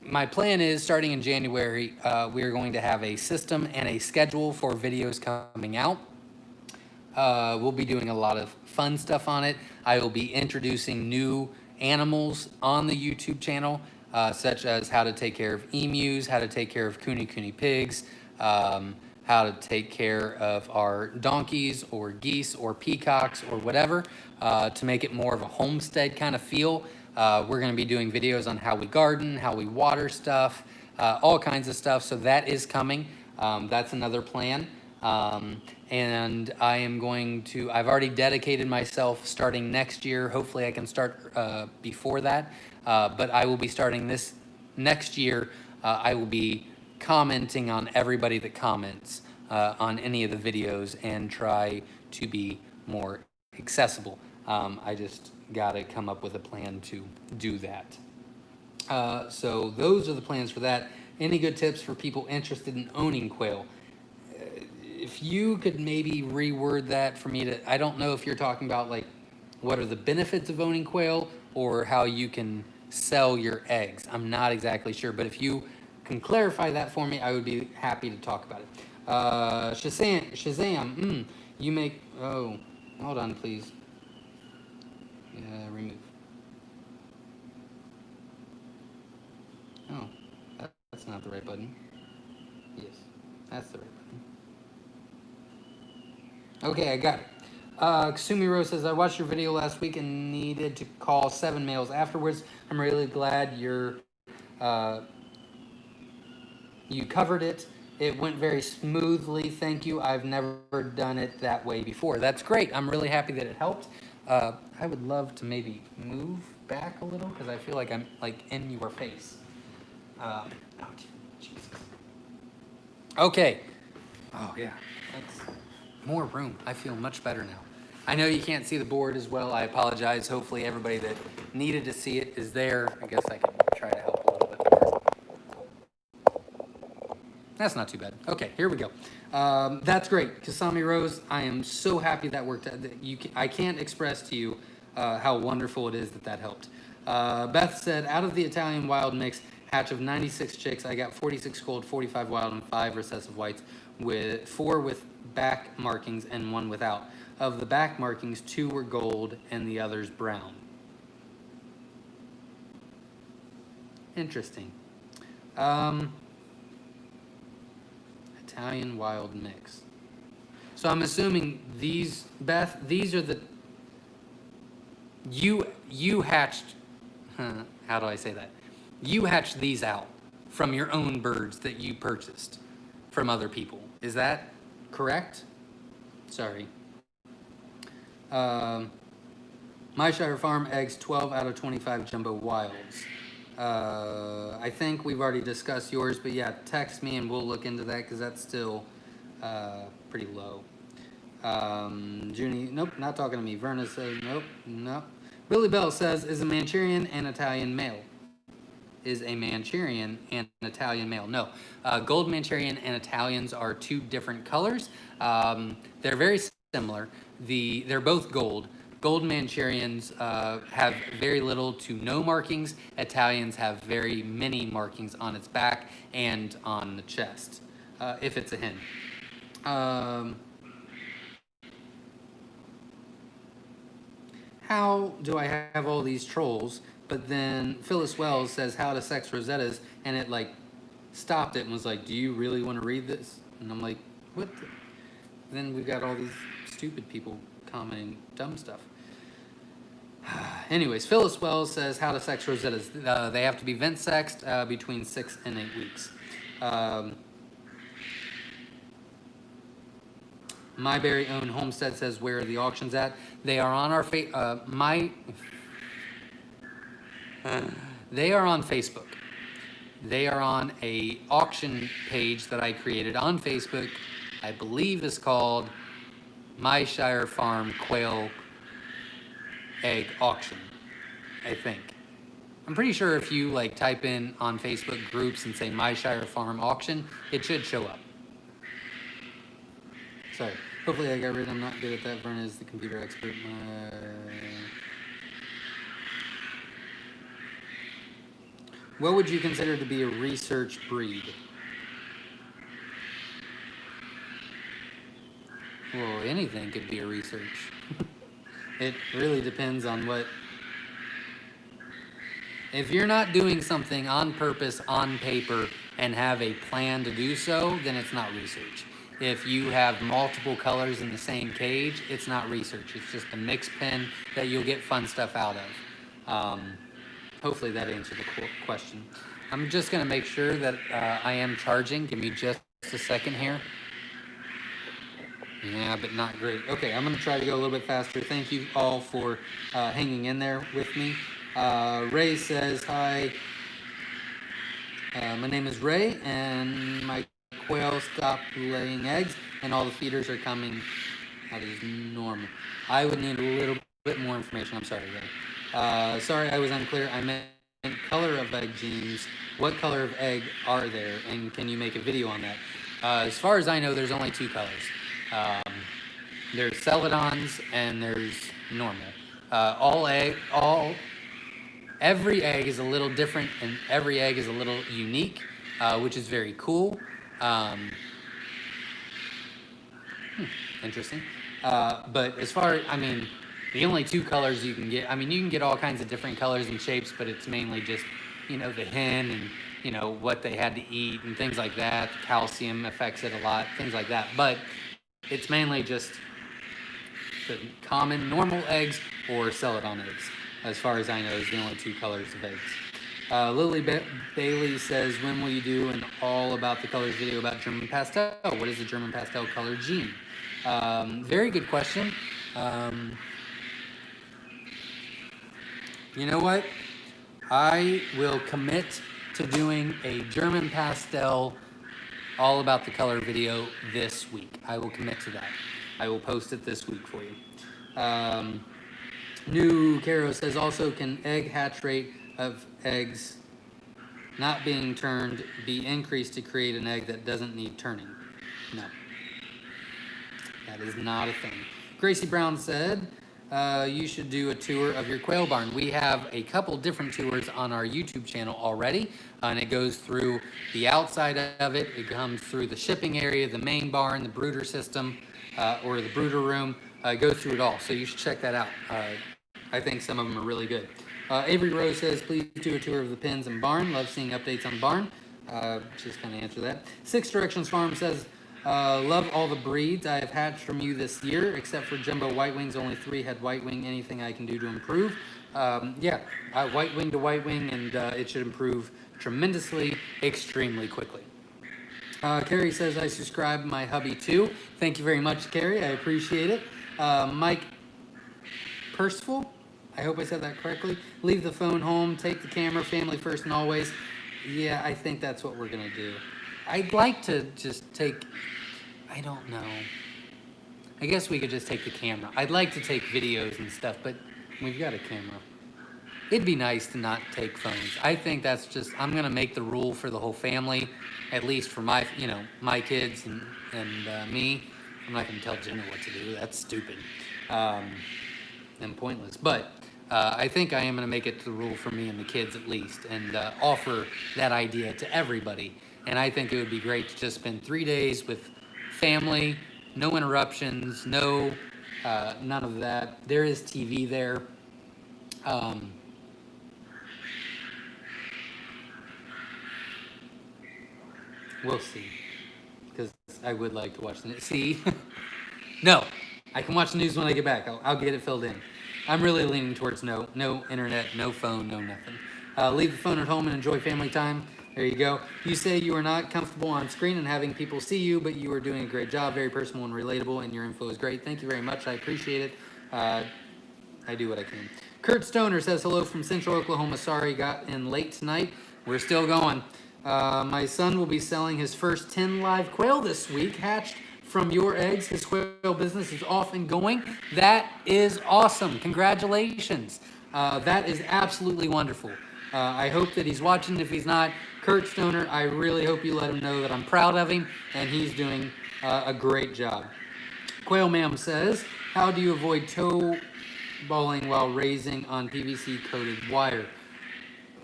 My plan is, starting in January, we are going to have a system and a schedule for videos coming out. We'll be doing a lot of fun stuff on it. I will be introducing new animals on the YouTube channel, such as how to take care of emus, how to take care of kuni pigs, how to take care of our donkeys or geese or peacocks or whatever, to make it more of a homestead kind of feel. We're going to be doing videos on how we garden, how we water stuff, all kinds of stuff. So that is coming. That's another plan. And I am going to, I've already dedicated myself starting next year. Hopefully I can start before that. But I will be starting this next year. I will be commenting on everybody that comments on any of the videos and try to be more accessible. I just got to come up with a plan to do that. So those are the plans for that. Any good tips for people interested in owning quail? If you could maybe reword that for me to, I don't know if you're talking about like what are the benefits of owning quail or how you can sell your eggs. I'm not exactly sure, but if you can clarify that for me, I would be happy to talk about it. Shazam, you make, oh, hold on, please. Remove. Oh, that's not the right button. Yes, that's the right button. Okay, I got it. Ksumiro says, I watched your video last week and needed to call 7 males afterwards. I'm really glad you covered it. It went very smoothly. Thank you. I've never done it that way before. That's great. I'm really happy that it helped. I would love to maybe move back a little because I feel like I'm like in your face. Oh, Jesus. Okay. Oh, yeah. That's more room. I feel much better now. I know you can't see the board as well. I apologize. Hopefully everybody that needed to see it is there. I guess I can try to help a little bit more. That's not too bad. Okay, here we go. That's great. Kasami Rose, I am so happy that worked out. I can't express to you how wonderful it is that helped. Beth said, out of the Italian wild mix hatch of 96 chicks, I got 46 gold, 45 wild, and 5 recessive whites, with 4 with back markings and 1 without. Of the back markings, 2 were gold and the others brown. Interesting. Italian wild mix. So I'm assuming these, Beth, these are the, you hatched, how do I say that? You hatched these out from your own birds that you purchased from other people. Is that correct? Sorry. Myshire Farm eggs 12 out of 25 jumbo wilds. I think we've already discussed yours, but yeah, text me and we'll look into that because that's still pretty low. Junie, nope, not talking to me. Verna says, nope. Billy Bell says, is a Manchurian an Italian male? Is a Manchurian an Italian male? No. Gold Manchurian and Italians are 2 different colors. They're very similar. They're both gold. Gold Manchurians have very little to no markings. Italians have very many markings on its back and on the chest, if it's a hen. How do I have all these trolls? But then Phyllis Wells says how to sex Rosettas, and it like stopped it and was like, do you really want to read this? And I'm like, what? Then we've got all these stupid people commenting dumb stuff. Anyways, Phyllis Wells says how to sex Rosettas. They have to be vent sexed between 6 and 8 weeks. My Very Own Homestead says where are the auctions at? They are on our they are on Facebook. They are on a auction page that I created on Facebook. I believe is called Myshire Farm Quail Egg Auction, I think. I'm pretty sure if you like type in on Facebook groups and say Myshire Farm Auction, it should show up. Sorry. Hopefully I got rid of, I'm not good at that. Verna is the computer expert. What would you consider to be a research breed? Well, anything could be a research. It really depends on what... If you're not doing something on purpose, on paper, and have a plan to do so, then it's not research. If you have multiple colors in the same cage, it's not research. It's just a mixed pen that you'll get fun stuff out of. Hopefully that answered the question. I'm just going to make sure that I am charging. Give me just a second here. Yeah, but not great. Okay, I'm going to try to go a little bit faster. Thank you all for hanging in there with me. Ray says, hi. My name is Ray, and my quail stopped laying eggs, and all the feeders are coming out as normal. I would need a little bit more information. I'm sorry, Ray. Sorry, I was unclear. I meant color of egg genes. What color of egg are there, and can you make a video on that? As far as I know, there's only 2 colors. There's celadons and there's normal. Every egg is a little different, and every egg is a little unique, which is very cool. Interesting. But as far, I mean, the only two colors you can get, I mean, you can get all kinds of different colors and shapes, but it's mainly just, you know, the hen and, you know, what they had to eat and things like that. Calcium affects it a lot, things like that. But it's mainly just the common normal eggs or celadon eggs, as far as I know, is the only two colors of eggs. Lily Bailey says, when will you do an all about the colors video about German pastel? What is the German pastel color gene? Very good question. You know what? I will commit to doing a German pastel all about the color video this week. I will commit to that. I will post it this week for you. New Caro says, also, can egg hatch rate of eggs not being turned be increased to create an egg that doesn't need turning? No. That is not a thing. Gracie Brown said, you should do a tour of your quail barn. We have a couple different tours on our YouTube channel already, and it goes through the outside of it. It comes through the shipping area, the main barn, the brooder system, or the brooder room. It goes through it all, so you should check that out. I think some of them are really good. Avery Rose says, please do a tour of the pens and barn. Love seeing updates on the barn. Just kind of answer that. Six Directions Farm says, love all the breeds I have hatched from you this year, except for jumbo white wings. Only 3 had white wing. Anything I can do to improve? White wing to white wing, and it should improve tremendously, extremely quickly. Carrie says, I subscribe my hubby too. Thank you very much, Carrie. I appreciate it. Mike Percival, I hope I said that correctly. Leave the phone home, take the camera, family first and always. Yeah, I think that's what we're going to do. I'd like to just take, I don't know. I guess we could just take the camera. I'd like to take videos and stuff, but we've got a camera. It'd be nice to not take phones. I think that's just, I'm going to make the rule for the whole family, at least for my, you know, my kids and me. I'm not going to tell Jenna what to do. That's stupid and pointless. But I think I am going to make it the rule for me and the kids at least, and offer that idea to everybody. And I think it would be great to just spend 3 days with family, no interruptions, no, none of that. There is TV there. We'll see, because I would like to watch the news. See? No, I can watch the news when I get back. I'll get it filled in. I'm really leaning towards no internet, no phone, no nothing. Leave the phone at home and enjoy family time. There you go. You say you are not comfortable on screen and having people see you, but you are doing a great job. Very personal and relatable, and your info is great. Thank you very much. I appreciate it. I do what I can. Kurt Stoner says, hello from Central Oklahoma. Sorry, got in late tonight. We're still going. My son will be selling his first 10 live quail this week, hatched from your eggs. His quail business is off and going. That is awesome. Congratulations. That is absolutely wonderful. I hope that he's watching. If he's not, Kurt Stoner, I really hope you let him know that I'm proud of him and he's doing a great job. Quail Ma'am says, how do you avoid toe balling while raising on PVC coated wire?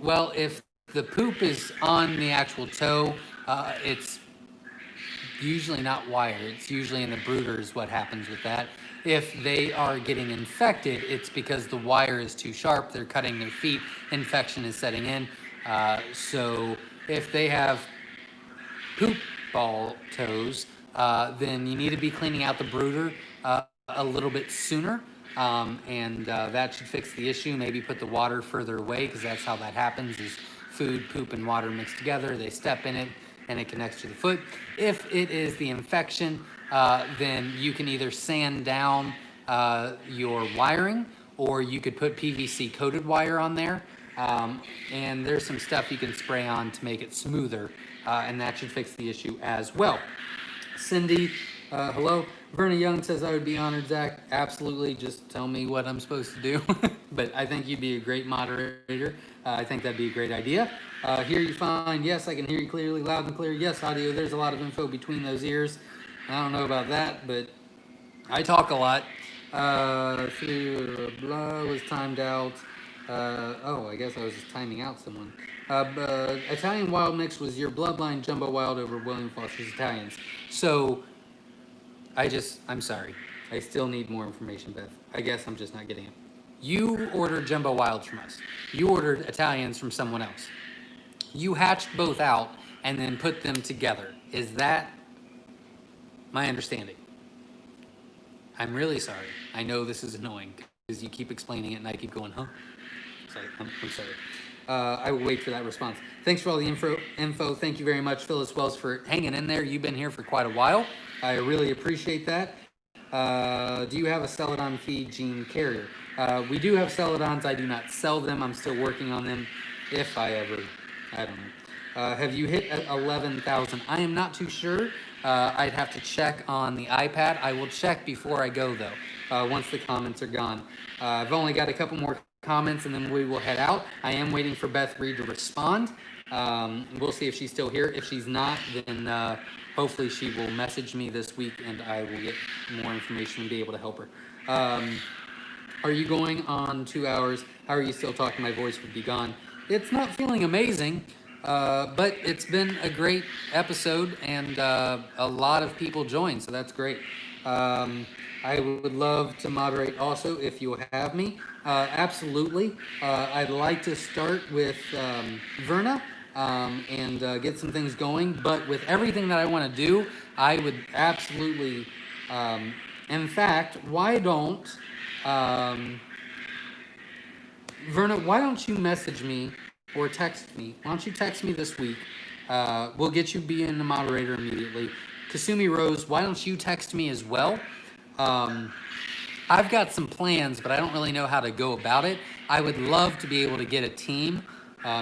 Well, if the poop is on the actual toe, it's usually not wire. It's usually in the brooders what happens with that. If they are getting infected, it's because the wire is too sharp. They're cutting their feet. Infection is setting in. So if they have poop ball toes, then you need to be cleaning out the brooder a little bit sooner. That should fix the issue. Maybe put the water further away, because that's how that happens, is food, poop, and water mixed together. They step in it, and it connects to the foot. If it is the infection, then you can either sand down your wiring, or you could put PVC coated wire on there. And there's some stuff you can spray on to make it smoother, and that should fix the issue as well. Cindy, hello. Verna Young says, I would be honored, Zach. Absolutely. Just tell me what I'm supposed to do. But I think you'd be a great moderator. I think that'd be a great idea. Here you find, yes, I can hear you clearly, loud and clear. Yes, audio. There's a lot of info between those ears. I don't know about that, but I talk a lot. Blah was timed out. Oh, I guess I was just timing out someone. Italian Wild Mix was your bloodline Jumbo Wild over William Foster's Italians. So, I'm sorry. I still need more information, Beth. I guess I'm just not getting it. You ordered Jumbo Wilds from us. You ordered Italians from someone else. You hatched both out and then put them together. Is that my understanding? I'm really sorry. I know this is annoying because you keep explaining it and I keep going, huh? Sorry, I'm sorry. I will wait for that response. Thanks for all the info. Thank you very much, Phyllis Wells, for hanging in there. You've been here for quite a while. I really appreciate that. Do you have a Celadon feed gene carrier? We do have Celadons. I do not sell them. I'm still working on them. If I ever, I don't know. Have you hit 11,000? I am not too sure. I'd have to check on the iPad. I will check before I go though, once the comments are gone. I've only got a couple more comments and then we will head out. I am waiting for Beth Reed to respond. We'll see if she's still here. If she's not, then hopefully she will message me this week and I will get more information and be able to help her. Are you going on 2 hours? How are you still talking? My voice would be gone. It's not feeling amazing, but it's been a great episode and a lot of people joined, so that's great. I would love to moderate also if you have me. Absolutely. I'd like to start with Verna and get some things going, but with everything that I want to do, I would absolutely, in fact, why don't, Verna, why don't you message me or text me? Why don't you text me this week? We'll get you being the moderator immediately. Kasumi Rose, why don't you text me as well? I've got some plans, but I don't really know how to go about it. I would love to be able to get a team,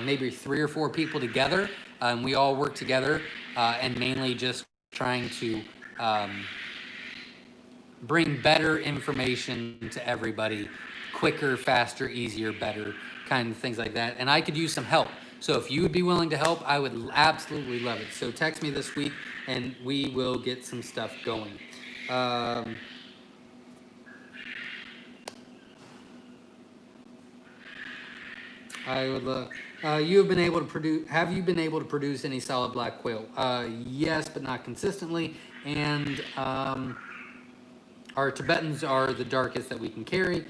maybe 3 or 4 people together, and we all work together, and mainly just trying to bring better information to everybody, quicker, faster, easier, better, kind of things like that. And I could use some help. So if you would be willing to help, I would absolutely love it. So text me this week and we will get some stuff going. I would love. You have been able to produce. Have you been able to produce any solid black quail? Yes, but not consistently. And our Tibetans are the darkest that we can carry.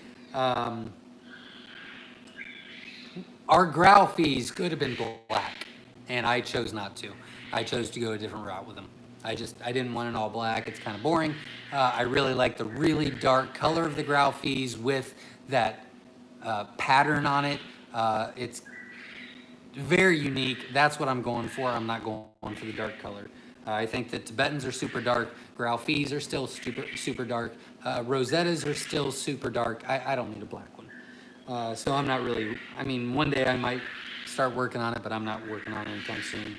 Our Graufies could have been black, and I chose not to. I chose to go a different route with them. I didn't want it all black. It's kind of boring. I really like the really dark color of the Graufies with that pattern on it. It's very unique. That's what I'm going for. I'm not going for the dark color. I think that Tibetans are super dark. Graufies are still super dark. Rosettas are still super dark. I don't need a black one. So I'm not really, I mean, one day I might start working on it, but I'm not working on it anytime soon.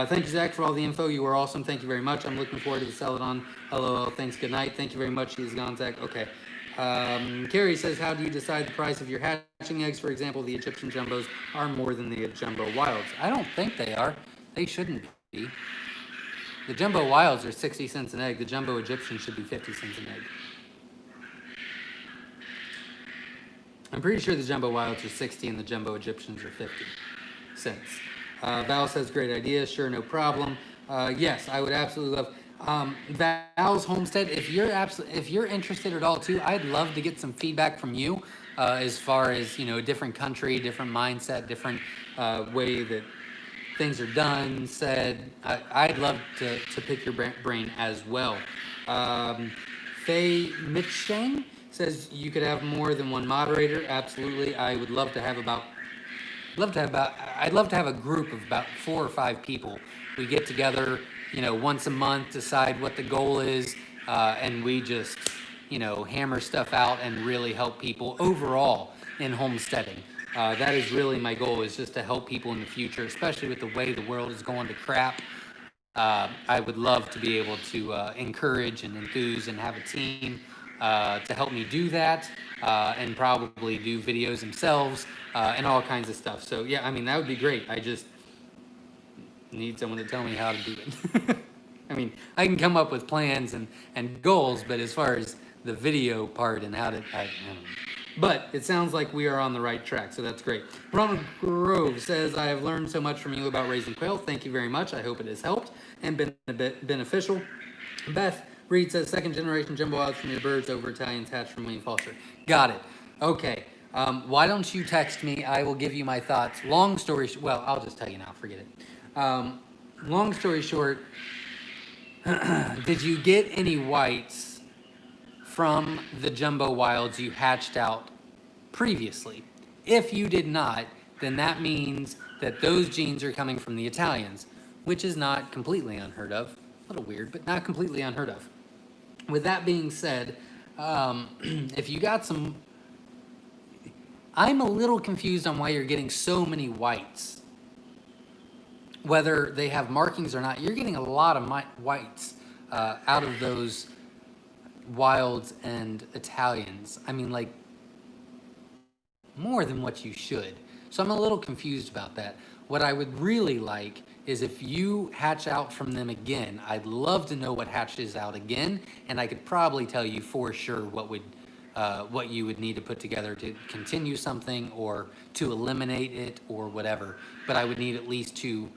Thank you, Zach, for all the info. You were awesome. Thank you very much. I'm looking forward to the Celadon. LOL. Thanks. Good night. Thank you very much. He's gone, Zach. Okay. Carrie says, how do you decide the price of your hatching eggs? For example, the Egyptian jumbos are more than the jumbo wilds. I don't think they are. They shouldn't be. The jumbo wilds are 60 cents an egg. The jumbo Egyptian should be 50 cents an egg. I'm pretty sure the jumbo wilds are 60 and the jumbo Egyptians are 50 cents. Val says, great idea. Sure, no problem. Yes, I would absolutely love. Val's Homestead, if you're interested at all too, I'd love to get some feedback from you as far as, you know, different country, different mindset, different way that things are done, said. I'd love to pick your brain as well. Faye Mitchang says you could have more than one moderator. Absolutely. I would love to have I'd love to have a group of about 4 or 5 people. We get together, you know, once a month, decide what the goal is, and we just, you know, hammer stuff out and really help people overall in homesteading. That is really my goal, is just to help people in the future, especially with the way the world is going to crap. I would love to be able to encourage and enthuse and have a team to help me do that, and probably do videos themselves and all kinds of stuff. So yeah, I mean, that would be great. I just need someone to tell me how to do it. I mean, I can come up with plans and goals, but as far as the video part and how to, I don't know. But it sounds like we are on the right track, so that's great. Ronald Grove says, I have learned so much from you about raising quail. Thank you very much. I hope it has helped and been a bit beneficial. Beth Reed says, second generation jumbo wild from your birds over Italians hatched from William Foster. Got it. Okay. Why don't you text me? I will give you my thoughts. Long story well, I'll just tell you now. Forget it. Long story short, did you get any whites from the jumbo wilds you hatched out previously? If you did not, then that means that those genes are coming from the Italians, which is not completely unheard of. A little weird, but not completely unheard of. With that being said, if you got some, I'm a little confused on why you're getting so many whites. Whether they have markings or not, you're getting a lot of whites out of those wilds and Italians. I mean, like, more than what you should. So I'm a little confused about that. What I would really like is if you hatch out from them again. I'd love to know what hatches out again, and I could probably tell you for sure what you would need to put together to continue something or to eliminate it or whatever. But I would need at least two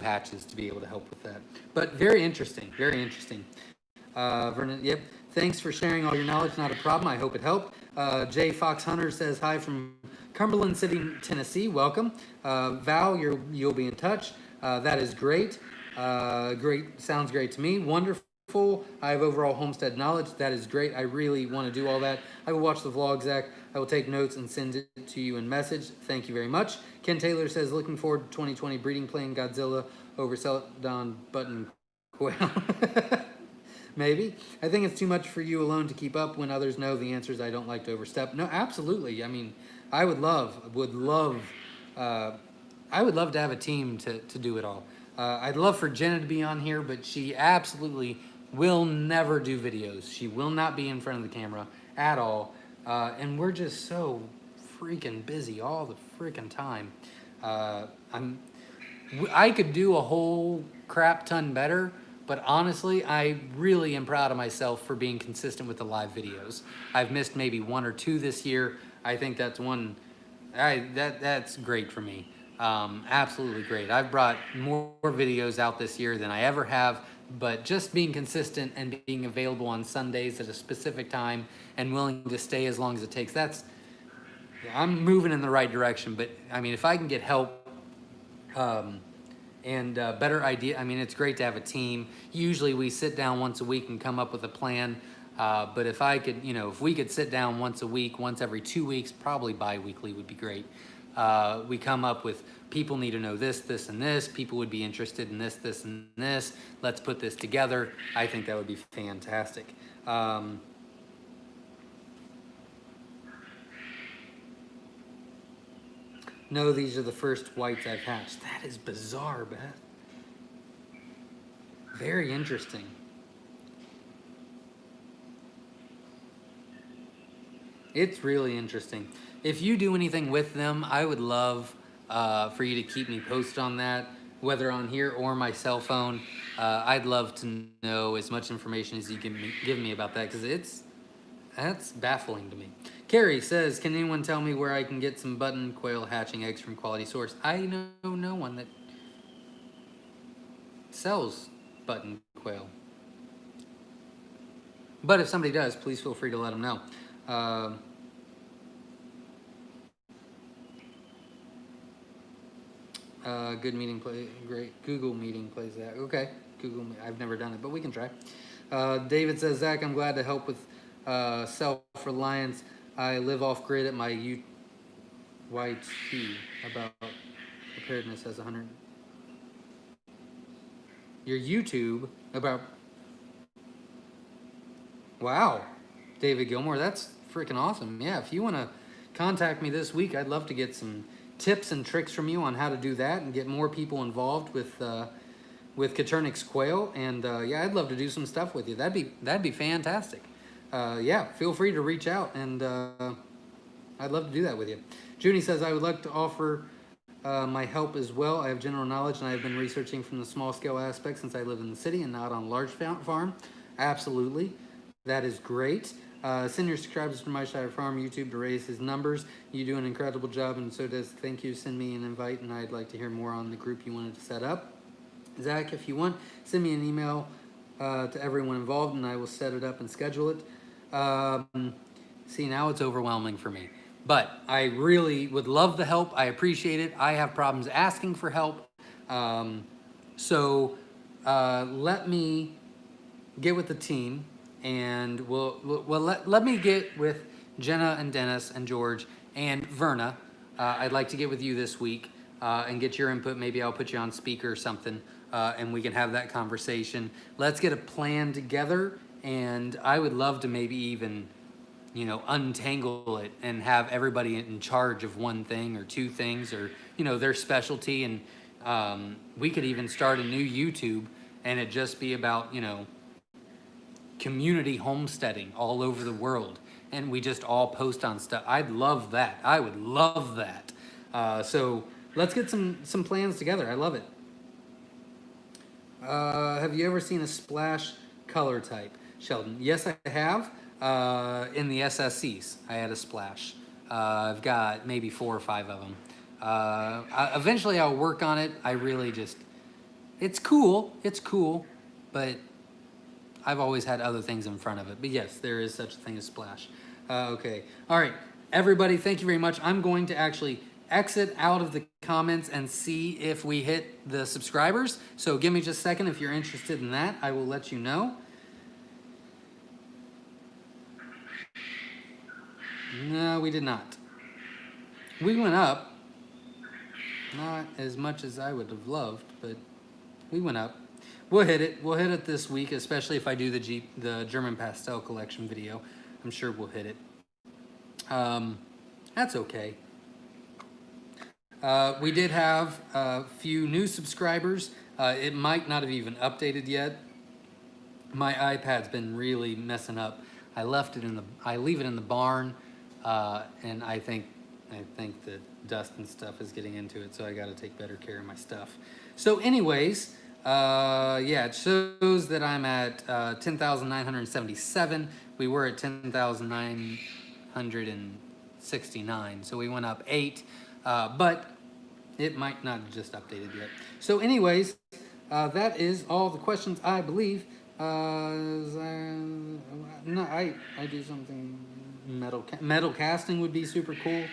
hatches to be able to help with that. But very interesting, very interesting. Vernon, yep. Thanks for sharing all your knowledge. Not a problem. I hope it helped. Jay Fox Hunter says hi from Cumberland City, Tennessee. Welcome. Val, you'll be in touch. That is great. Great. Sounds great to me. Wonderful. I have overall homestead knowledge. That is great. I really want to do all that. I will watch the vlog, Zach. I will take notes and send it to you in message. Thank you very much. Ken Taylor says, looking forward to 2020 breeding plan Godzilla over Celadon button quail. Maybe. I think it's too much for you alone to keep up when others know the answers. I don't like to overstep. No, absolutely. I mean, I would love to have a team to do it all. I'd love for Jenna to be on here, but she absolutely will never do videos. She will not be in front of the camera at all. And we're just so freaking busy all the freaking time. I could do a whole crap ton better, but honestly, I really am proud of myself for being consistent with the live videos. I've missed maybe one or two this year. I think that's that's great for me. Absolutely great. I've brought more videos out this year than I ever have, but just being consistent and being available on Sundays at a specific time and willing to stay as long as it takes, I'm moving in the right direction. But I mean, if I can get help, and better idea. I mean, it's great to have a team. Usually we sit down once a week and come up with a plan. But if I could, if we could sit down once a week, once every 2 weeks, probably bi-weekly would be great. We come up with, people need to know this, this, and this. People would be interested in this, this, and this. Let's put this together. I think that would be fantastic. No, these are the first whites I've hatched. That is bizarre, Beth. Very interesting. It's really interesting. If you do anything with them, I would love for you to keep me posted on that, whether on here or my cell phone. I'd love to know as much information as you can give me about that, because that's baffling to me. Carrie says, can anyone tell me where I can get some button quail hatching eggs from quality source? I know no one that sells button quail. But if somebody does, please feel free to let them know. Good meeting play, great. Google meeting plays that. Okay, Google. I've never done it, but we can try. David says, Zach, I'm glad to help with self-reliance. I live off grid at my YT about preparedness has 100. Your YouTube about. Wow, David Gilmore, that's freaking awesome. Yeah, if you want to contact me this week, I'd love to get some tips and tricks from you on how to do that and get more people involved with Coturnix quail. And yeah, I'd love to do some stuff with you. That'd be fantastic. Yeah, feel free to reach out, and I'd love to do that with you. Junie says, I would like to offer my help as well. I have general knowledge, and I have been researching from the small scale aspect since I live in the city and not on a large farm. Absolutely. that is great. Send your subscribers to Myshire Farm YouTube to raise his numbers. You do an incredible job, and so does Thank You. Send me an invite, and I'd like to hear more on the group you wanted to set up. Zach, if you want, send me an email to everyone involved, and I will set it up and schedule it. See, now it's overwhelming for me. But I really would love the help. I appreciate it. I have problems asking for help. So let me get with the team, and let me get with Jenna and Dennis and George and Verna. I'd like to get with you this week and get your input. Maybe I'll put you on speaker or something, and we can have that conversation. Let's get a plan together, and I would love to maybe even, you know, untangle it and have everybody in charge of one thing or two things, or, you know, their specialty. And we could even start a new YouTube, and it just be about, you know, community homesteading all over the world, and we just all post on stuff. I'd love that. I would love that. So let's get some plans together. I love it. Have you ever seen a splash color type, Sheldon? Yes, I have. In the SSCs, I had a splash. I've got maybe 4 or 5 of them. Eventually I'll work on it. I really just, it's cool, but I've always had other things in front of it. But yes, there is such a thing as splash. Okay, all right, everybody, thank you very much. I'm going to actually exit out of the comments and see if we hit the subscribers. So give me just a second. If you're interested in that, I will let you know. No, we did not. We went up, not as much as I would have loved, but we went up. We'll hit it. We'll hit it this week, especially if I do the German pastel collection video. I'm sure we'll hit it. That's okay. We did have a few new subscribers. It might not have even updated yet. My iPad's been really messing up. I leave it in the barn, and I think that dust and stuff is getting into it, so I got to take better care of my stuff. So anyways, yeah, it shows that I'm at 10,977. We were at 10,969, so we went up 8, but it might not have just updated yet. So anyways, that is all the questions, I believe. No, I do something metal casting would be super cool.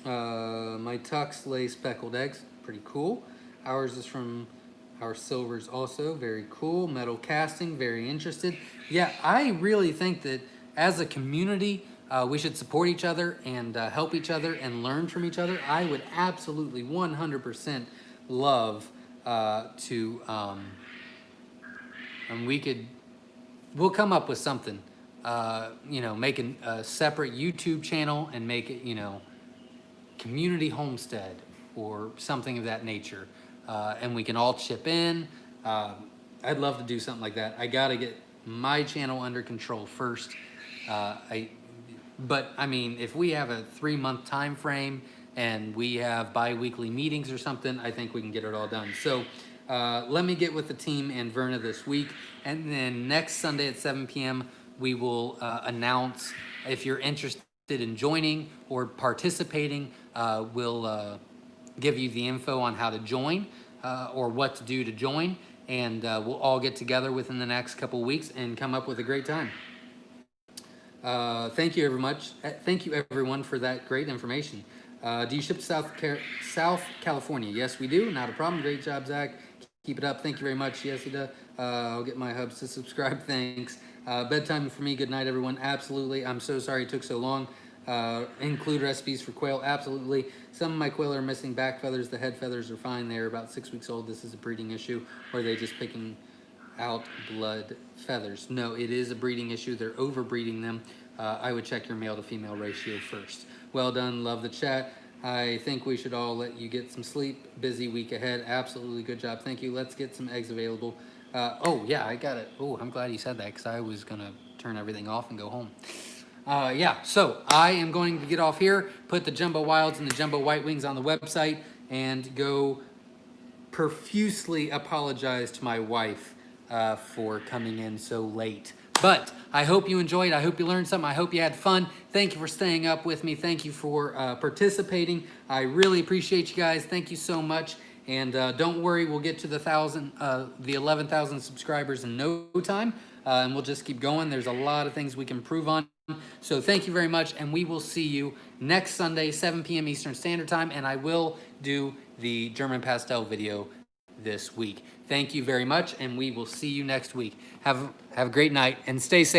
My Tux lay speckled eggs, pretty cool. Ours is from our silvers also, very cool. Metal casting, very interested. Yeah, I really think that as a community, we should support each other and help each other and learn from each other. I would absolutely 100% love to, and we'll come up with something, you know, make a separate YouTube channel and make it, you know, community homestead or something of that nature, and we can all chip in. I'd love to do something like that. I gotta get my channel under control first. But I mean, if we have a 3-month time frame and we have bi-weekly meetings or something, I think we can get it all done. So let me get with the team and Verna this week, and then next Sunday at 7 p.m. we will announce if you're interested in joining or participating. We'll give you the info on how to join or what to do to join, and we'll all get together within the next couple weeks and come up with a great time. Thank you very much. Thank you everyone for that great information. Do you ship to South California? Yes, we do. Not a problem. Great job, Zach. Keep it up. Thank you very much. Yes, he does. I'll get my hubs to subscribe. Thanks. Bedtime for me. Good night, everyone. Absolutely. I'm so sorry it took so long. Include recipes for quail. Absolutely. Some of my quail are missing back feathers. The head feathers are fine. They're about 6 weeks old. This is a breeding issue. Or are they just picking out blood feathers? No, it is a breeding issue. They're overbreeding them. I would check your male to female ratio first. Well done. Love the chat. I think we should all let you get some sleep. Busy week ahead. Absolutely. Good job. Thank you. Let's get some eggs available. Oh, yeah, I got it. Oh, I'm glad you said that because I was going to turn everything off and go home. Yeah, so I am going to get off here, put the Jumbo Wilds and the Jumbo White Wings on the website, and go profusely apologize to my wife for coming in so late. But I hope you enjoyed. I hope you learned something. I hope you had fun. Thank you for staying up with me. Thank you for participating. I really appreciate you guys. Thank you so much. And don't worry, we'll get to the 11,000 subscribers in no time. And we'll just keep going. There's a lot of things we can improve on. So thank you very much. And we will see you next Sunday, 7 p.m. Eastern Standard Time. And I will do the German pastel video this week. Thank you very much, and we will see you next week. Have a great night, and stay safe.